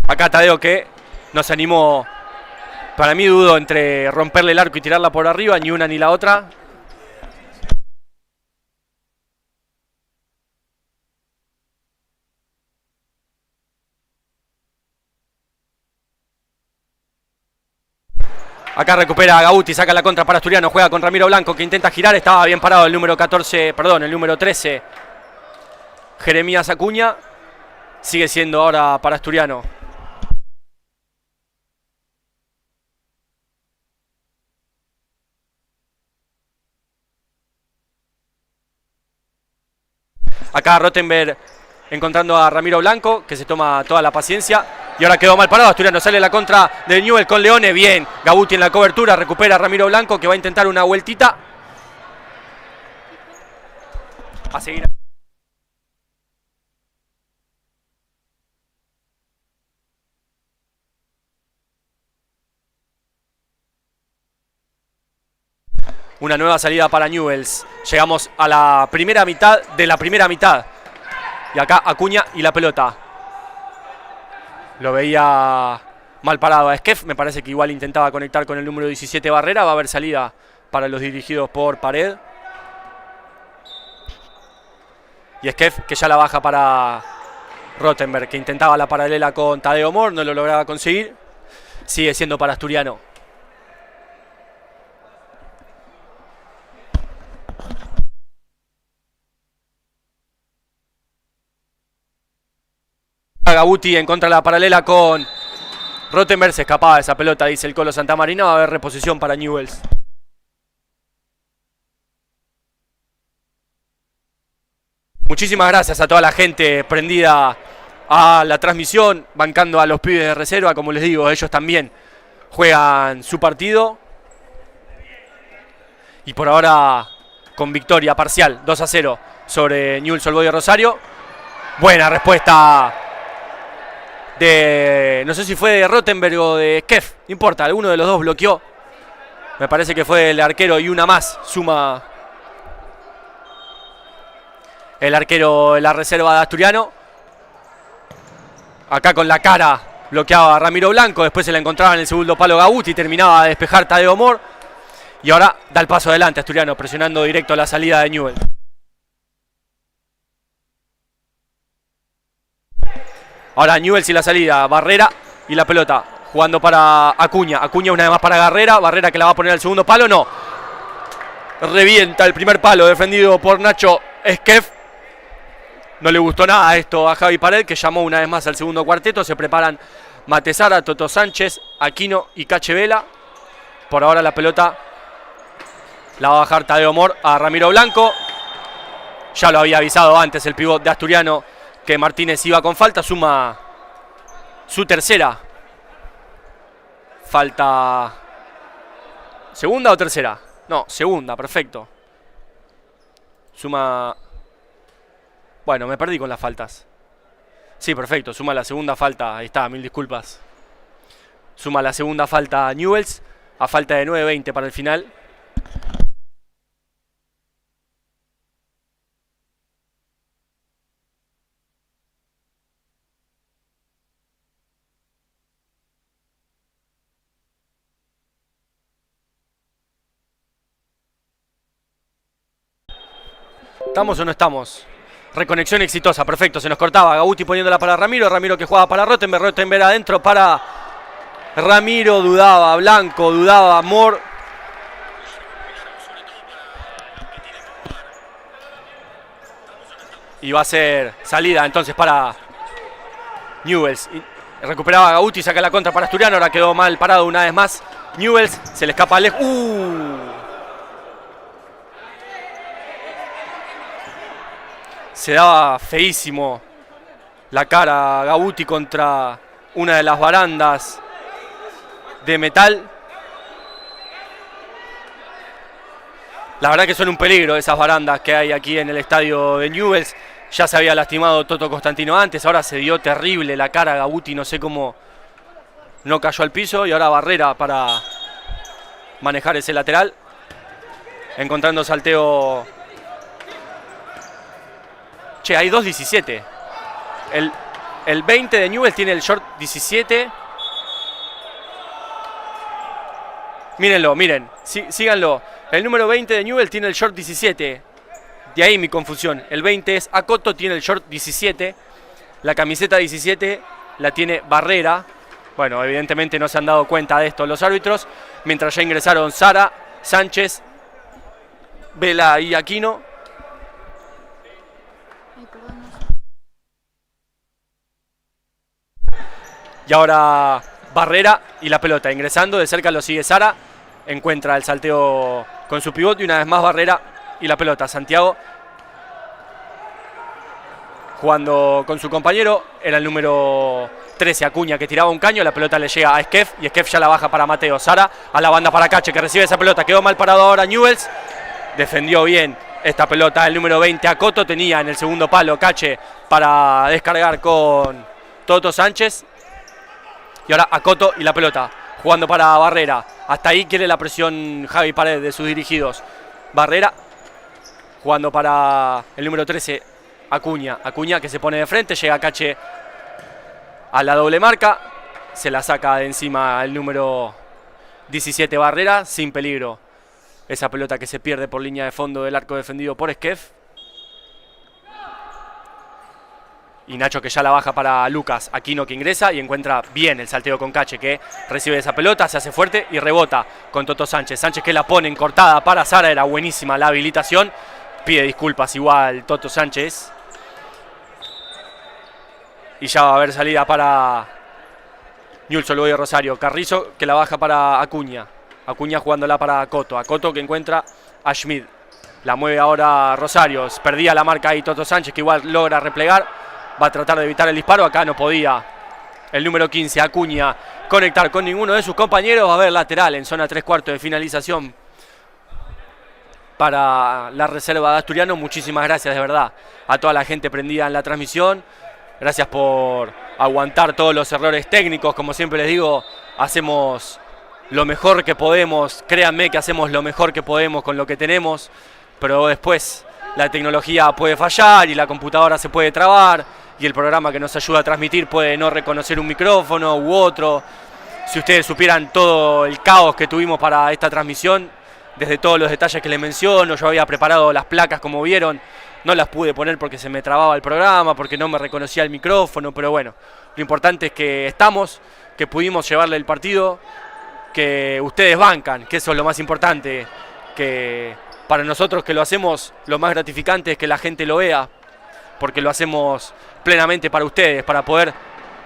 Acá Tadeo, que no se animó. Para mí dudo entre romperle el arco y tirarla por arriba. Ni una ni la otra. Acá recupera a Gabuti, saca la contra para Asturiano, juega con Ramiro Blanco, que intenta girar. Estaba bien parado el número 14, perdón, el número 13, Jeremías Acuña. Sigue siendo ahora para Asturiano. Acá Rottenberg encontrando a Ramiro Blanco, que se toma toda la paciencia. Y ahora quedó mal parado. Asturiano sale la contra de Newell con Leone. Bien, Gabuti en la cobertura. Recupera a Ramiro Blanco, que va a intentar una vueltita. A seguir. Una nueva salida para Newells. Llegamos a la primera mitad de la primera mitad. Y acá Acuña y la pelota. Lo veía mal parado a Skef. Me parece que igual intentaba conectar con el número 17 Barrera. Va a haber salida para los dirigidos por Pared. Y Skef que ya la baja para Rottenberg, que intentaba la paralela con Tadeo Mor. No lo lograba conseguir. Sigue siendo para Asturiano. Gabuti en contra de la paralela con Rottenberg. Se escapaba de esa pelota, dice el Colo Santamarina. Va a haber reposición para Newells. Muchísimas gracias a toda la gente prendida a la transmisión, bancando a los pibes de reserva. Como les digo, ellos también juegan su partido. Y por ahora con victoria parcial 2-0 sobre Newell's Old Boys Rosario. Buena respuesta de, no sé si fue de Rottenberg o de Skef, no importa, alguno de los dos bloqueó. Me parece que fue el arquero y una más suma el arquero de la reserva de Asturiano. Acá con la cara bloqueaba a Ramiro Blanco, después se la encontraba en el segundo palo Gabuti, terminaba de despejar Tadeo Mor. Y ahora da el paso adelante Asturiano, presionando directo a la salida de Newell. Ahora Newell's y la salida, Barrera y la pelota, jugando para Acuña. Acuña una vez más para Barrera, Barrera que la va a poner al segundo palo, no. Revienta el primer palo, defendido por Nacho Skef. No le gustó nada esto a Javi Pared, que llamó una vez más al segundo cuarteto. Se preparan Matesara, Toto Sánchez, Aquino y Cache Vela. Por ahora la pelota la va a bajar Tadeo Mor a Ramiro Blanco. Ya lo había avisado antes el pívot de Asturiano que Martínez iba con falta. Suma su tercera falta. ¿Segunda o tercera? No, segunda, perfecto. Suma... Bueno, me perdí con las faltas. Sí, perfecto, suma la segunda falta. Ahí está, mil disculpas. Suma la segunda falta a Newell's, a falta de 9:20 para el final. ¿Estamos o no estamos? Reconexión exitosa, perfecto, se nos cortaba. Gabuti poniéndola para Ramiro, Ramiro que jugaba para Rottenberg, Rottenberg adentro para Ramiro, dudaba Blanco, dudaba Mor. Y va a ser salida entonces para Newell's. Recuperaba Gabuti, saca la contra para Asturiano, ahora quedó mal parado una vez más. Newell's, se le escapa lejos. Se daba feísimo la cara a Gabuti contra una de las barandas de metal. La verdad que son un peligro esas barandas que hay aquí en el estadio de Newell's. Ya se había lastimado Toto Constantino antes, ahora se dio terrible la cara a Gabuti, no sé cómo no cayó al piso. Y ahora Barrera para manejar ese lateral, encontrando salteo. Che, hay 2-17. El 20 de Newell's tiene el short 17. Mírenlo, miren, síganlo. El número 20 de Newell's tiene el short 17. De ahí mi confusión. El 20 es Acoto, tiene el short 17. La camiseta 17 la tiene Barrera. Bueno, evidentemente no se han dado cuenta de esto los árbitros. Mientras ya ingresaron Sara, Sánchez, Vela y Aquino. Y ahora Barrera y la pelota ingresando, de cerca lo sigue Sara, encuentra el salteo con su pivote y una vez más Barrera y la pelota. Santiago jugando con su compañero. Era el número 13, Acuña, que tiraba un caño. La pelota le llega a Skef y Skef ya la baja para Mateo. Sara a la banda para Cache, que recibe esa pelota. Quedó mal parado ahora Newell's. Defendió bien esta pelota el número 20, Acoto. Tenía en el segundo palo Cache para descargar con Toto Sánchez. Y ahora Acoto y la pelota, jugando para Barrera. Hasta ahí quiere la presión Javi Paredes de sus dirigidos. Barrera, jugando para el número 13, Acuña. Acuña, que se pone de frente, llega Cache a la doble marca. Se la saca de encima el número 17, Barrera, sin peligro. Esa pelota que se pierde por línea de fondo del arco defendido por Skef. Y Nacho, que ya la baja para Lucas. Aquino, que ingresa y encuentra bien el salteo con Cache, que recibe esa pelota, se hace fuerte y rebota con Toto Sánchez. Sánchez, que la pone en cortada para Sara. Era buenísima la habilitación. Pide disculpas igual Toto Sánchez. Y ya va a haber salida para Newell's Old Boys de Rosario. Carrizo, que la baja para Acuña. Acuña jugándola para Acoto. Acoto, que encuentra a Schmid. La mueve ahora Rosario. Perdía la marca ahí Toto Sánchez, que igual logra replegar. Va a tratar de evitar el disparo. Acá no podía el número 15, Acuña, conectar con ninguno de sus compañeros. Va a haber lateral en zona 3/4 de finalización para la reserva de Asturiano. Muchísimas gracias de verdad a toda la gente prendida en la transmisión. Gracias por aguantar todos los errores técnicos. Como siempre les digo, hacemos lo mejor que podemos. Créanme que hacemos lo mejor que podemos con lo que tenemos. Pero después la tecnología puede fallar y la computadora se puede trabar. Y el programa que nos ayuda a transmitir puede no reconocer un micrófono u otro. Si ustedes supieran todo el caos que tuvimos para esta transmisión, desde todos los detalles que les menciono, yo había preparado las placas como vieron, no las pude poner porque se me trababa el programa, porque no me reconocía el micrófono, pero bueno, lo importante es que estamos, que pudimos llevarle el partido, que ustedes bancan, que eso es lo más importante, que para nosotros que lo hacemos, lo más gratificante es que la gente lo vea, porque lo hacemos plenamente para ustedes, para poder,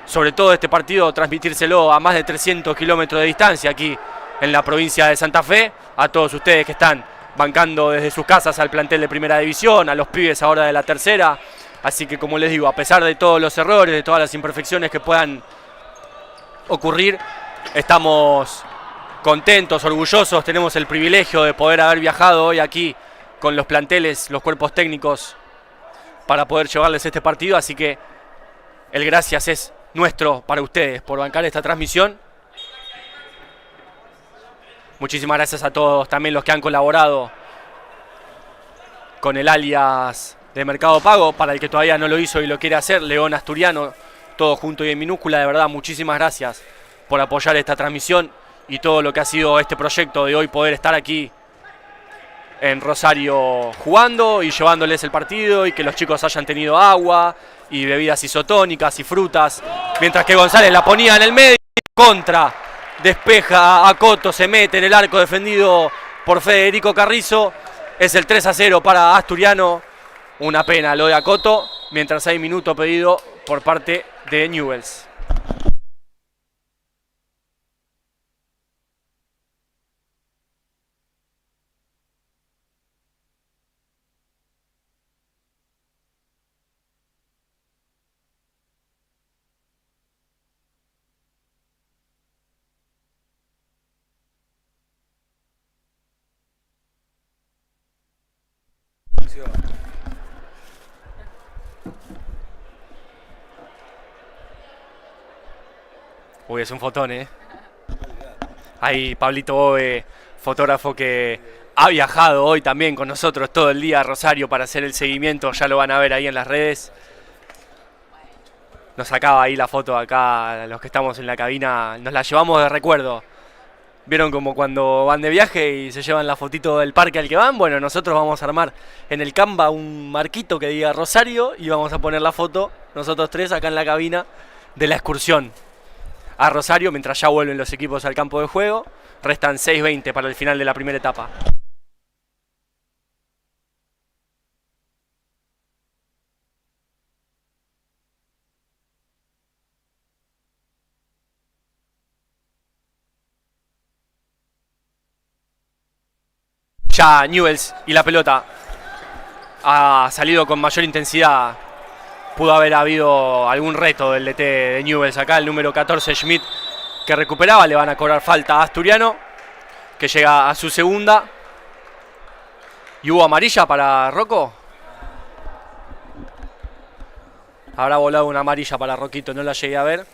sobre todo este partido, transmitírselo a más de 300 kilómetros de distancia aquí en la provincia de Santa Fe, a todos ustedes que están bancando desde sus casas al plantel de primera división, a los pibes ahora de la tercera. Así que, como les digo, a pesar de todos los errores, de todas las imperfecciones que puedan ocurrir, estamos contentos, orgullosos, tenemos el privilegio de poder haber viajado hoy aquí con los planteles, los cuerpos técnicos, para poder llevarles este partido, así que el gracias es nuestro para ustedes por bancar esta transmisión. Muchísimas gracias a todos también los que han colaborado con el alias de Mercado Pago, para el que todavía no lo hizo y lo quiere hacer, León Asturiano, todo junto y en minúscula. De verdad, muchísimas gracias por apoyar esta transmisión y todo lo que ha sido este proyecto de hoy, poder estar aquí en Rosario jugando y llevándoles el partido, y que los chicos hayan tenido agua y bebidas isotónicas y frutas, mientras que González la ponía en el medio, contra, despeja a Coto, se mete en el arco defendido por Federico Carrizo. Es el 3-0 para Asturiano. Una pena lo de Acoto, mientras hay minuto pedido por parte de Newell's. Uy, es un fotón, Ahí Pablito Bove, fotógrafo que ha viajado hoy también con nosotros todo el día a Rosario para hacer el seguimiento. Ya lo van a ver ahí en las redes. Nos sacaba ahí la foto acá, los que estamos en la cabina, nos la llevamos de recuerdo. ¿Vieron como cuando van de viaje y se llevan la fotito del parque al que van? Bueno, nosotros vamos a armar en el Canva un marquito que diga Rosario y vamos a poner la foto, nosotros tres acá en la cabina, de la excursión a Rosario, mientras ya vuelven los equipos al campo de juego. Restan 6:20 para el final de la primera etapa. Ya Newell's y la pelota ha salido con mayor intensidad pudo haber habido algún reto del DT de Newell's acá, el número 14 Schmidt, que recuperaba. Le van a cobrar falta a Asturiano, que llega a su segunda. ¿Y hubo amarilla para Rocco? Habrá volado una amarilla para Roquito, no la llegué a ver.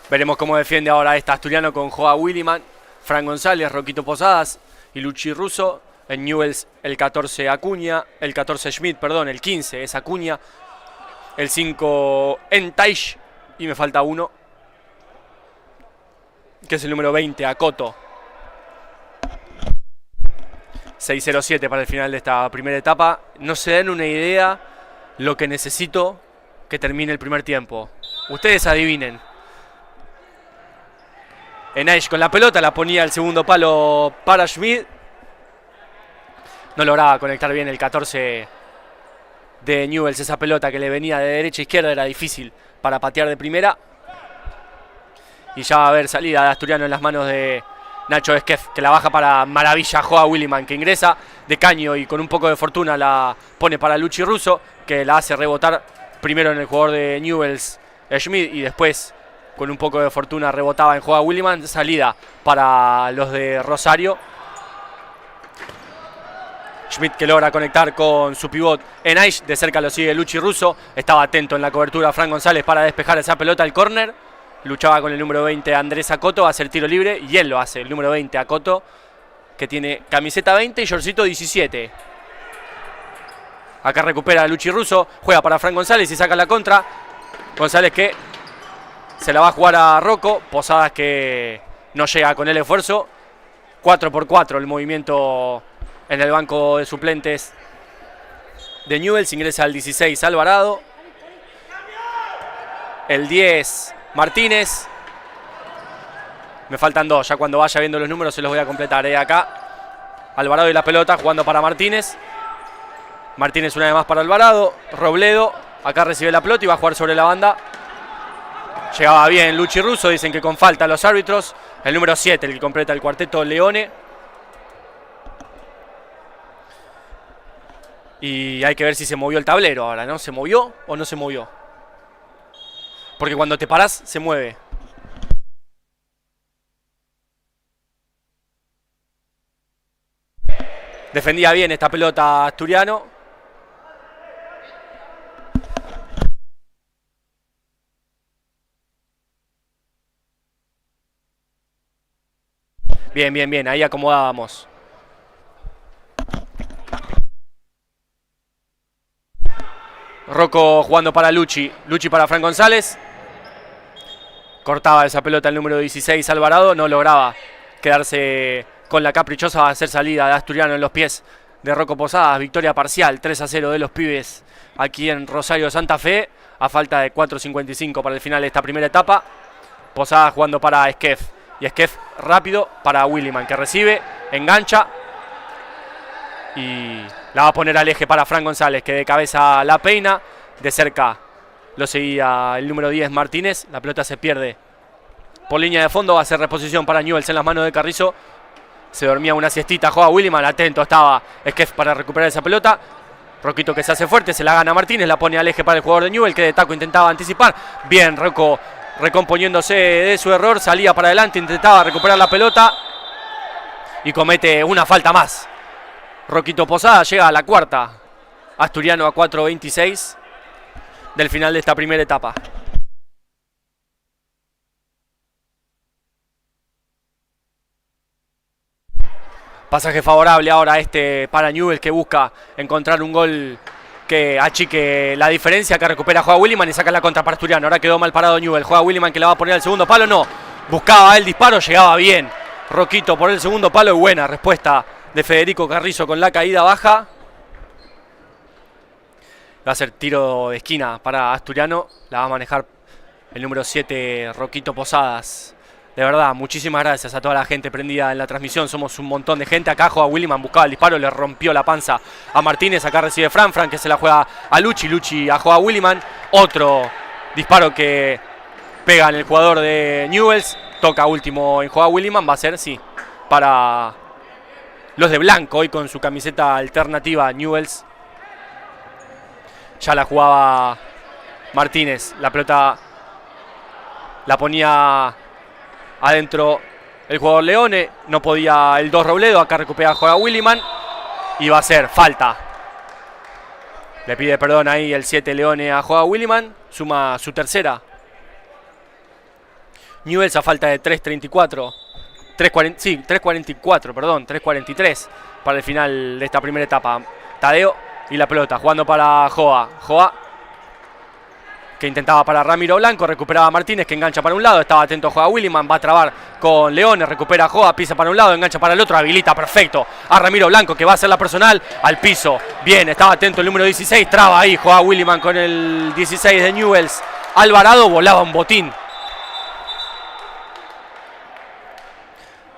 Veremos cómo defiende ahora esta Asturiano con Joa Williman, Fran González, Roquito Posadas y Luchi Russo. En Newell's el 14 Acuña, el 14 Schmidt, perdón, el 15 es Acuña, el 5 Entaish y me falta uno, que es el número 20, Acoto. 6:07 para el final de esta primera etapa. No se dan una idea lo que necesito que termine el primer tiempo. Ustedes adivinen. Entaish con la pelota, la ponía al segundo palo para Schmidt. No lograba conectar bien el 14 de Newell's. Esa pelota que le venía de derecha a izquierda era difícil para patear de primera. Y ya va a haber salida de Asturiano en las manos de Nacho Esquef, que la baja para maravilla Joa Williman, que ingresa de caño y con un poco de fortuna la pone para Luchi Russo, que la hace rebotar primero en el jugador de Newell's, Schmidt, y después con un poco de fortuna rebotaba en Joa Williman. Salida para los de Rosario. Schmidt, que logra conectar con su pivot Entaish. De cerca lo sigue Luchi Russo. Estaba atento en la cobertura Fran González para despejar esa pelota al córner. Luchaba con el número 20 Andrés Acoto. Va a hacer tiro libre y él lo hace. El número 20 Acoto, que tiene camiseta 20 y shortcito 17. Acá recupera Luchi Russo. Juega para Fran González y saca la contra. González, que se la va a jugar a Rocco. Posadas, que no llega con el esfuerzo. 4x4 el movimiento en el banco de suplentes de Newell's. Ingresa al 16 Alvarado. El 10 Martínez. Me faltan dos. Ya cuando vaya viendo los números se los voy a completar. Acá Alvarado y la pelota jugando para Martínez. Martínez una vez más para Alvarado. Robledo. Acá recibe la pelota y va a jugar sobre la banda. Llegaba bien Luchi Russo. Dicen que con falta los árbitros. El número 7, el que completa el cuarteto, Leone. Y hay que ver si se movió el tablero ahora, ¿no? ¿Se movió o no se movió? Porque cuando te parás, se mueve. Defendía bien esta pelota Asturiano. Bien, bien, bien. Ahí acomodábamos. Rocco jugando para Luchi. Luchi para Fran González. Cortaba esa pelota el número 16 Alvarado. No lograba quedarse con la caprichosa. Va a hacer salida de Asturiano en los pies de Rocco Posadas. Victoria parcial 3-0 de los pibes aquí en Rosario Santa Fe. A falta de 4:55 para el final de esta primera etapa. Posadas jugando para Esquef. Y Esquef rápido para Williman, que recibe, engancha. Y la va a poner al eje para Fran González, que de cabeza la peina. De cerca lo seguía el número 10 Martínez. La pelota se pierde por línea de fondo. Va a ser reposición para Newell's en las manos de Carrizo. Se dormía una siestita. Juega Williman. Atento estaba Esquef para recuperar esa pelota. Roquito, que se hace fuerte. Se la gana Martínez. La pone al eje para el jugador de Newell's, que de taco intentaba anticipar. Bien, Rocco recomponiéndose de su error. Salía para adelante. Intentaba recuperar la pelota. Y comete una falta más. Roquito Posada llega a la cuarta. Asturiano a 4:26 del final de esta primera etapa. Pasaje favorable ahora para Newell's, que busca encontrar un gol que achique la diferencia, que recupera Joa Williman y saca la contra para Asturiano. Ahora quedó mal parado Newell's. Joa Williman, que la va a poner al segundo palo. No, buscaba el disparo, llegaba bien Roquito por el segundo palo. Y buena respuesta de Federico Carrizo con la caída baja. Va a ser tiro de esquina para Asturiano. La va a manejar el número 7 Roquito Posadas. De verdad, muchísimas gracias a toda la gente prendida en la transmisión. Somos un montón de gente. Acá Joa Williman buscaba el disparo, le rompió la panza a Martínez. Acá recibe Fran, que se la juega a Luchi. Luchi a Joa Williman. Otro disparo que pega en el jugador de Newell's. Toca último en Joa Williman. Va a ser, sí, para los de blanco hoy con su camiseta alternativa Newell's. Ya la jugaba Martínez. La pelota la ponía adentro el jugador Leone. No podía el 2 Robledo. Acá recupera juega Williman. Y va a ser falta. Le pide perdón ahí el 7 Leone a juega Williman. Suma su tercera. Newell's a falta de 3.34. 3.44, perdón. 3.43 para el final de esta primera etapa. Tadeo y la pelota jugando para Joa. Joa que intentaba para Ramiro Blanco, recuperaba Martínez que engancha para un lado, estaba atento a Joa Williman, va a trabar con Leones, recupera Joa, pisa para un lado, engancha para el otro, habilita perfecto a Ramiro Blanco que va a hacer la personal al piso. Bien, estaba atento el número 16, traba ahí Joa Williman con el 16 de Newell's. Alvarado volaba un botín.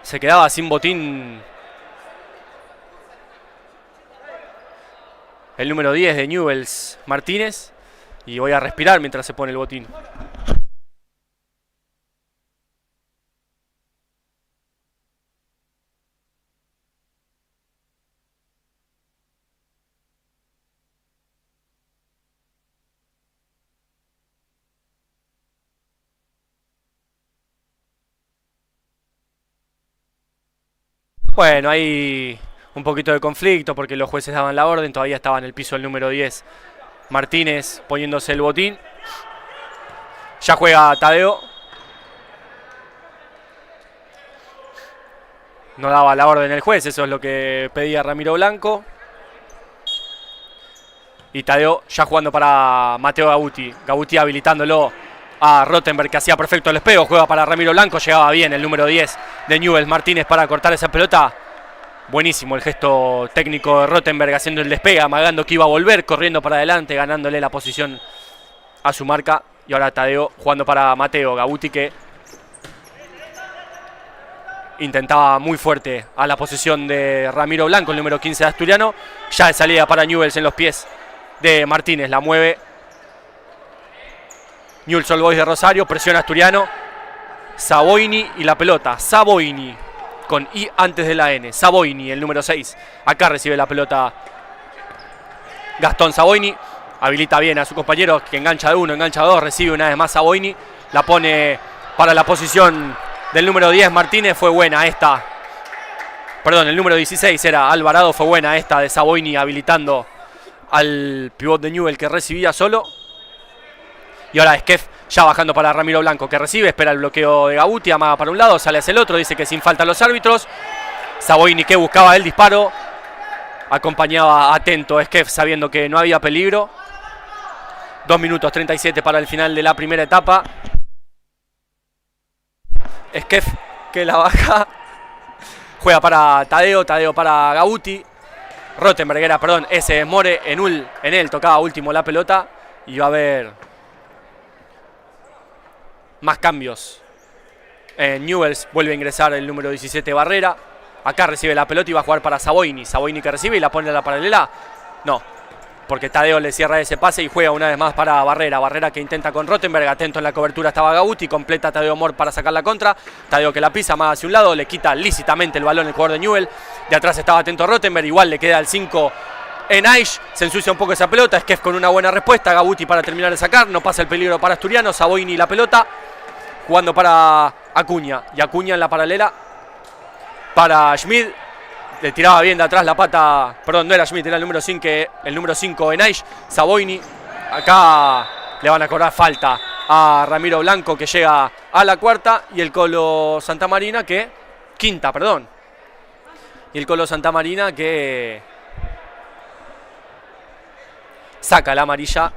Se quedaba sin botín el número 10 de Newell's, Martínez. Y voy a respirar mientras se pone el botín. Bueno, hay un poquito de conflicto porque los jueces daban la orden. Todavía estaba en el piso el número 10. Martínez poniéndose el botín. Ya juega Tadeo. No daba la orden el juez, eso es lo que pedía Ramiro Blanco. Y Tadeo ya jugando para Mateo Gabuti. Gabuti habilitándolo a Rottenberg que hacía perfecto el despego. Juega para Ramiro Blanco, llegaba bien el número 10 de Newell's Martínez para cortar esa pelota. Buenísimo el gesto técnico de Rottenberg haciendo el despegue, amagando que iba a volver, corriendo para adelante, ganándole la posición a su marca. Y ahora Tadeo jugando para Mateo Gabuti que intentaba muy fuerte a la posesión de Ramiro Blanco, el número 15 de Asturiano. Ya de salida para Newell's en los pies de Martínez, la mueve Newell's Old Boys de Rosario, presiona Asturiano. Saboini y la pelota, Saboini. Con I antes de la N. Saboini, el número 6. Acá recibe la pelota Gastón Saboini. Habilita bien a su compañero que engancha de uno, engancha de dos. Recibe una vez más Saboini. La pone para la posición del número 10 Martínez. Fue buena esta. Perdón, el número 16 era Alvarado. Fue buena esta de Saboini habilitando al pivot de Newell que recibía solo. Y ahora Esquef ya bajando para Ramiro Blanco que recibe, espera el bloqueo de Gabuti, amaga para un lado, sale hacia el otro, dice que sin falta los árbitros. Saboini que buscaba el disparo, acompañaba atento Esquef sabiendo que no había peligro. 2 minutos 37 para el final de la primera etapa. Esquef que la baja, juega para Tadeo, Tadeo para Gabuti. Rottenberg era, perdón, ese es More, en él tocaba último la pelota y va a haber más cambios. Newell's vuelve a ingresar el número 17 Barrera. Acá recibe la pelota y va a jugar para Saboini. Saboini que recibe y la pone a la paralela. No, porque Tadeo le cierra ese pase y juega una vez más para Barrera. Barrera que intenta con Rottenberg. Atento en la cobertura estaba Gabuti. Completa Tadeo Mor para sacar la contra. Tadeo que la pisa más hacia un lado. Le quita lícitamente el balón el jugador de Newell. De atrás estaba atento Rottenberg. Igual le queda el 5 en Aish. Se ensucia un poco esa pelota. Esquef con una buena respuesta. Gabuti para terminar de sacar. No pasa el peligro para Asturiano. Saboini la pelota. Jugando para Acuña. Y Acuña en la paralela para Schmid. Le tiraba bien de atrás la pata. Perdón, no era Schmid, era el número 5 en Aish. Saboini. Acá le van a cobrar falta a Ramiro Blanco que llega a la cuarta. Y el Colo Santamarina que... Quinta, perdón. Y el Colo Santamarina que... saca la amarilla.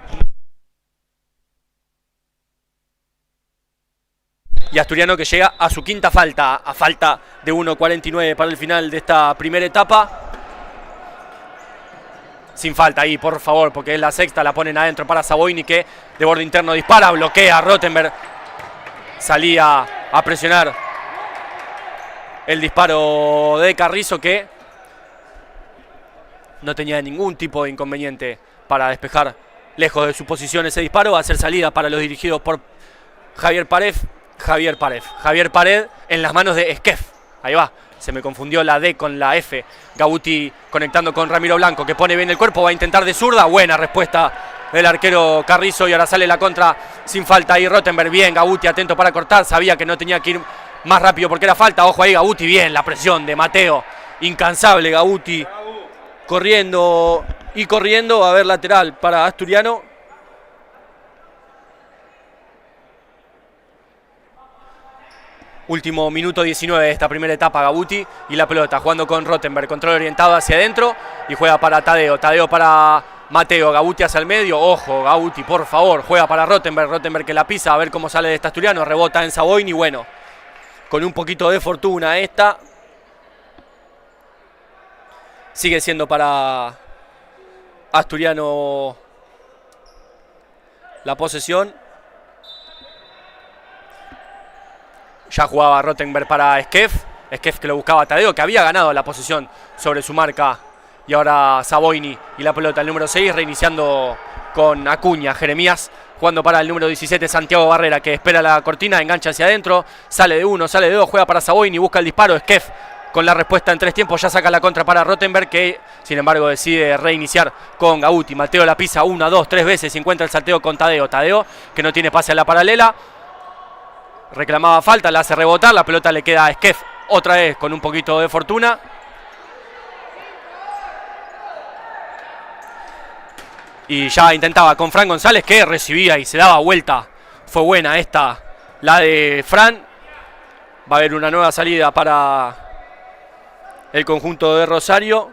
Y Asturiano que llega a su quinta falta, a falta de 1.49 para el final de esta primera etapa. Sin falta ahí, por favor, porque es la sexta, la ponen adentro para Saboini que de borde interno dispara, bloquea a Rottenberg. Salía a presionar el disparo de Carrizo que no tenía ningún tipo de inconveniente para despejar lejos de su posición ese disparo. Va a ser salida para los dirigidos por Javier Pared en las manos de Esquef. Ahí va, Se me confundió la D con la F. Gauti conectando con Ramiro Blanco, que pone bien el cuerpo, va a intentar de zurda. Buena respuesta del arquero Carrizo y ahora sale la contra sin falta ahí Rottenberg. Bien, Gauti atento para cortar, sabía que no tenía que ir más rápido porque era falta. Ojo ahí Gauti, bien, la presión de Mateo. Incansable Gauti, corriendo y corriendo. A ver, lateral para Asturiano. Último minuto 19 de esta primera etapa, Gauti y la pelota jugando con Rottenberg, control orientado hacia adentro y juega para Tadeo, Tadeo para Mateo, Gauti hacia el medio, ojo Gauti por favor, juega para Rottenberg, Rottenberg que la pisa, a ver cómo sale de este Asturiano, rebota en Savoini, bueno, con un poquito de fortuna esta, sigue siendo para Asturiano la posesión. Ya jugaba Rottenberg para Skef que lo buscaba a Tadeo, que había ganado la posición sobre su marca. Y ahora Savoini y la pelota, el número 6, reiniciando con Acuña. Jeremías jugando para el número 17, Santiago Barrera, que espera la cortina, engancha hacia adentro, sale de uno, sale de dos, juega para Savoini, busca el disparo. Skef con la respuesta en 3 tiempos, ya saca la contra para Rottenberg, que sin embargo decide reiniciar con Gauti. Mateo la pisa 1, 2, 3 veces, encuentra el salteo con Tadeo. Tadeo que no tiene pase a la paralela. Reclamaba falta, la hace rebotar, la pelota le queda a Skef otra vez con un poquito de fortuna. Y ya intentaba con Fran González, que recibía y se daba vuelta. Fue buena esta, la de Fran. Va a haber una nueva salida para el conjunto de Rosario.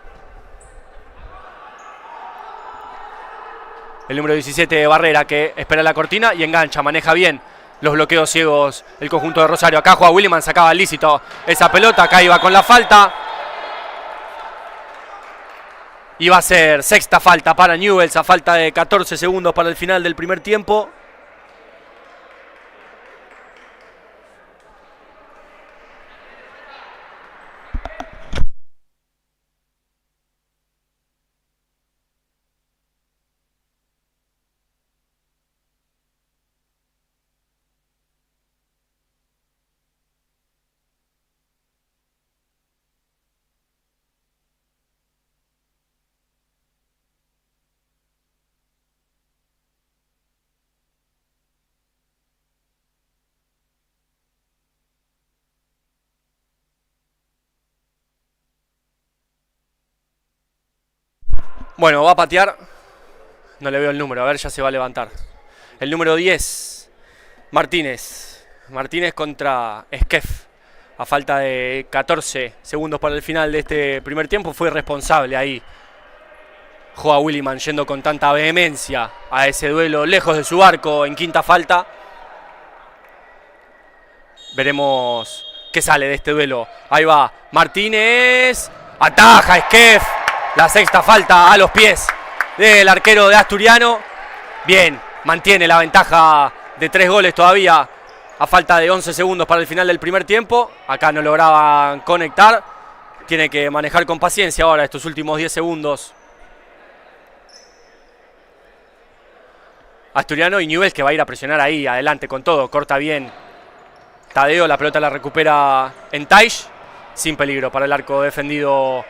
El número 17 Barrera, que espera la cortina y engancha, maneja bien los bloqueos ciegos el conjunto de Rosario. Acá juega Williman, sacaba lícito esa pelota, acá iba con la falta. Y va a ser sexta falta para Newell's a falta de 14 segundos para el final del primer tiempo. Bueno, va a patear. No le veo el número, a ver, ya se va a levantar. El número 10, Martínez. Martínez contra Skef. A falta de 14 segundos para el final de este primer tiempo, fue responsable ahí. Joa Williman yendo con tanta vehemencia a ese duelo lejos de su arco en quinta falta. Veremos qué sale de este duelo. Ahí va Martínez. Ataja Skef. La sexta falta a los pies del arquero de Asturiano. Bien, mantiene la ventaja de 3 goles todavía a falta de 11 segundos para el final del primer tiempo. Acá no lograban conectar. Tiene que manejar con paciencia ahora estos últimos 10 segundos. Asturiano y Newell's, que va a ir a presionar ahí, adelante con todo. Corta bien Tadeo, la pelota la recupera en Taish. Sin peligro para el arco defendido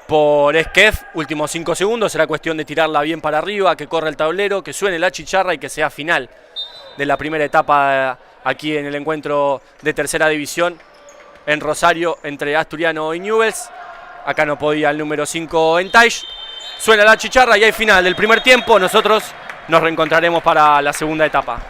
por Skef. Últimos 5 segundos, será cuestión de tirarla bien para arriba, que corra el tablero, que suene la chicharra y que sea final de la primera etapa aquí en el encuentro de tercera división en Rosario entre Asturiano y Newell's. Acá no podía el número 5 en Taish. Suena la chicharra y hay final del primer tiempo. Nosotros nos reencontraremos para la segunda etapa.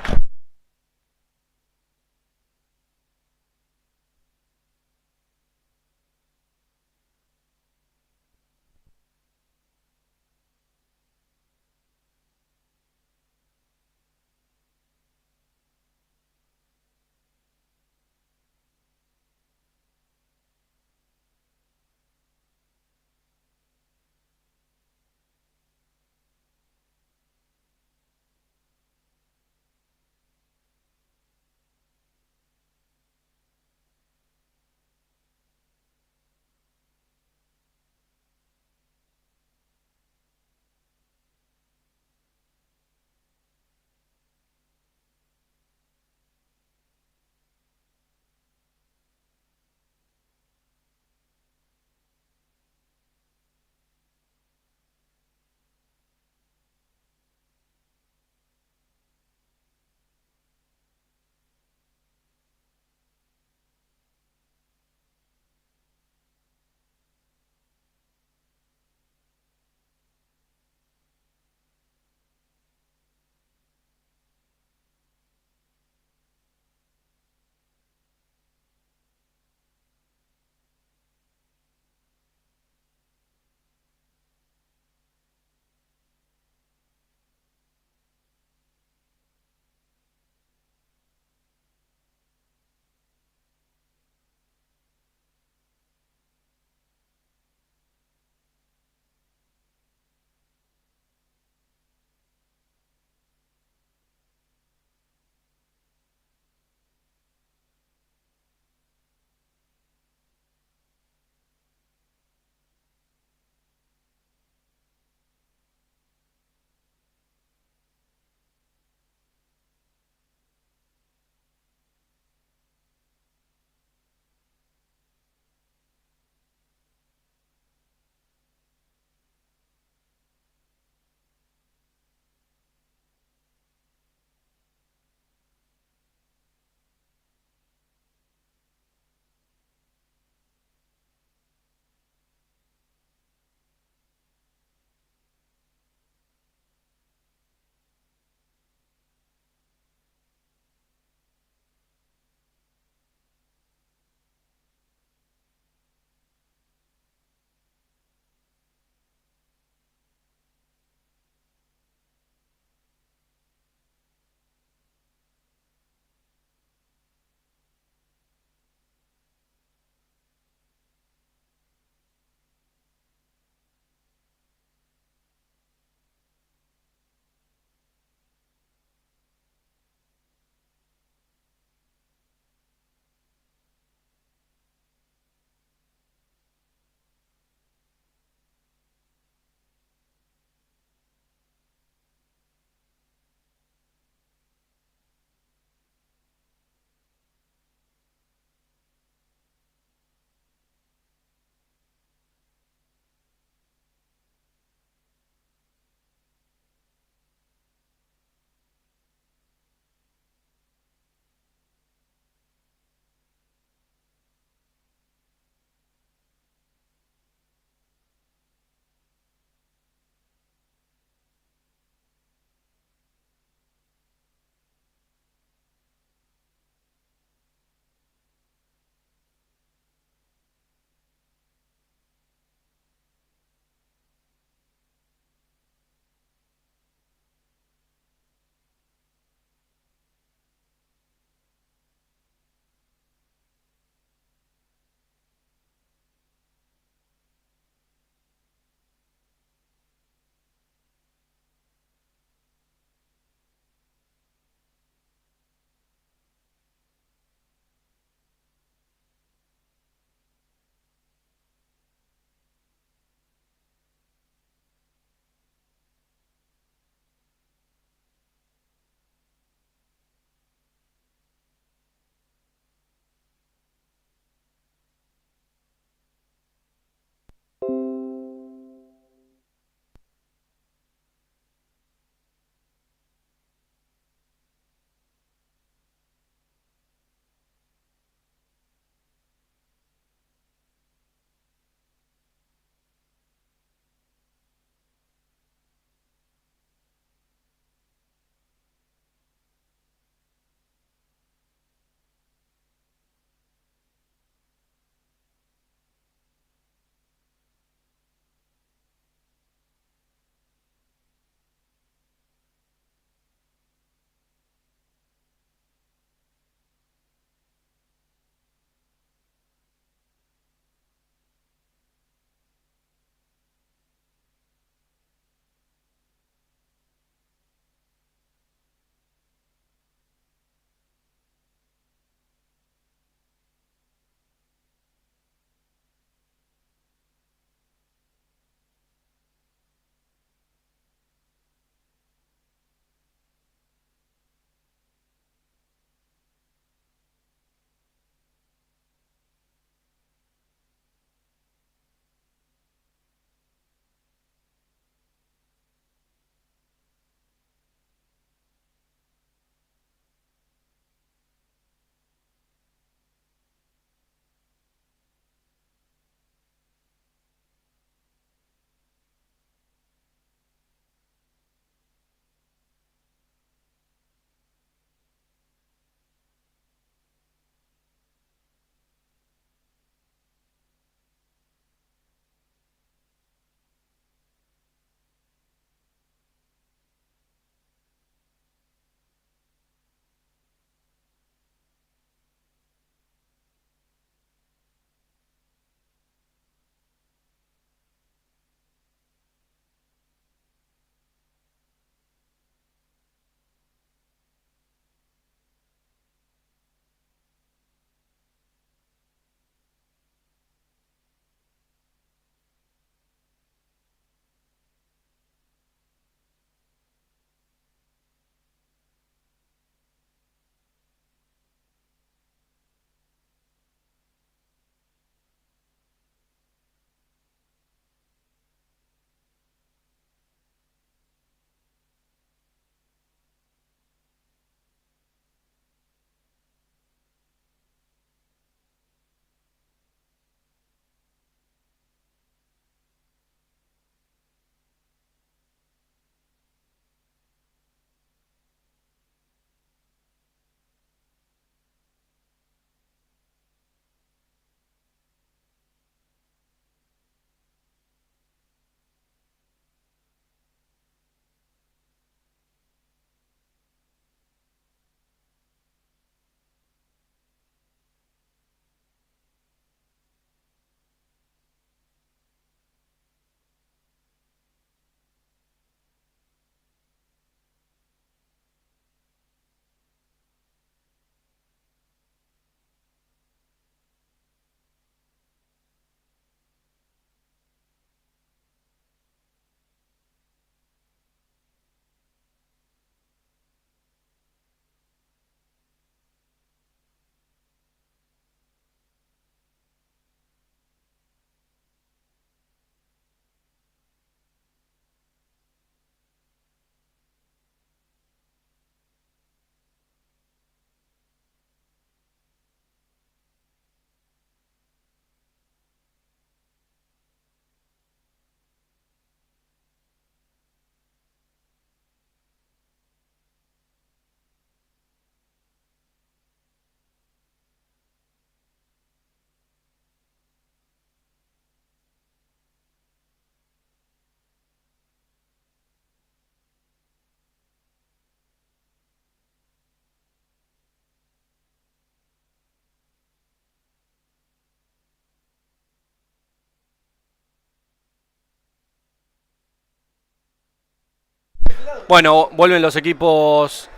Bueno, vuelven los equipos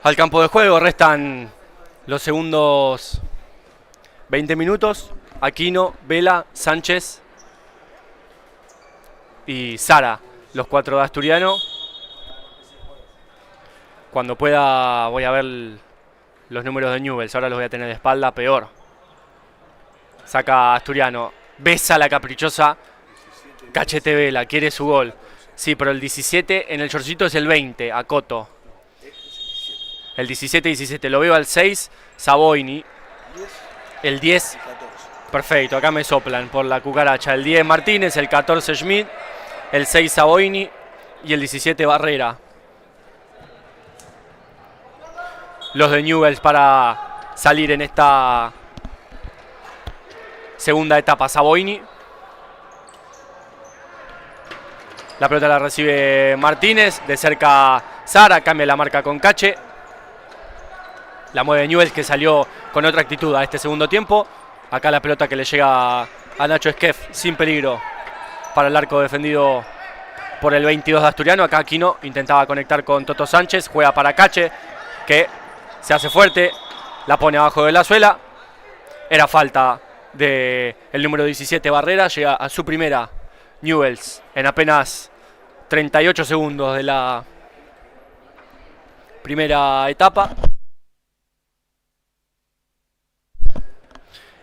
al campo de juego. Restan los segundos 20 minutos. Aquino, Vela, Sánchez y Sara, los 4 de Asturiano. Cuando pueda voy a ver los números de Newell's. Ahora los voy a tener de espalda, peor. Saca Asturiano. Besa la caprichosa Cachete Vela. Quiere su gol. Sí, pero el 17 en el shortcito es el 20, a Coto. El 17-17. Lo veo al 6, Saboini. El 10. Perfecto, acá me soplan por la cucaracha. El 10 Martínez, el 14 Schmidt, el 6 Saboini y el 17 Barrera. Los de Newell's para salir en esta segunda etapa. Saboini. La pelota la recibe Martínez. De cerca Sara. Cambia la marca con Cache. La mueve Newell's, que salió con otra actitud a este segundo tiempo. Acá la pelota que le llega a Nacho Esquef sin peligro para el arco defendido por el 22 de Asturiano. Acá Aquino intentaba conectar con Toto Sánchez. Juega para Cache, que se hace fuerte. La pone abajo de la suela. Era falta del número 17 Barrera. Llega a su primera Newell's en apenas 38 segundos de la primera etapa.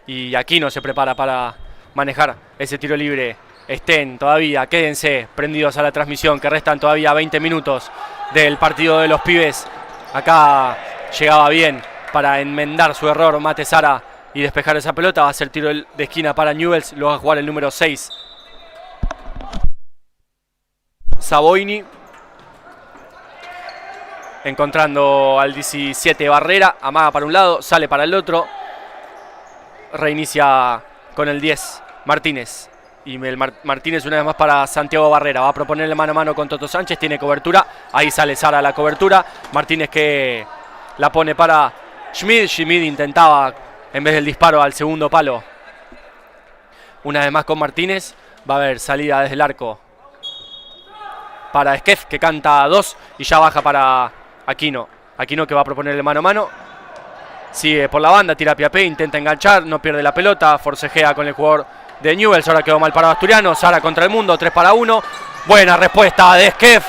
Y Aquino se prepara para manejar ese tiro libre. Estén todavía, quédense prendidos a la transmisión, que restan todavía 20 minutos del partido de los pibes. Acá llegaba bien para enmendar su error Mate Sara y despejar esa pelota. Va a ser tiro de esquina para Newell's. Lo va a jugar el número 6 Saboini. Encontrando al 17 Barrera. Amaga para un lado, sale para el otro. Reinicia con el 10 Martínez. Y Martínez una vez más para Santiago Barrera. Va a proponerle mano a mano con Toto Sánchez. Tiene cobertura. Ahí sale Sara a la cobertura. Martínez que la pone para Schmidt. Schmidt intentaba, en vez del disparo, al segundo palo. Una vez más con Martínez. Va a haber salida desde el arco para Esquef, que canta 2. Y ya baja para Aquino. Aquino que va a proponerle mano a mano. Sigue por la banda, tira Piapé, intenta enganchar, no pierde la pelota, forcejea con el jugador de Newell's. Ahora quedó mal parado Asturiano. Sara contra el mundo, 3-1. Buena respuesta de Esquef,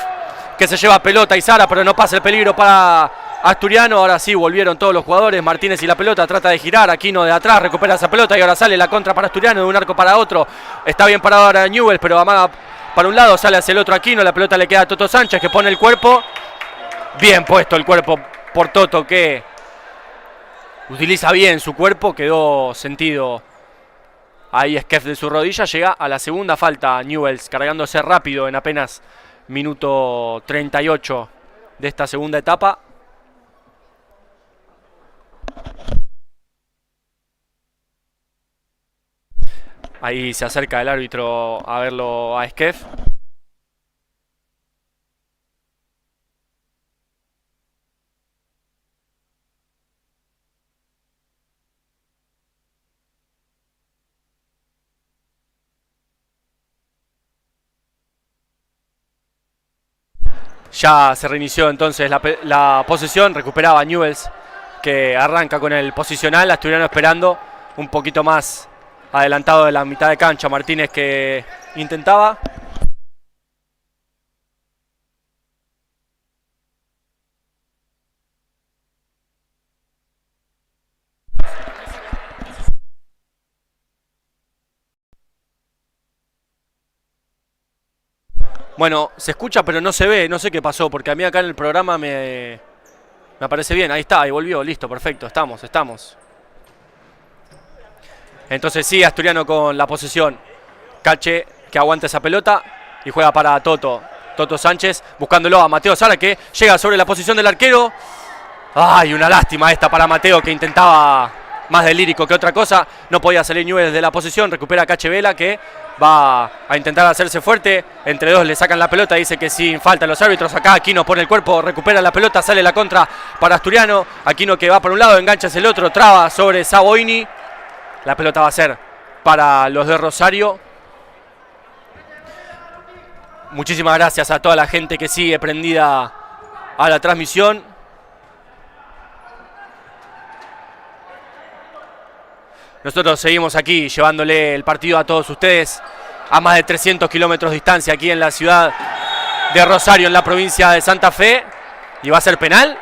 que se lleva pelota y Sara, pero no pasa el peligro para Asturiano. Ahora sí, volvieron todos los jugadores. Martínez y la pelota, trata de girar. Aquino de atrás, recupera esa pelota y ahora sale la contra para Asturiano, de un arco para otro. Está bien parado ahora Newell's, pero amaga para un lado, sale hacia el otro Aquino. La pelota le queda a Toto Sánchez, que pone el cuerpo. Bien puesto el cuerpo por Toto, que utiliza bien su cuerpo. Quedó sentido ahí Esquef de su rodilla. Llega a la segunda falta Newell's, cargándose rápido en apenas minuto 38 de esta segunda etapa. Ahí se acerca el árbitro a verlo a Esquef. Ya se reinició entonces la posesión. Recuperaba Newell's, que arranca con el posicional. Asturiano esperando un poquito más adelantado de la mitad de cancha. Martínez que intentaba. Bueno, se escucha pero no se ve, no sé qué pasó, porque a mí acá en el programa me aparece bien. Ahí está, ahí volvió, listo, perfecto, estamos. Entonces sí, Asturiano con la posesión. Cache que aguanta esa pelota y juega para Toto Sánchez, buscándolo a Mateo Sara, que llega sobre la posición del arquero. Ay, una lástima esta para Mateo, que intentaba más de lírico que otra cosa. No podía salir Newell's de la posición. Recupera Cache Vela, que va a intentar hacerse fuerte. Entre dos le sacan la pelota, dice que sin falta los árbitros. Acá Aquino pone el cuerpo, recupera la pelota, sale la contra para Asturiano. Aquino que va por un lado, engancha hacia el otro, traba sobre Saboini. La pelota va a ser para los de Rosario. Muchísimas gracias a toda la gente que sigue prendida a la transmisión. Nosotros seguimos aquí llevándole el partido a todos ustedes a más de 300 kilómetros de distancia aquí en la ciudad de Rosario, en la provincia de Santa Fe. ¿Y va a ser penal?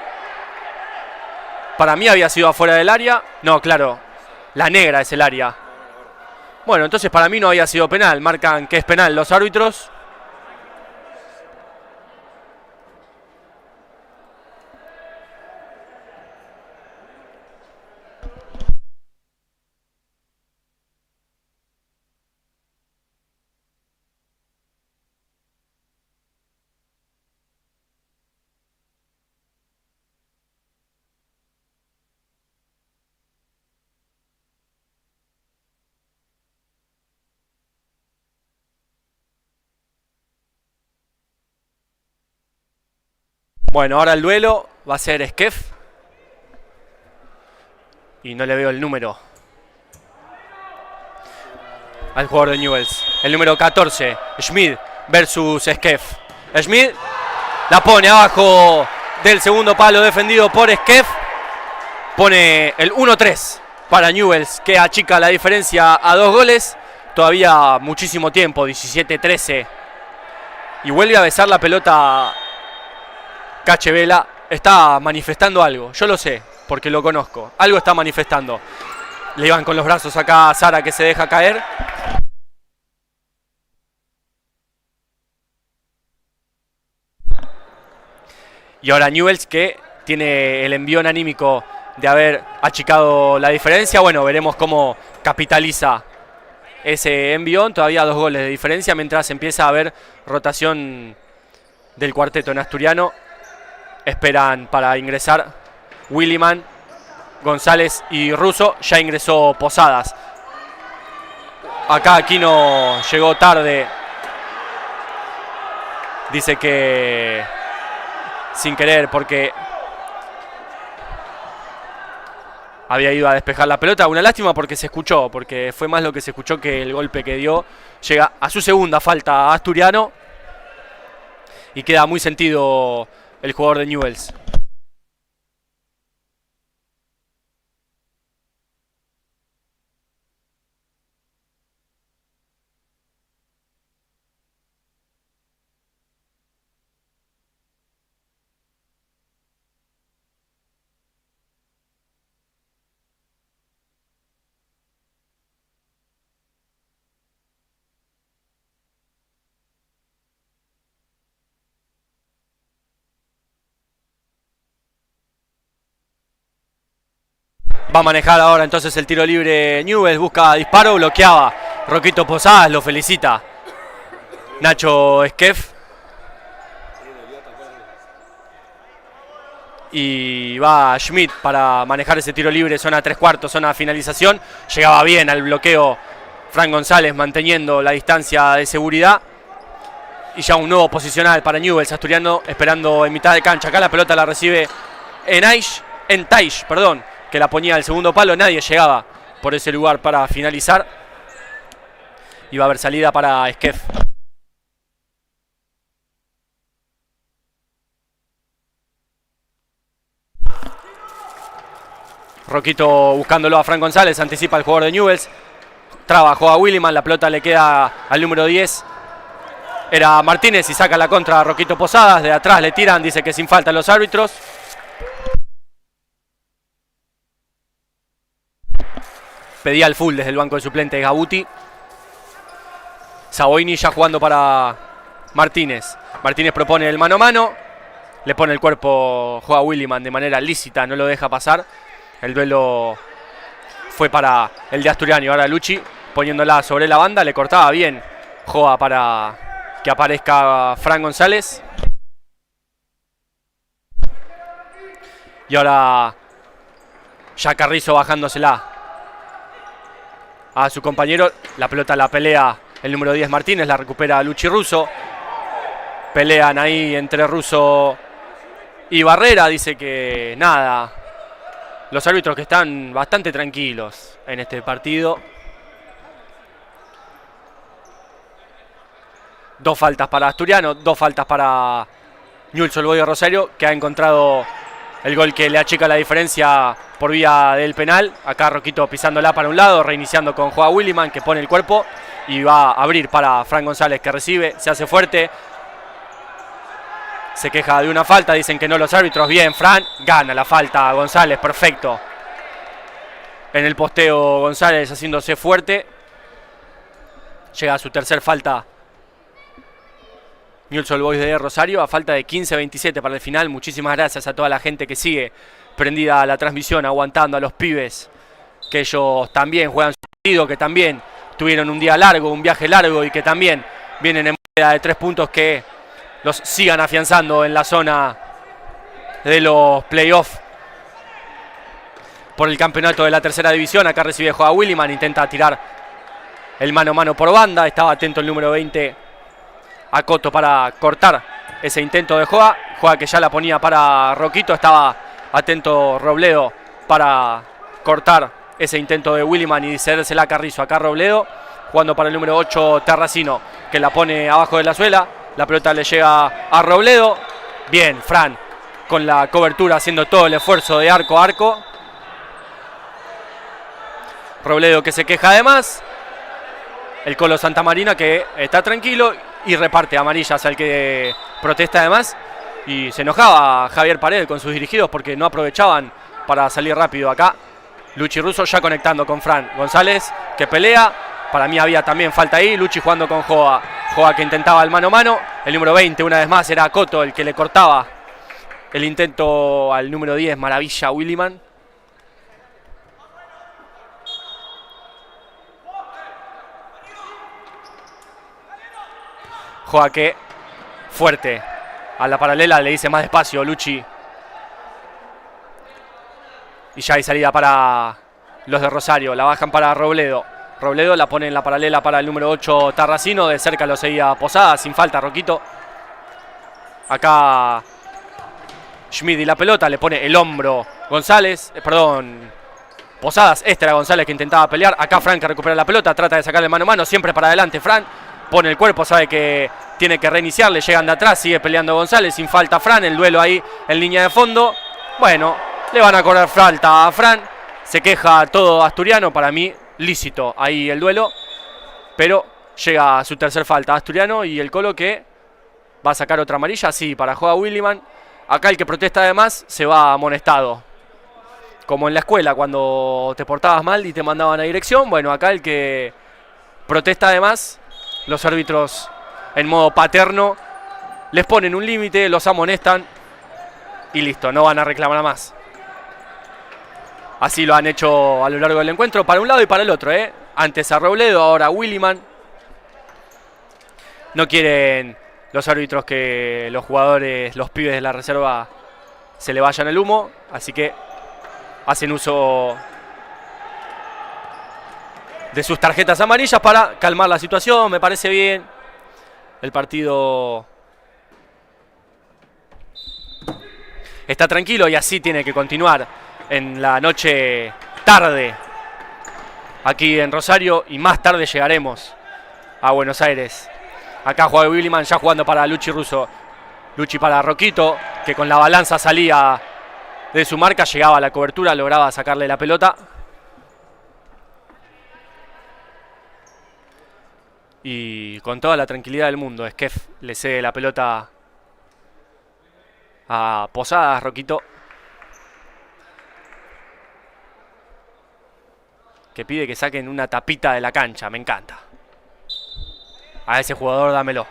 Para mí había sido afuera del área. No, claro, la negra es el área. Bueno, entonces para mí no había sido penal. Marcan que es penal los árbitros. Bueno, ahora el duelo va a ser Skef. Y no le veo el número al jugador de Newell's. El número 14, Schmid versus Skef. Schmid la pone abajo del segundo palo, defendido por Skef. Pone el 1-3 para Newell's, que achica la diferencia a 2 goles. Todavía muchísimo tiempo, 17-13. Y vuelve a besar la pelota Cachevela. Está manifestando algo, yo lo sé, porque lo conozco. Algo está manifestando. Le iban con los brazos acá a Sara, que se deja caer. Y ahora Newell's, que tiene el envión anímico de haber achicado la diferencia. Bueno, veremos cómo capitaliza ese envión. Todavía 2 goles de diferencia, mientras empieza a haber rotación del cuarteto en asturiano. Esperan para ingresar Williman, González y Russo. Ya ingresó Posadas. Acá Aquino llegó tarde. Dice que sin querer, porque había ido a despejar la pelota. Una lástima porque se escuchó, porque fue más lo que se escuchó que el golpe que dio. Llega a su segunda falta asturiano y queda muy sentido el jugador de Newell's. Va a manejar ahora entonces el tiro libre Newell's, busca disparo, bloqueaba Roquito Posadas, lo felicita Nacho Skef. Y va Schmidt para manejar ese tiro libre, zona 3/4, zona finalización. Llegaba bien al bloqueo Fran González, manteniendo la distancia de seguridad. Y ya un nuevo posicional para Newell's, asturiano esperando en mitad de cancha. Acá la pelota la recibe Entaish, que la ponía al segundo palo. Nadie llegaba por ese lugar para finalizar. Y va a haber salida para Skef. Roquito buscándolo a Fran González, anticipa el jugador de Newell's. Trabajó a Williman, la pelota le queda al número 10. Era Martínez y saca la contra a Roquito Posadas. De atrás le tiran, dice que sin falta los árbitros. Pedía el full desde el banco de suplentes Gabuti. Saboini ya jugando para Martínez. Martínez propone el mano a mano. Le pone el cuerpo, juega Williman de manera lícita, no lo deja pasar. El duelo fue para el de Asturiano. Y ahora Lucci poniéndola sobre la banda. Le cortaba bien Joa para que aparezca Fran González. Y ahora ya Carrizo bajándosela a su compañero. La pelota la pelea el número 10 Martínez. La recupera Lucci Russo. Pelean ahí entre Russo y Barrera. Dice que nada. Los árbitros que están bastante tranquilos en este partido. 2 faltas para Asturiano, 2 faltas para Newell's Old Boys de Rosario, que ha encontrado el gol que le achica la diferencia por vía del penal. Acá Roquito pisándola para un lado, reiniciando con Joa Williman, que pone el cuerpo y va a abrir para Fran González, que recibe, se hace fuerte. Se queja de una falta, dicen que no los árbitros. Bien, Fran, gana la falta González, perfecto. En el posteo González haciéndose fuerte. Llega a su tercer falta Newell's Old Boys de Rosario, a falta de 15-27 para el final. Muchísimas gracias a toda la gente que sigue prendida a la transmisión, aguantando a los pibes, que ellos también juegan su partido, que también tuvieron un día largo, un viaje largo, y que también vienen en búsqueda de 3 puntos que los sigan afianzando en la zona de los playoffs por el campeonato de la tercera división. Acá recibe Joa Williman, intenta tirar el mano a mano por banda. Estaba atento el número 20 a Coto para cortar ese intento de Joa. Joa que ya la ponía para Roquito. Estaba atento Robledo para cortar ese intento de Williman y cedérsela a Carrizo. Acá Robledo jugando para el número 8 Terracino, que la pone abajo de la suela. La pelota le llega a Robledo. Bien, Fran con la cobertura, haciendo todo el esfuerzo de arco a arco. Robledo que se queja además. El Colo Santamarina que está tranquilo y reparte amarillas al que protesta además. Y se enojaba Javier Paredes con sus dirigidos porque no aprovechaban para salir rápido acá. Luchi Russo ya conectando con Fran González, que pelea. Para mí había también falta ahí. Luchi jugando con Joa. Joa que intentaba el mano a mano. El número 20 una vez más era Coto el que le cortaba el intento al número 10. Maravilla Williman. Joa que fuerte a la paralela, le dice más despacio Luchi. Y ya hay salida para los de Rosario. La bajan para Robledo. Robledo la pone en la paralela para el número 8 Tarracino. De cerca lo seguía Posada, sin falta Roquito. Acá Schmid y la pelota, le pone el hombro González, Posadas. Este era González que intentaba pelear. Acá Fran que recupera la pelota, trata de sacarle mano a mano, siempre para adelante Fran. Pone el cuerpo, sabe que tiene que reiniciar, le llegan de atrás, sigue peleando González, sin falta Fran, el duelo ahí en línea de fondo. Bueno, le van a cobrar falta a Fran, se queja todo Asturiano, para mí lícito ahí el duelo, pero llega a su tercer falta Asturiano y el Colo que va a sacar otra amarilla, sí, para Joa Williman. Acá el que protesta además se va amonestado, como en la escuela cuando te portabas mal y te mandaban a dirección. Bueno, acá el que protesta además, los árbitros en modo paterno les ponen un límite, los amonestan y listo, no van a reclamar más. Así lo han hecho a lo largo del encuentro, para un lado y para el otro, ¿eh? Antes a Robledo, ahora a Williman. No quieren los árbitros que los jugadores, los pibes de la reserva se le vayan el humo, así que hacen uso de sus tarjetas amarillas para calmar la situación. Me parece bien. El partido está tranquilo y así tiene que continuar en la noche tarde aquí en Rosario, y más tarde llegaremos a Buenos Aires. Acá juega Williman ya jugando para Luchi Russo. Luchi para Roquito, que con la balanza salía de su marca, llegaba a la cobertura, lograba sacarle la pelota. Y con toda la tranquilidad del mundo, Skef le cede la pelota a Posadas. Roquito, que pide que saquen una tapita de la cancha, me encanta. A ese jugador dámelo.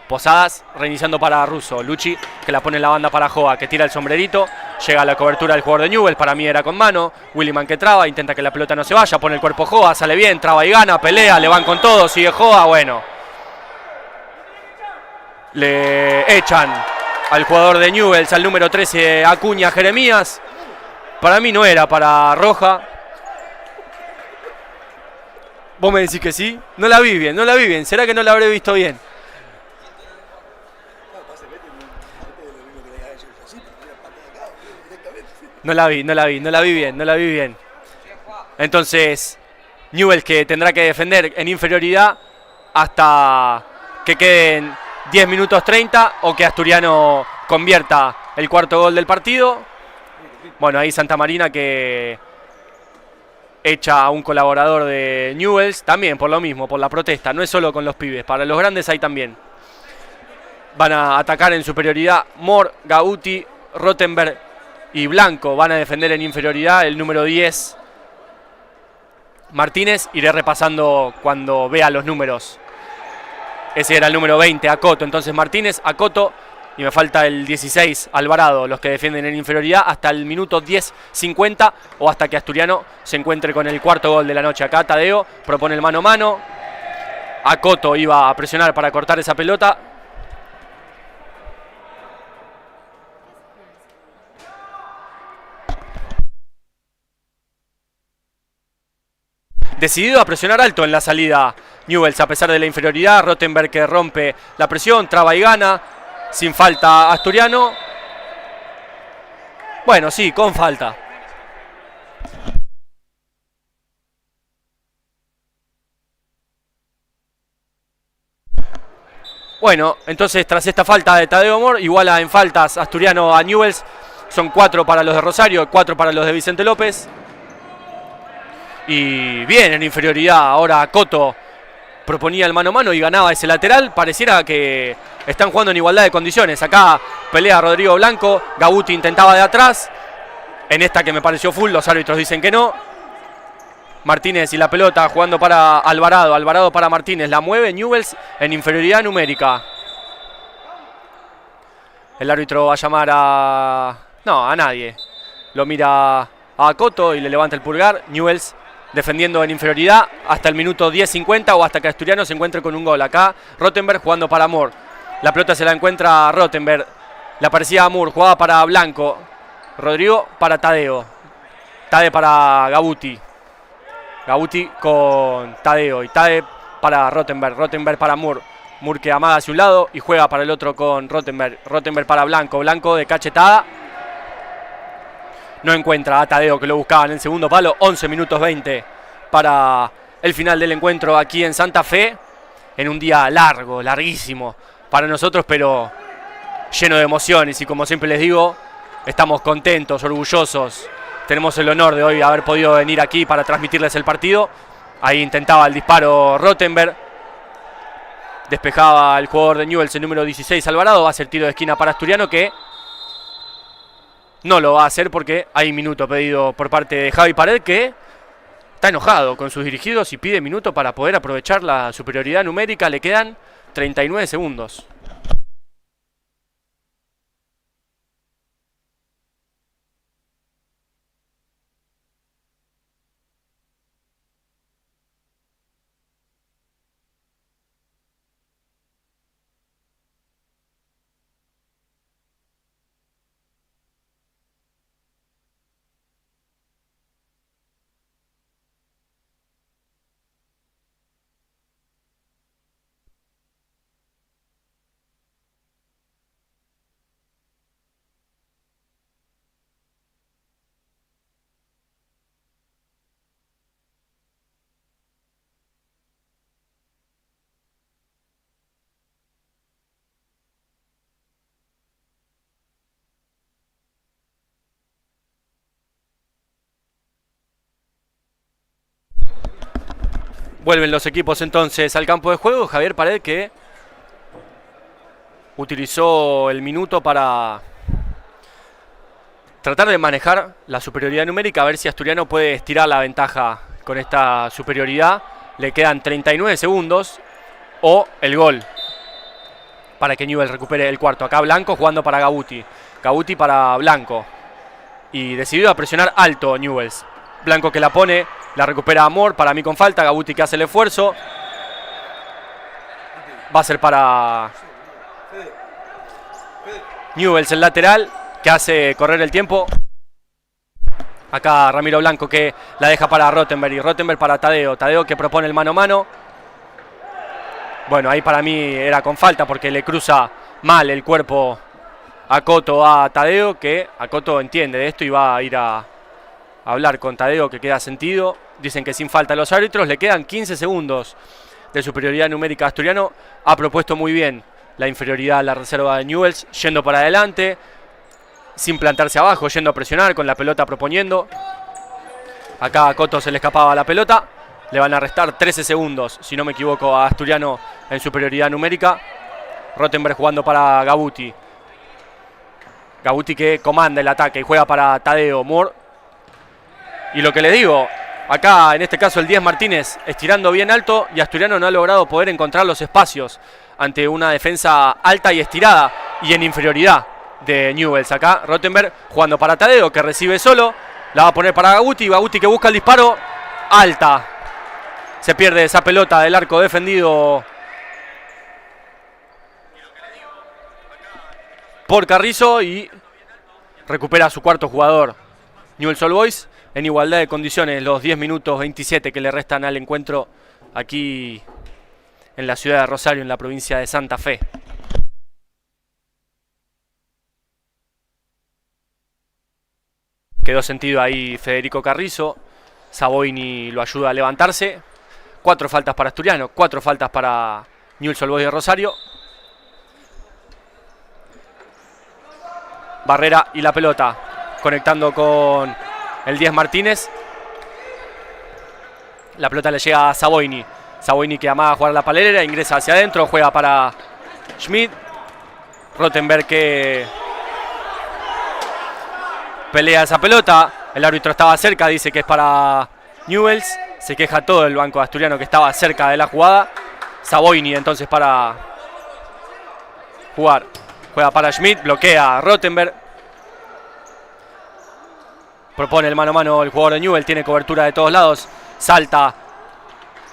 Posadas reiniciando para Russo. Luchi que la pone en la banda para Joa, que tira el sombrerito. Llega a la cobertura del jugador de Newell's, para mí era con mano. Williman que traba, intenta que la pelota no se vaya, pone el cuerpo Joa, sale bien, traba y gana, pelea, le van con todo, sigue Joa, bueno. Le echan al jugador de Newell's, al número 13, Acuña Jeremías. Para mí no era para roja. ¿Vos me decís que sí? No la vi bien, no la vi bien. ¿Será que no la habré visto bien? No la vi bien. Entonces, Newell's que tendrá que defender en inferioridad hasta que queden 10 minutos 30 o que Asturiano convierta el cuarto gol del partido. Bueno, ahí Santa Marina que echa a un colaborador de Newell's, también por lo mismo, por la protesta. No es solo con los pibes, para los grandes hay también. Van a atacar en superioridad Moore, Gauti, Rottenberg y Blanco. Van a defender en inferioridad el número 10, Martínez. Iré repasando cuando vea los números. Ese era el número 20, Acoto. Entonces Martínez, Acoto y me falta el 16, Alvarado, los que defienden en inferioridad hasta el minuto 10:50 o hasta que Asturiano se encuentre con el cuarto gol de la noche. Acá Tadeo propone el mano a mano. Acoto iba a presionar para cortar esa pelota. Decidido a presionar alto en la salida Newell's a pesar de la inferioridad. Rottenberg que rompe la presión, traba y gana. Sin falta Asturiano. Bueno, sí, con falta. Bueno, entonces tras esta falta de Tadeo Moore, iguala en faltas Asturiano a Newell's. Son 4 para los de Rosario, 4 para los de Vicente López. Y bien en inferioridad. Ahora Coto proponía el mano a mano y ganaba ese lateral. Pareciera que están jugando en igualdad de condiciones. Acá pelea Rodrigo Blanco. Gauti intentaba de atrás. En esta que me pareció full, los árbitros dicen que no. Martínez y la pelota jugando para Alvarado. Alvarado para Martínez. La mueve Newell's en inferioridad numérica. El árbitro va a llamar a... no, a nadie. Lo mira a Coto y le levanta el pulgar. Newell's defendiendo en inferioridad hasta el minuto 10:50 o hasta que Asturiano se encuentre con un gol. Acá Rottenberg jugando para Moore. La pelota se la encuentra Rottenberg. Le aparecía a Moore, jugaba para Blanco. Rodrigo para Tadeo. Tade para Gauti. Gauti con Tadeo. Y Tade para Rottenberg. Rottenberg para Moore. Moore que amaga hacia un lado y juega para el otro con Rottenberg. Rottenberg para Blanco. Blanco de cachetada. No encuentra a Tadeo que lo buscaba en el segundo palo. 11 minutos 20 para el final del encuentro aquí en Santa Fe. En un día largo, larguísimo para nosotros, pero lleno de emociones. Y como siempre les digo, estamos contentos, orgullosos. Tenemos el honor de hoy haber podido venir aquí para transmitirles el partido. Ahí intentaba el disparo Rottenberg. Despejaba el jugador de Newell's, el número 16, Alvarado. Va a ser tiro de esquina para Asturiano que... no lo va a hacer porque hay minuto pedido por parte de Javi Pared, que está enojado con sus dirigidos y pide minuto para poder aprovechar la superioridad numérica. Le quedan 39 segundos. Vuelven los equipos entonces al campo de juego. Javier Pared que utilizó el minuto para tratar de manejar la superioridad numérica, a ver si Asturiano puede estirar la ventaja con esta superioridad. Le quedan 39 segundos o el gol para que Newell's recupere el cuarto. Acá Blanco jugando para Gauti. Gauti para Blanco. Y decidido a presionar alto Newell's. Blanco que la pone, la recupera Amor, para mí con falta. Gauti que hace el esfuerzo. Va a ser para Newell's el lateral, que hace correr el tiempo. Acá Ramiro Blanco que la deja para Rottenberg y Rottenberg para Tadeo. Tadeo que propone el mano a mano. Bueno, ahí para mí era con falta porque le cruza mal el cuerpo a Coto a Tadeo, que a Coto entiende de esto y va a ir a hablar con Tadeo, que queda sentido. Dicen que sin falta los árbitros. Le quedan 15 segundos de superioridad numérica Asturiano. Ha propuesto muy bien la inferioridad a la reserva de Newell's, yendo para adelante, sin plantarse abajo, yendo a presionar, con la pelota proponiendo. Acá a Coto se le escapaba la pelota. Le van a restar 13 segundos, si no me equivoco, a Asturiano en superioridad numérica. Rottenberg jugando para Gabuti. Gabuti que comanda el ataque y juega para Tadeo Moore. Y lo que le digo, acá en este caso el 10 Martínez estirando bien alto y Asturiano no ha logrado poder encontrar los espacios ante una defensa alta y estirada y en inferioridad de Newell's. Acá Rottenberg jugando para Tadeo, que recibe solo. La va a poner para Gabuti. Gabuti que busca el disparo. Alta. Se pierde esa pelota del arco defendido por Carrizo y recupera a su cuarto jugador. Newell's Old Boys en igualdad de condiciones. Los 10 minutos 27 que le restan al encuentro aquí en la ciudad de Rosario, en la provincia de Santa Fe. Quedó sentido ahí Federico Carrizo. Savoini lo ayuda a levantarse. 4 faltas para Asturiano, 4 faltas para Newell's Old Boys de Rosario. Barrera y la pelota, conectando con el 10 Martínez. La pelota le llega a Savoini. Savoini que amaga a jugar la palera, ingresa hacia adentro, juega para Schmidt. Rottenberg que pelea esa pelota. El árbitro estaba cerca, dice que es para Newell's. Se queja todo el banco asturiano que estaba cerca de la jugada. Savoini entonces para jugar. Juega para Schmidt, bloquea a Rottenberg. Propone el mano a mano el jugador de Newell's, tiene cobertura de todos lados. Salta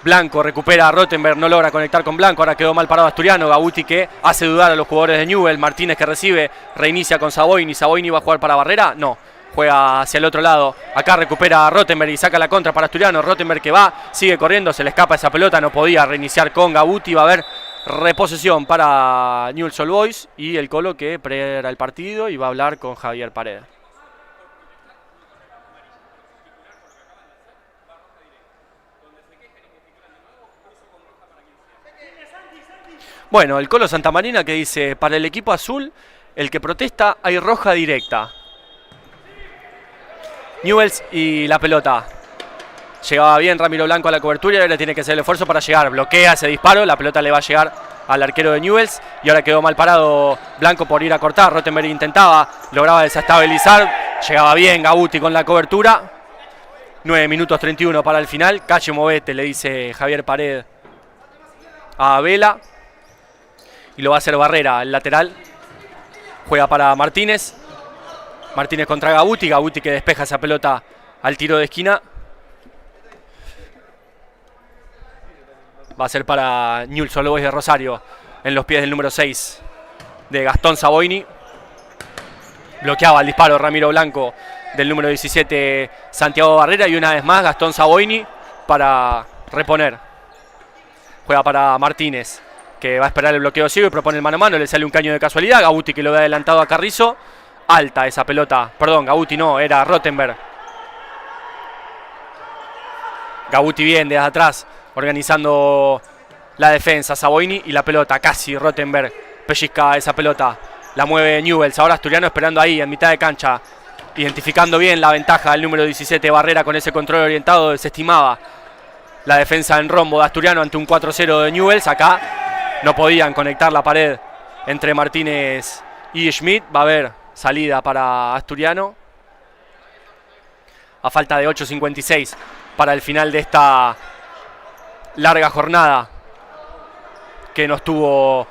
Blanco, recupera a Rottenberg, no logra conectar con Blanco. Ahora quedó mal parado Asturiano. Gabuti que hace dudar a los jugadores de Newell's. Martínez que recibe, reinicia con Savoini. Savoini va a jugar para Barrera, no. Juega hacia el otro lado. Acá recupera a Rottenberg y saca la contra para Asturiano. Rottenberg que va, sigue corriendo, se le escapa esa pelota. No podía reiniciar con Gabuti. Va a haber reposesión para Newell's Old Boys. Y el Colo que prepara el partido y va a hablar con Javier Paredes. Bueno, el Colo Santamarina que dice: para el equipo azul, el que protesta, hay roja directa. Newell's y la pelota. Llegaba bien Ramiro Blanco a la cobertura y ahora tiene que hacer el esfuerzo para llegar. Bloquea ese disparo, la pelota le va a llegar al arquero de Newell's. Y ahora quedó mal parado Blanco por ir a cortar. Rottenberg intentaba, lograba desestabilizar. Llegaba bien Gabuti con la cobertura. 9 minutos 31 para el final. Calle movete, le dice Javier Paredes a Vela. Y lo va a hacer Barrera, el lateral. Juega para Martínez. Martínez contra Gabuti. Gabuti que despeja esa pelota al tiro de esquina. Va a ser para Newell's Old Boys de Rosario. En los pies del número 6 de Gastón Savoini. Bloqueaba el disparo Ramiro Blanco del número 17 Santiago Barrera. Y una vez más Gastón Savoini para reponer. Juega para Martínez, que va a esperar el bloqueo ciego y propone el mano a mano. Le sale un caño de casualidad. Gabuti que lo ve adelantado a Carrizo. Alta esa pelota. Perdón, Gabuti no, era Rottenberg. Gabuti bien desde atrás, organizando la defensa. Savoini y la pelota. Casi Rottenberg pellizca esa pelota. La mueve Newell's. Ahora Asturiano esperando ahí en mitad de cancha. Identificando bien la ventaja del número 17 Barrera con ese control orientado. Desestimaba la defensa en rombo de Asturiano ante un 4-0 de Newell's. Acá no podían conectar la pared entre Martínez y Schmidt. Va a haber salida para Asturiano. A falta de 8:56 para el final de esta larga jornada que nos tuvo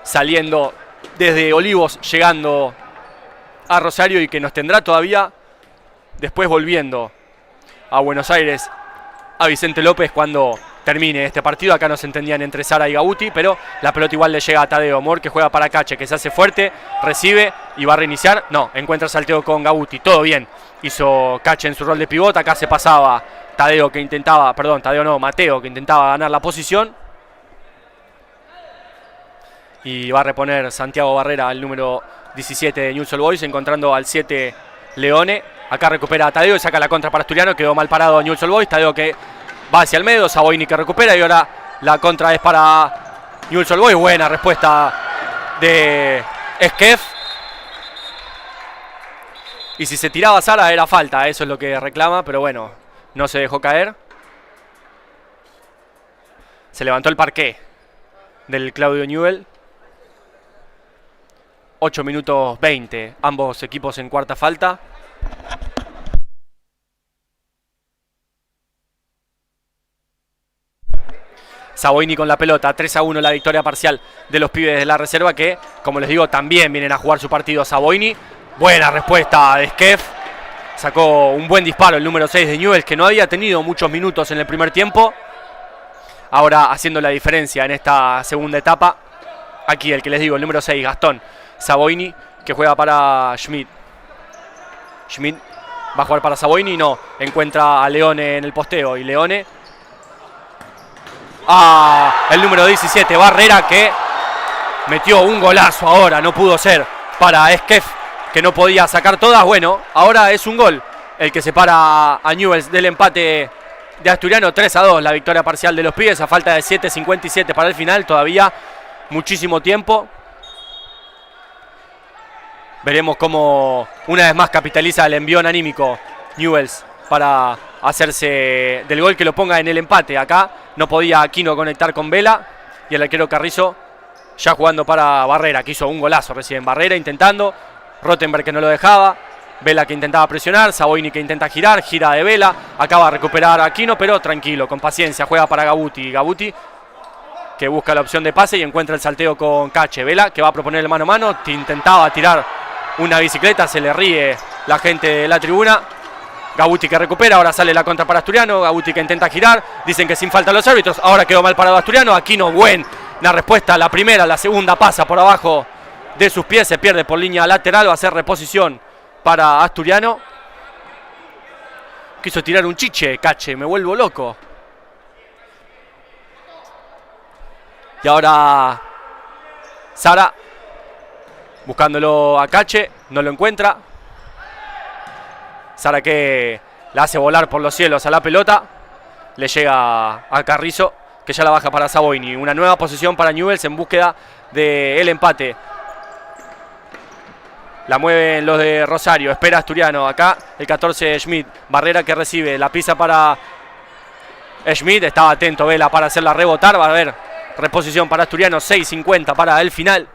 saliendo desde Olivos, llegando a Rosario y que nos tendrá todavía después volviendo a Buenos Aires, a Vicente López cuando termine este partido. Acá no se entendían entre Sara y Gabuti, pero la pelota igual le llega a Tadeo Moore, que juega para Cache, que se hace fuerte, recibe y va a reiniciar. No, encuentra salteo con Gabuti, todo bien. Hizo Cache en su rol de pivota, acá se pasaba Tadeo que intentaba, perdón, Tadeo no, Mateo que intentaba ganar la posición. Y va a reponer Santiago Barrera, el número 17 de Newell's Old Boys, encontrando al 7 Leone. Acá recupera a Tadeo y saca la contra para Asturiano, quedó mal parado Newell's Old Boys. Tadeo que va hacia el medio, Savoini que recupera y ahora La contra es para Newell's Old Boys. Buena respuesta de Skef. Y si se tiraba Sara era falta, eso es lo que reclama, pero bueno, no se dejó caer. Se levantó el parqué del Claudio Newell. 8 minutos 20, ambos equipos en cuarta falta. Savoini con la pelota, 3-1 la victoria parcial de los pibes de la reserva que, como les digo, también vienen a jugar su partido. Savoini, buena respuesta de Skef. Sacó un buen disparo el número 6 de Newell's, que no había tenido muchos minutos en el primer tiempo. Ahora haciendo la diferencia en esta segunda etapa. Aquí el que les digo, el número 6, Gastón Savoini, que juega para Schmidt. Schmidt va a jugar para Savoini, no. Encuentra a Leone en el posteo y Leone... el número 17, Barrera, que metió un golazo ahora, no pudo ser para Skef, que no podía sacar todas. Bueno, ahora es un gol el que separa a Newell's del empate de Asturiano. 3-2 la victoria parcial de los pibes a falta de 7:57 para el final, todavía muchísimo tiempo. Veremos cómo una vez más capitaliza el envión anímico Newell's para hacerse del gol que lo ponga en el empate. Acá no podía Aquino conectar con Vela y el arquero Carrizo ya jugando para Barrera, que hizo un golazo recién. Barrera intentando, Rottenberg que no lo dejaba, Vela que intentaba presionar, Savoini que intenta girar, gira de Vela, acaba de recuperar a Aquino, pero tranquilo, con paciencia, juega para Gabuti. Gabuti que busca la opción de pase y encuentra el salteo con Cache. Vela que va a proponer el mano a mano, intentaba tirar una bicicleta, se le ríe la gente de la tribuna. Gabuti que recupera, ahora sale la contra para Asturiano. Gabuti que intenta girar, dicen que sin falta los árbitros. Ahora quedó mal parado Asturiano. Aquino, buena respuesta, la primera, la segunda pasa por abajo de sus pies, se pierde por línea lateral, va a ser reposición para Asturiano. Quiso tirar un chiche, Cache, me vuelvo loco. Y ahora Sara buscándolo a Cache, no lo encuentra. Sara que la hace volar por los cielos a la pelota. Le llega a Carrizo, que ya la baja para Savoini. Una nueva posición para Newell's en búsqueda del empate. La mueven los de Rosario, espera Asturiano. Acá el 14 Schmidt. Barrera que recibe, la pisa para Schmidt. Estaba atento Vela para hacerla rebotar. Va a haber reposición para Asturiano. 6:50 para el final.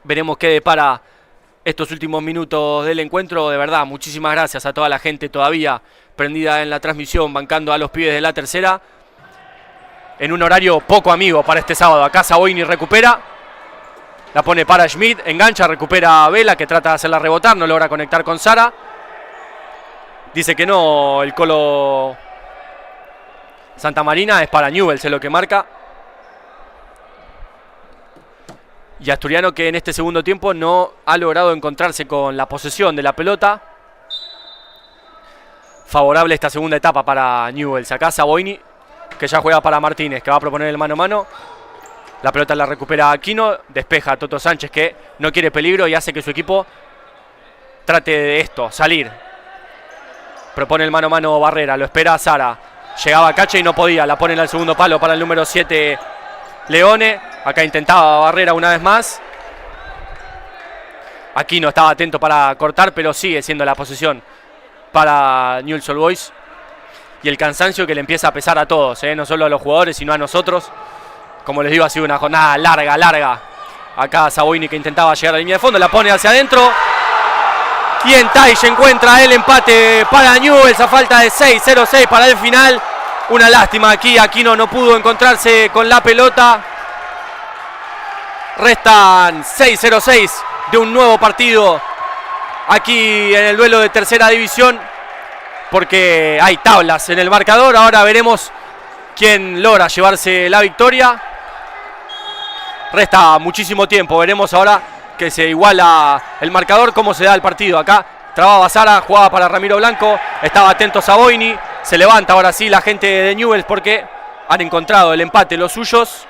Veremos qué depara estos últimos minutos del encuentro. De verdad, muchísimas gracias a toda la gente todavía prendida en la transmisión, bancando a los pibes de la tercera. En un horario poco amigo para este sábado. Acá Savoini recupera. La pone para Schmidt, engancha, recupera a Vela, que trata de hacerla rebotar, no logra conectar con Sara. Dice que no, el Colo Santa Marina, es para Newell's, es lo que marca. Y Asturiano que en este segundo tiempo no ha logrado encontrarse con la posesión de la pelota. Favorable esta segunda etapa para Newell's. Acá Savoini, que ya juega para Martínez, que va a proponer el mano a mano. La pelota la recupera Aquino, despeja a Toto Sánchez, que no quiere peligro y hace que su equipo trate de esto, salir. Propone el mano a mano Barrera, lo espera Sara. Llegaba Cache y no podía, la ponen al segundo palo para el número 7 Leone. Acá intentaba Barrera una vez más. Aquino estaba atento para cortar, pero sigue siendo la posesión para Newell's Old Boys. Y el cansancio que le empieza a pesar a todos, no solo a los jugadores, sino a nosotros. Como les digo, ha sido una jornada larga. Acá Savoini que intentaba llegar a la línea de fondo, la pone hacia adentro. Y en Taish encuentra el empate para Newell's a falta de 6:06 para el final. Una lástima aquí, Aquino no pudo encontrarse con la pelota. Restan 6:06 de un nuevo partido aquí en el duelo de tercera división. Porque hay tablas en el marcador. Ahora veremos quién logra llevarse la victoria. Resta muchísimo tiempo. Veremos ahora que se iguala el marcador, cómo se da el partido. Acá trababa Sara, jugaba para Ramiro Blanco. Estaba atento Savoini. Se levanta ahora sí la gente de Newell's porque han encontrado el empate los suyos.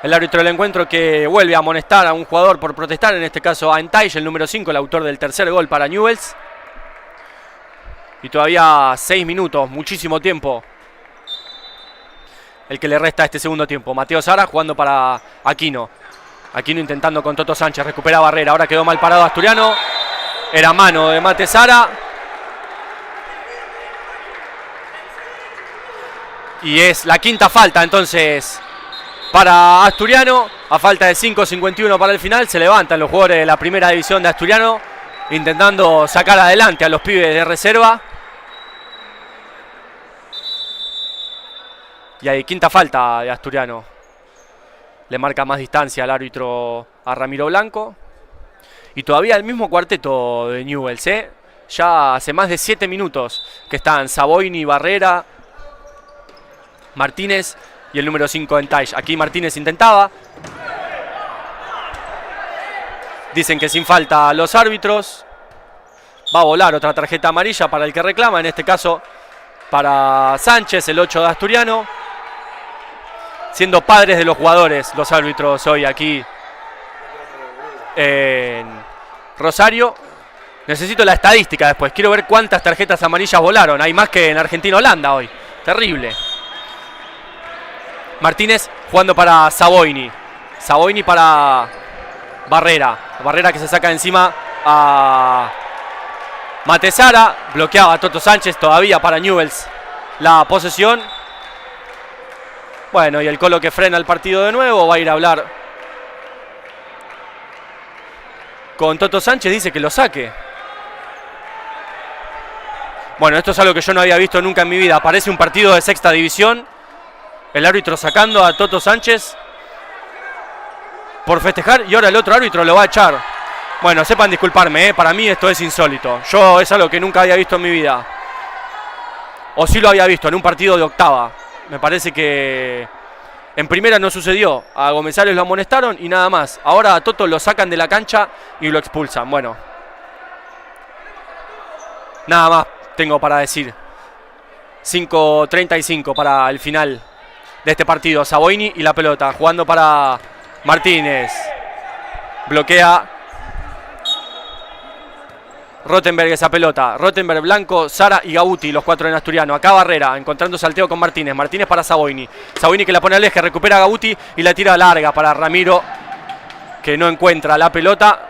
El árbitro del encuentro que vuelve a amonestar a un jugador por protestar, en este caso a Entaish, el número 5, el autor del tercer gol para Newell's. Y todavía 6 minutos, muchísimo tiempo el que le resta a este segundo tiempo. Mateo Sara jugando para Aquino. Aquino intentando con Toto Sánchez, recupera Barrera. Ahora quedó mal parado Asturiano. Era mano de Mate Sara. Y es la quinta falta entonces para Asturiano. A falta de 5:51 para el final. Se levantan los jugadores de la primera división de Asturiano, intentando sacar adelante a los pibes de reserva. Y hay quinta falta de Asturiano. Le marca más distancia al árbitro a Ramiro Blanco. Y todavía el mismo cuarteto de Newell's, ¿eh? Ya hace más de 7 minutos que están Saboini, Barrera, Martínez y el número 5 en Taish. Aquí Martínez intentaba. Dicen que sin falta los árbitros. Va a volar otra tarjeta amarilla para el que reclama. En este caso para Sánchez, el 8 de Asturiano. Siendo padres de los jugadores los árbitros hoy aquí en Rosario. Necesito la estadística después. Quiero ver cuántas tarjetas amarillas volaron. Hay más que en Argentina-Holanda hoy. Terrible. Martínez jugando para Saboini. Saboini para Barrera. Barrera que se saca encima a Mate Sara. Bloqueaba a Toto Sánchez todavía para Newell's la posesión. Bueno, y el Colo que frena el partido de nuevo. Va a ir a hablar con Toto Sánchez. Dice que lo saque. Bueno, esto es algo que yo no había visto nunca en mi vida. Parece un partido de sexta división. El árbitro sacando a Toto Sánchez por festejar. Y ahora el otro árbitro lo va a echar. Bueno, sepan disculparme, para mí esto es insólito. Yo es algo que nunca había visto en mi vida. O sí lo había visto en un partido de octava. Me parece que en primera no sucedió. A Gómez lo amonestaron y nada más. Ahora a Toto lo sacan de la cancha y lo expulsan. Bueno, nada más tengo para decir. 5:35 para el final de este partido. Saboini y la pelota jugando para Martínez. Bloquea Rottenberg esa pelota. Rottenberg, Blanco, Sara y Gauti, los cuatro en Asturiano. Acá Barrera, encontrando salteo con Martínez. Martínez para Saboini. Saboini que la pone al eje, recupera a Gauti y la tira larga para Ramiro, que no encuentra la pelota.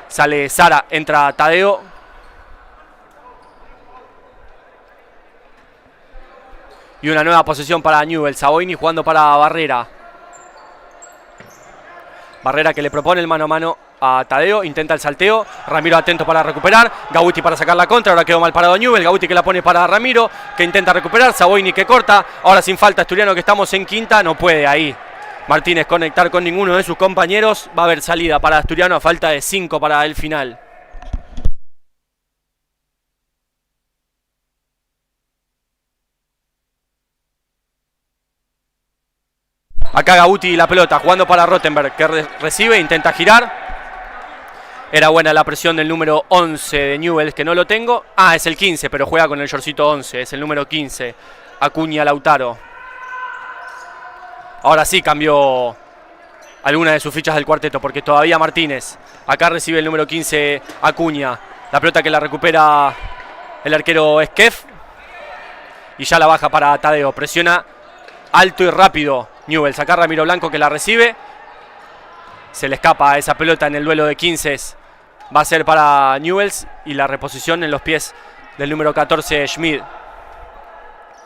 Sale Sara, entra Tadeo. Y una nueva posesión para Newell's. Saboini jugando para Barrera. Barrera que le propone el mano a mano a Tadeo, intenta el salteo, Ramiro atento para recuperar, Gauti para sacar la contra, ahora quedó mal parado Newell, Gauti que la pone para Ramiro, que intenta recuperar, Saboini que corta, ahora sin falta Asturiano que estamos en quinta, no puede ahí Martínez conectar con ninguno de sus compañeros, va a haber salida para Asturiano a falta de 5 para el final. Acá Gauti y la pelota, jugando para Rottenberg, que recibe, intenta girar. Era buena la presión del número 11 de Newell's, que no lo tengo. Ah, es el 15, pero juega con el shortcito 11. Es el número 15, Acuña Lautaro. Ahora sí cambió alguna de sus fichas del cuarteto, porque todavía Martínez. Acá recibe el número 15, Acuña. La pelota que la recupera el arquero Esquef. Y ya la baja para Tadeo. Presiona alto y rápido Newell's. Acá Ramiro Blanco que la recibe. Se le escapa esa pelota en el duelo de 15. Va a ser para Newell's y la reposición en los pies del número 14, Schmid.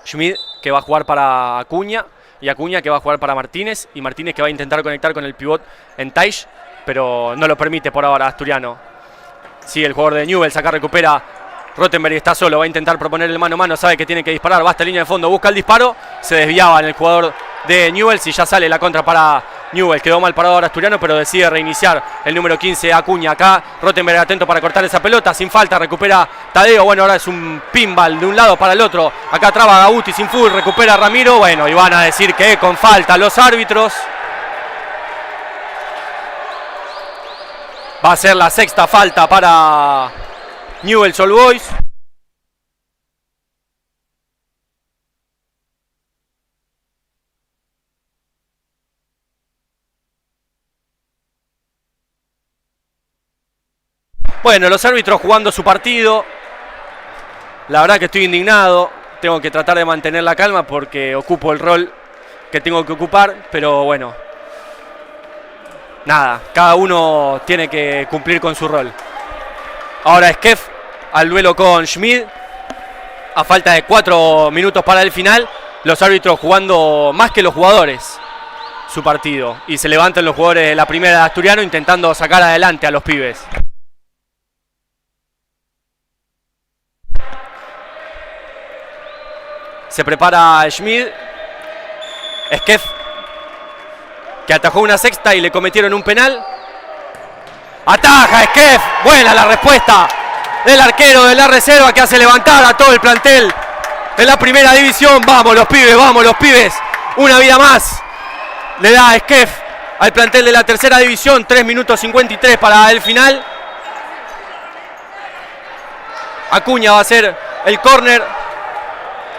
Schmid que va a jugar para Acuña y Acuña que va a jugar para Martínez. Y Martínez que va a intentar conectar con el pivot en Taish, pero no lo permite por ahora Asturiano. Sigue el jugador de Newell's, acá recupera Rottenberg y está solo. Va a intentar proponer el mano a mano, sabe que tiene que disparar. Va hasta línea de fondo, busca el disparo. Se desviaba en el jugador de Newell's y ya sale la contra para Newell's. Quedó mal parado ahora Asturiano, pero decide reiniciar el número 15 Acuña. Acá Rottenberg atento para cortar esa pelota, sin falta, recupera Tadeo. Bueno, ahora es un pinball de un lado para el otro. Acá traba Gauti sin full, recupera Ramiro. Bueno, y van a decir que con falta los árbitros. Va a ser la sexta falta para Newell's Old Boys. Bueno, los árbitros jugando su partido. La verdad que estoy indignado, tengo que tratar de mantener la calma porque ocupo el rol que tengo que ocupar, pero bueno, nada, cada uno tiene que cumplir con su rol. Ahora Skef al duelo con Schmid, a falta de 4 minutos para el final, los árbitros jugando más que los jugadores su partido, y se levantan los jugadores de la primera de Asturiano intentando sacar adelante a los pibes. Se prepara Schmid. Skef, que atajó una sexta y le cometieron un penal. Ataja Skef. Buena la respuesta del arquero de la reserva, que hace levantar a todo el plantel de la primera división. Vamos los pibes, vamos los pibes. Una vida más le da Skef al plantel de la tercera división. 3 minutos 53 para el final. Acuña va a ser el córner.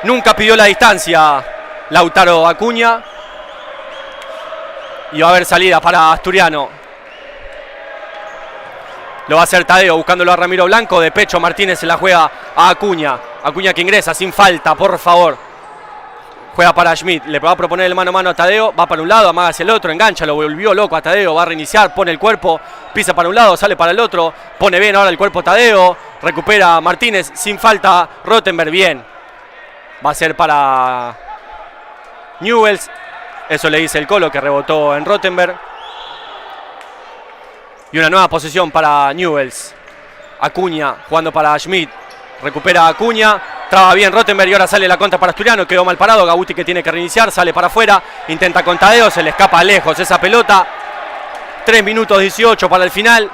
Nunca pidió la distancia Lautaro Acuña. Y va a haber salida para Asturiano. Lo va a hacer Tadeo buscándolo a Ramiro Blanco. De pecho Martínez se la juega a Acuña. Acuña que ingresa sin falta, por favor. Juega para Schmid. Le va a proponer el mano a mano a Tadeo. Va para un lado, amaga hacia el otro. Engancha, lo volvió loco a Tadeo. Va a reiniciar, pone el cuerpo. Pisa para un lado, sale para el otro. Pone bien ahora el cuerpo Tadeo. Recupera Martínez sin falta. Rottenberg bien. Va a ser para Newells. Eso le dice el Colo, que rebotó en Rottenberg. Y una nueva posesión para Newells. Acuña jugando para Schmid. Recupera Acuña. Traba bien Rottenberg y ahora sale la contra para Asturiano. Quedó mal parado. Gabuti que tiene que reiniciar. Sale para afuera. Intenta con Tadeo. Se le escapa lejos esa pelota. 3 minutos 18 para el final.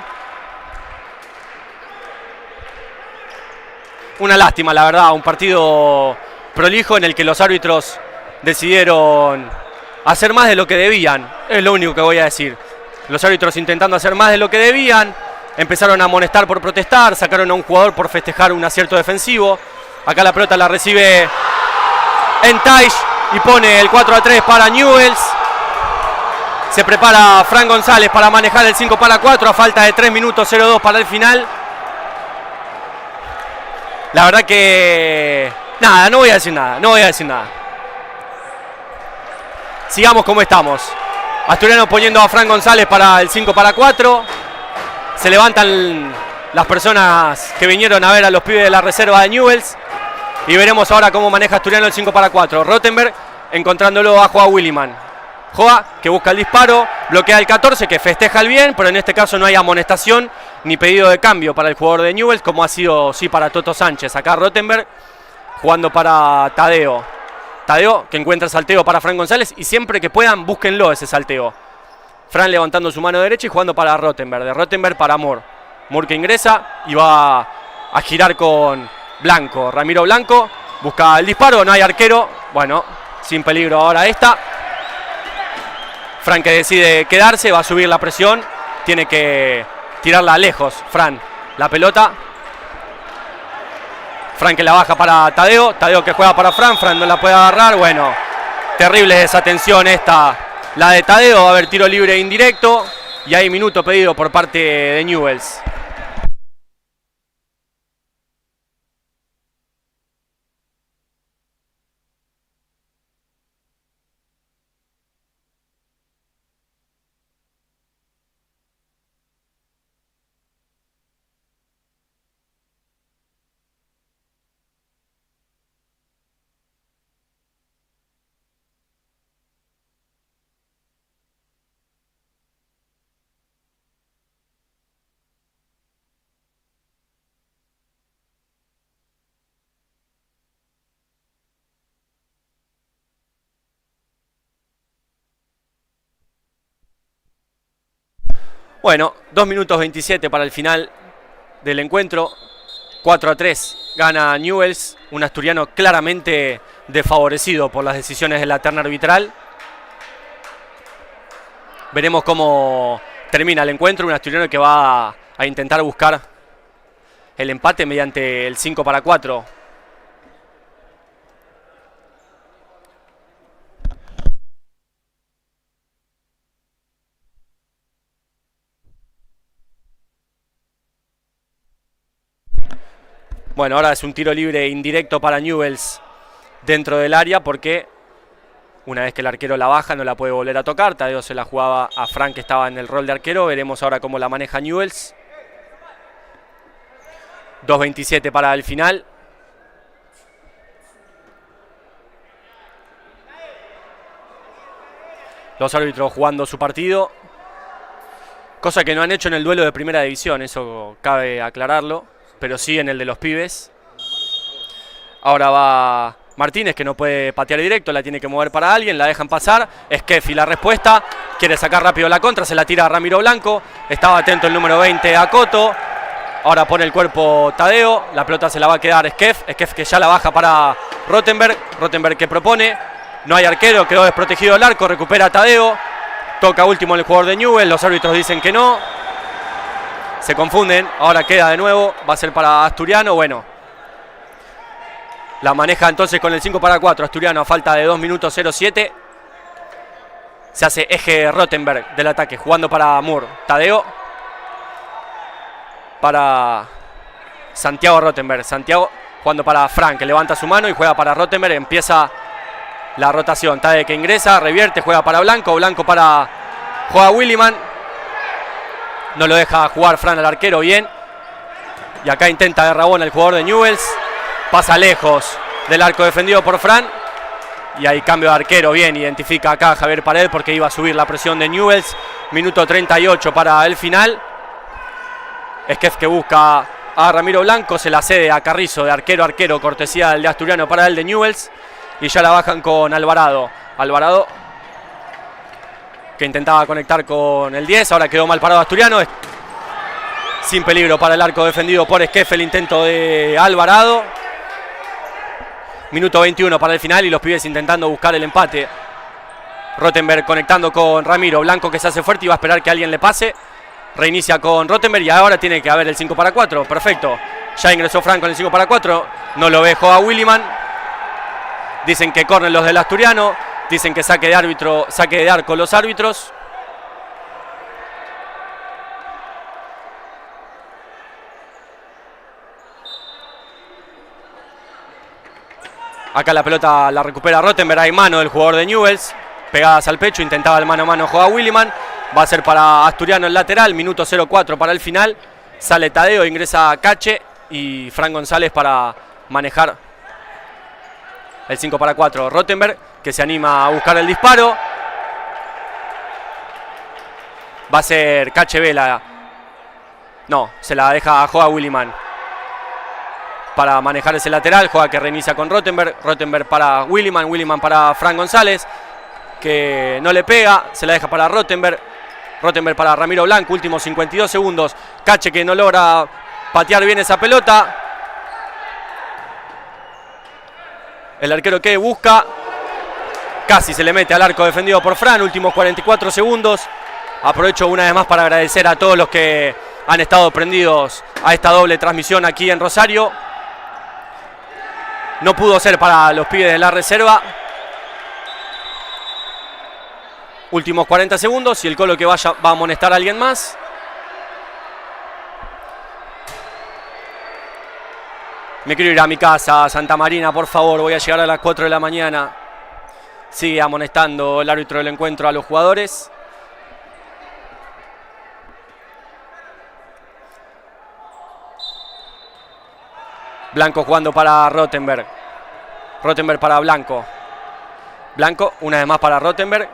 Una lástima, la verdad. Un partido prolijo en el que los árbitros decidieron hacer más de lo que debían. Es lo único que voy a decir. Los árbitros intentando hacer más de lo que debían. Empezaron a amonestar por protestar. Sacaron a un jugador por festejar un acierto defensivo. Acá la pelota la recibe Entaish y pone el 4-3 para Newells. Se prepara Fran González para manejar el 5-4 a falta de 3 minutos 0-2 para el final. La verdad que... nada, no voy a decir nada. Sigamos como estamos. Asturiano poniendo a Fran González para el 5-4. Se levantan las personas que vinieron a ver a los pibes de la reserva de Newells. Y veremos ahora cómo maneja Asturiano el 5-4. Rottenberg encontrándolo a Joa Williman. Joa que busca el disparo, bloquea el 14 que festeja el bien, pero en este caso no hay amonestación ni pedido de cambio para el jugador de Newells, como ha sido sí para Toto Sánchez. Acá Rottenberg jugando para Tadeo. Tadeo que encuentra salteo para Fran González y siempre que puedan búsquenlo ese salteo. Fran levantando su mano derecha y jugando para Rottenberg. De Rottenberg para Moore. Moore que ingresa y va a girar con Blanco. Ramiro Blanco busca el disparo, no hay arquero. Bueno, sin peligro ahora esta. Fran que decide quedarse, va a subir la presión. Tiene que tirarla lejos, Fran. La pelota. Fran que la baja para Tadeo. Tadeo que juega para Fran. Fran no la puede agarrar. Bueno, terrible desatención esta. La de Tadeo. Va a haber tiro libre indirecto. Y hay minuto pedido por parte de Newells. Bueno, 2 minutos 27 para el final del encuentro. 4-3 gana Newells. Un asturiano claramente desfavorecido por las decisiones de la terna arbitral. Veremos cómo termina el encuentro. Un asturiano que va a intentar buscar el empate mediante el 5-4. Bueno, ahora es un tiro libre indirecto para Newell's dentro del área porque una vez que el arquero la baja no la puede volver a tocar. Tadeo se la jugaba a Frank, que estaba en el rol de arquero. Veremos ahora cómo la maneja Newell's. 2:27 para el final. Los árbitros jugando su partido. Cosa que no han hecho en el duelo de primera división, eso cabe aclararlo. Pero sí en el de los pibes. Ahora va Martínez, que no puede patear directo, la tiene que mover para alguien, la dejan pasar. Skeffy la respuesta, quiere sacar rápido la contra, se la tira a Ramiro Blanco. Estaba atento el número 20 a Coto. Ahora pone el cuerpo Tadeo, la pelota se la va a quedar Skeff que ya la baja para Rottenberg. Rottenberg que propone, no hay arquero, quedó desprotegido el arco, recupera Tadeo. Toca último el jugador de Newell's, los árbitros dicen que no. Se confunden, ahora queda de nuevo, va a ser para Asturiano, bueno. La maneja entonces con el 5-4, Asturiano a falta de 2 minutos 07. Se hace eje Rottenberg del ataque, jugando para Moore. Tadeo para Santiago Rottenberg. Santiago jugando para Frank, que levanta su mano y juega para Rottenberg. Empieza la rotación. Tadeo que ingresa, revierte, juega para Blanco. Blanco para... juega Williman. No lo deja jugar Fran al arquero bien. Y acá intenta de Rabona el jugador de Newell's. Pasa lejos del arco defendido por Fran. Y hay cambio de arquero. Bien, identifica acá a Javier Paredes porque iba a subir la presión de Newell's. Minuto 38 para el final. Skeff que busca a Ramiro Blanco. Se la cede a Carrizo de arquero a arquero. Cortesía del de Asturiano para el de Newell's. Y ya la bajan con Alvarado. Alvarado que intentaba conectar con el 10. Ahora quedó mal parado Asturiano. Sin peligro para el arco defendido por Skeff el intento de Alvarado. Minuto 21 para el final y los pibes intentando buscar el empate. Rottenberg conectando con Ramiro. Blanco que se hace fuerte y va a esperar que alguien le pase. Reinicia con Rottenberg y ahora tiene que haber el 5-4. Perfecto. Ya ingresó Frank con el 5-4. No lo ve a Williman. Dicen que corren los del Asturiano. Dicen que saque de arco los árbitros. Acá la pelota la recupera Rottenberg. Hay mano del jugador de Newell's. Pegadas al pecho. Intentaba el mano a mano juega Williman. Va a ser para Asturiano el lateral. Minuto 04 para el final. Sale Tadeo. Ingresa Cache. Y Fran González para manejar el 5-4. Rottenberg que se anima a buscar el disparo. Va a ser Cache Vela. No, se la deja a Joa Williman para manejar ese lateral. Juega que reinicia con Rottenberg. Rottenberg para Williman. Williman para Fran González, que no le pega. Se la deja para Rottenberg. Rottenberg para Ramiro Blanco. Últimos 52 segundos. Cache que no logra patear bien esa pelota. El arquero que busca. Casi se le mete al arco defendido por Fran. Últimos 44 segundos. Aprovecho una vez más para agradecer a todos los que han estado prendidos a esta doble transmisión aquí en Rosario. No pudo ser para los pibes de la reserva. Últimos 40 segundos y el Colo que vaya va a amonestar a alguien más. Me quiero ir a mi casa, Santa Marina, por favor. Voy a llegar a las 4 de la mañana. Sigue amonestando el árbitro del encuentro a los jugadores. Blanco jugando para Rottenberg. Rottenberg para Blanco. Blanco una vez más para Rottenberg.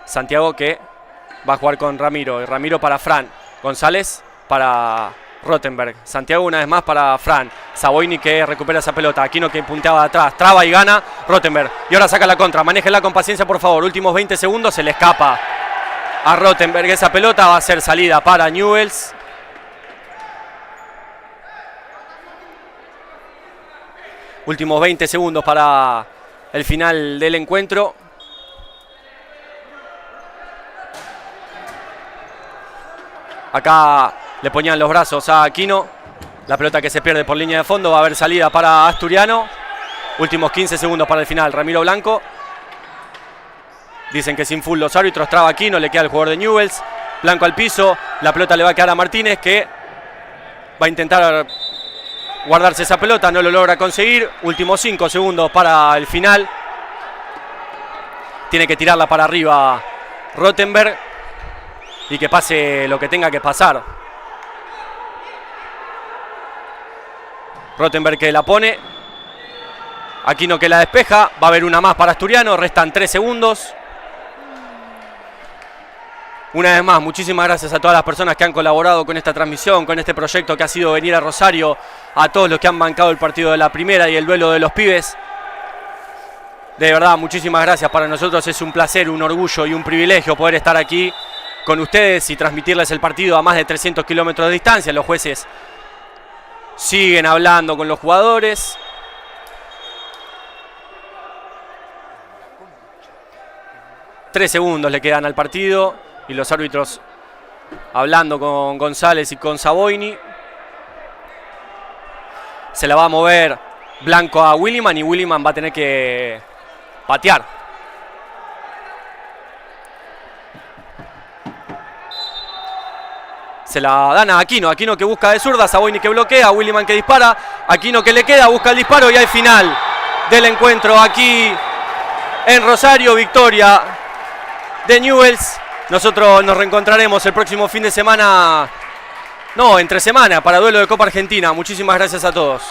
Santiago que va a jugar con Ramiro. Y Ramiro para Fran. González para Rottenberg. Santiago una vez más para Fran. Saboini que recupera esa pelota. Aquino que punteaba de atrás. Traba y gana Rottenberg. Y ahora saca la contra. Manéjenla con paciencia, por favor. Últimos 20 segundos. Se le escapa a Rottenberg esa pelota. Va a ser salida para Newell's. Últimos 20 segundos para el final del encuentro. Acá le ponían los brazos a Aquino. La pelota que se pierde por línea de fondo. Va a haber salida para Asturiano. Últimos 15 segundos para el final. Ramiro Blanco. Dicen que sin full los árbitros. Traba Aquino. Le queda el jugador de Newell's. Blanco al piso. La pelota le va a quedar a Martínez, que va a intentar guardarse esa pelota, no lo logra conseguir. Últimos 5 segundos para el final. Tiene que tirarla para arriba Rothenberg y que pase lo que tenga que pasar. Rothenberg que la pone. Aquino que la despeja. Va a haber una más para Asturiano. Restan 3 segundos. Una vez más, muchísimas gracias a todas las personas que han colaborado con esta transmisión, con este proyecto que ha sido venir a Rosario, a todos los que han bancado el partido de la primera y el duelo de los pibes. De verdad, muchísimas gracias. Para nosotros es un placer, un orgullo y un privilegio poder estar aquí con ustedes y transmitirles el partido a más de 300 kilómetros de distancia. Los jueces siguen hablando con los jugadores. Tres segundos le quedan al partido. Y los árbitros hablando con González y con Saboini. Se la va a mover Blanco a Williman y Williman va a tener que patear. Se la dan a Aquino. Aquino que busca de zurda. Saboini que bloquea. Williman que dispara. Aquino que le queda. Busca el disparo y hay final del encuentro aquí en Rosario. Victoria de Newell's. Nosotros nos reencontraremos el próximo fin de semana, no, entre semana, para duelo de Copa Argentina. Muchísimas gracias a todos.